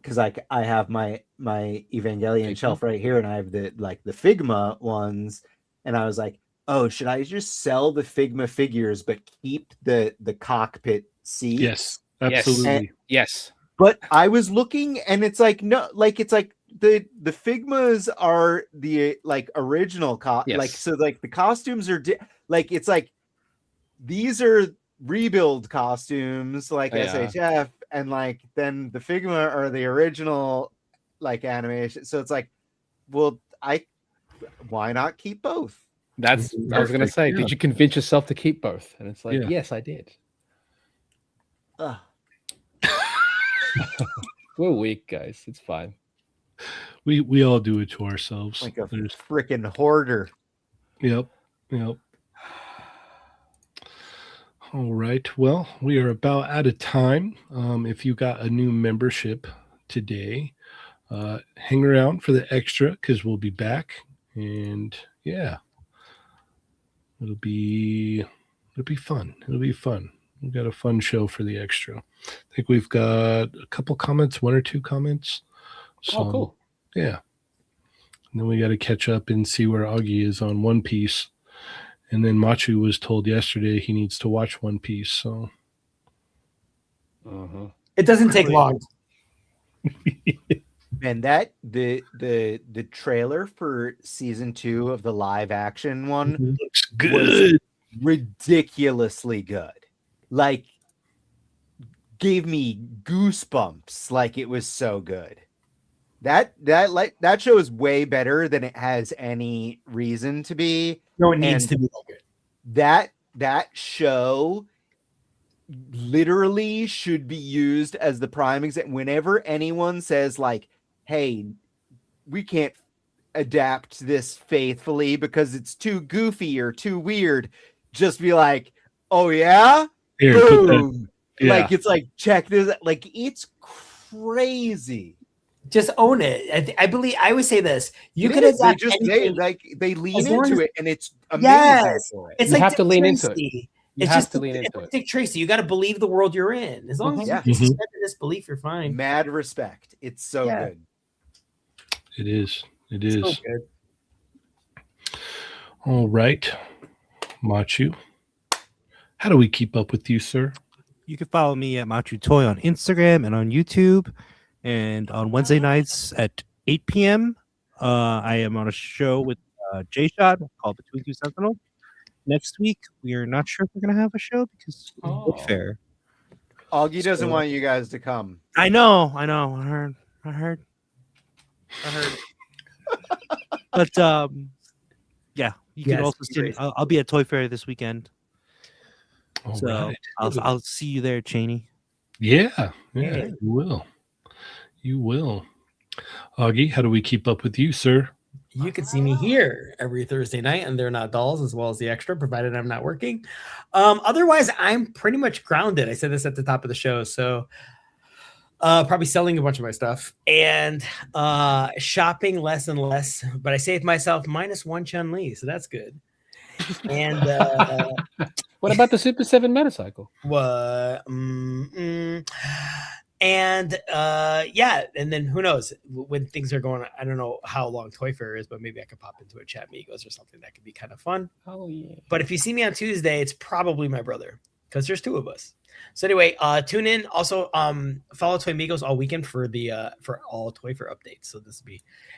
because I have my Evangelion shelf right here, and I have the Figma ones, and I was like, oh, should I just sell the Figma figures but keep the cockpit seats? Yes, absolutely. Yes. But I was looking, and it's like, no, like it's like the Figmas are the like original so like the costumes are like it's like these are rebuild costumes like SHF, and like then the Figma are the original like animation. So it's like, well, why not keep both? That's I was gonna say. Yeah. Did you convince yourself to keep both? And it's like, yes, I did. We're weak, guys. It's fine. We all do it to ourselves. Like a freaking hoarder. Yep. All right. Well, we are about out of time. If you got a new membership today, hang around for the extra, because we'll be back. And yeah, it'll be fun. It'll be fun. We've got a fun show for the extra. I think we've got a couple comments, 1 or 2 comments. So, cool. Yeah. And then we got to catch up and see where Augie is on One Piece. And then Machu was told yesterday he needs to watch One Piece. So it doesn't take long. And that the trailer for season 2 of the live action one looks good. Was ridiculously good. Like, gave me goosebumps. Like, it was so good. That show is way better than it has any reason to be. No, it needs to be good. That show literally should be used as the prime example. Whenever anyone says like, hey, we can't adapt this faithfully because it's too goofy or too weird, just be like, oh yeah? Here, boom. Yeah. Like, it's like, check this. Like, it's crazy. Just own it. I believe I always say this. You can adapt. They lean into it, and it's amazing. Yes. It's you have to lean into it. You have to lean into it. Dick Tracy, you got to believe the world you're in. As long as you suspend disbelief, you're fine. Mad respect. It's so good. It is. It is. So good. All right, Machu. How do we keep up with you, sir? You can follow me at Machu Toy on Instagram and on YouTube. And on Wednesday nights at 8 p.m., I am on a show with Jshot called Between Two Sentinels. Next week, we are not sure if we're going to have a show because it's fair. Augie doesn't want you guys to come. I know. I heard. But yeah, you can also see. I'll be at Toy Fair this weekend. Right. I'll see you there, Cheney. Yeah, you will. You will. Augie, how do we keep up with you, sir? You can see me here every Thursday night, and They're Not Dolls, as well as the extra, provided I'm not working. Otherwise, I'm pretty much grounded. I said this at the top of the show, so probably selling a bunch of my stuff and shopping less and less. But I saved myself -1 Chun-Li, so that's good. And what about the Super 7 motorcycle? What? And and then who knows when things are going. I don't know how long Toy Fair is, but maybe I could pop into a Chat Migos or something that could be kind of fun. Oh yeah. But if you see me on Tuesday, it's probably my brother because there's 2 of us. So anyway, tune in. Also, follow Toy Migos all weekend for the for all Toy Fair updates. So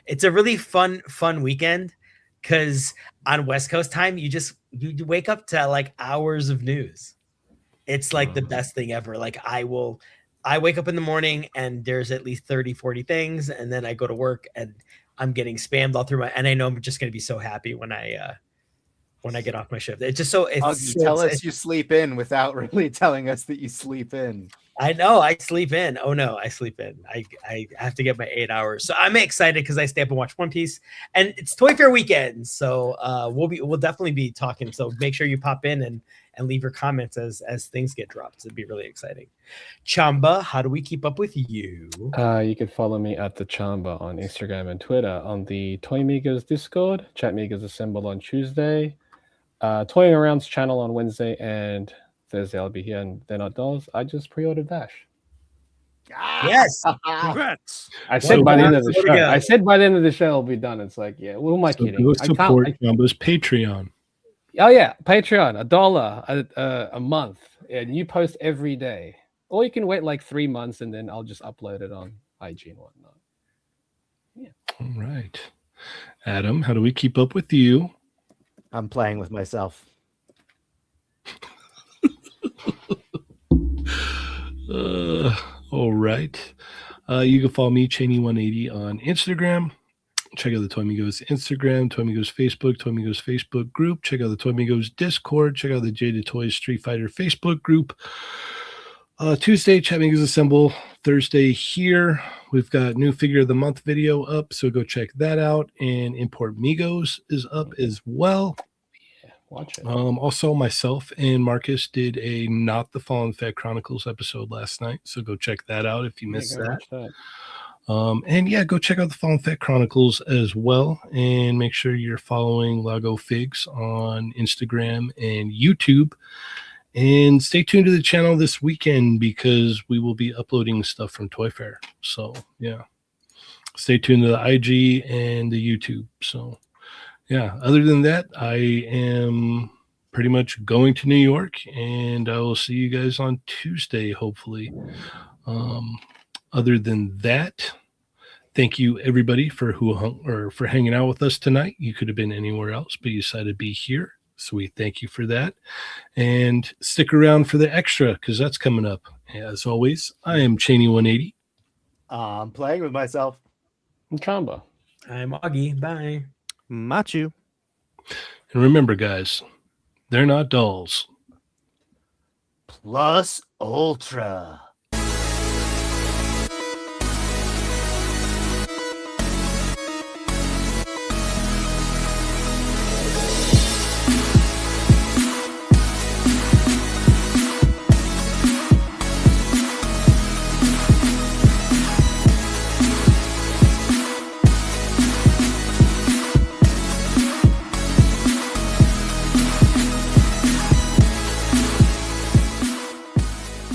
it's a really fun weekend because on West Coast time, you wake up to like hours of news. It's like the best thing ever. Like I will I wake up in the morning and there's at least 30, 40 things. And then I go to work and I'm getting spammed all through and I know I'm just going to be so happy when I get off my shift. It's just Augie, tell us you sleep in without really telling us that you sleep in. I know I sleep in. Oh no, I sleep in. I have to get my 8 hours. So I'm excited because I stay up and watch One Piece, and it's Toy Fair weekend. So we'll definitely be talking. So make sure you pop in and leave your comments as things get dropped. It'd be really exciting. Chamba, how do we keep up with you? You can follow me at the Chamba on Instagram and Twitter. On the Toy Migos Discord, Chat Migos Assemble on Tuesday, Toying Around's channel on Wednesday and Thursday. I'll be here, and they're not dolls. I just pre-ordered Dash. Yes, Congrats. I said by the end of the show. I said by the end of the show it'll be done. It's like, yeah, who am I kidding? Go support Chamba's Patreon. Oh yeah, Patreon, $1 a month, and you post every day, or you can wait like 3 months and then I'll just upload it on IG and whatnot. Yeah. All right, Adam, how do we keep up with you? I'm playing with myself. All right. You can follow me, Cheney180, on Instagram. Check out the Toy Migos Instagram, Toy Migos Facebook, Toy Migos Facebook group. Check out the Toy Migos Discord. Check out the Jaded Toys Street Fighter Facebook group. Tuesday, Chat Migos Assemble. Thursday here, we've got new Figure of the Month video up, so go check that out. And Import Migos is up as well. Watch it. Also, myself and Marcus did a Not the Fallen Fett Chronicles episode last night, so go check that out if you missed that. And yeah, go check out the Fallen Fett Chronicles as well, and make sure you're following Lago Figs on Instagram and YouTube. And stay tuned to the channel this weekend because we will be uploading stuff from Toy Fair. So yeah, stay tuned to the IG and the YouTube. So. Yeah, other than that, I am pretty much going to New York, and I will see you guys on Tuesday, hopefully. Other than that, thank you, everybody, for for hanging out with us tonight. You could have been anywhere else, but you decided to be here, so we thank you for that. And stick around for the extra, because that's coming up. As always, I am Cheney180. I'm playing with myself. I'm Chamba. I'm Augie. Bye. Machu. And remember, guys, they're not dolls. Plus Ultra.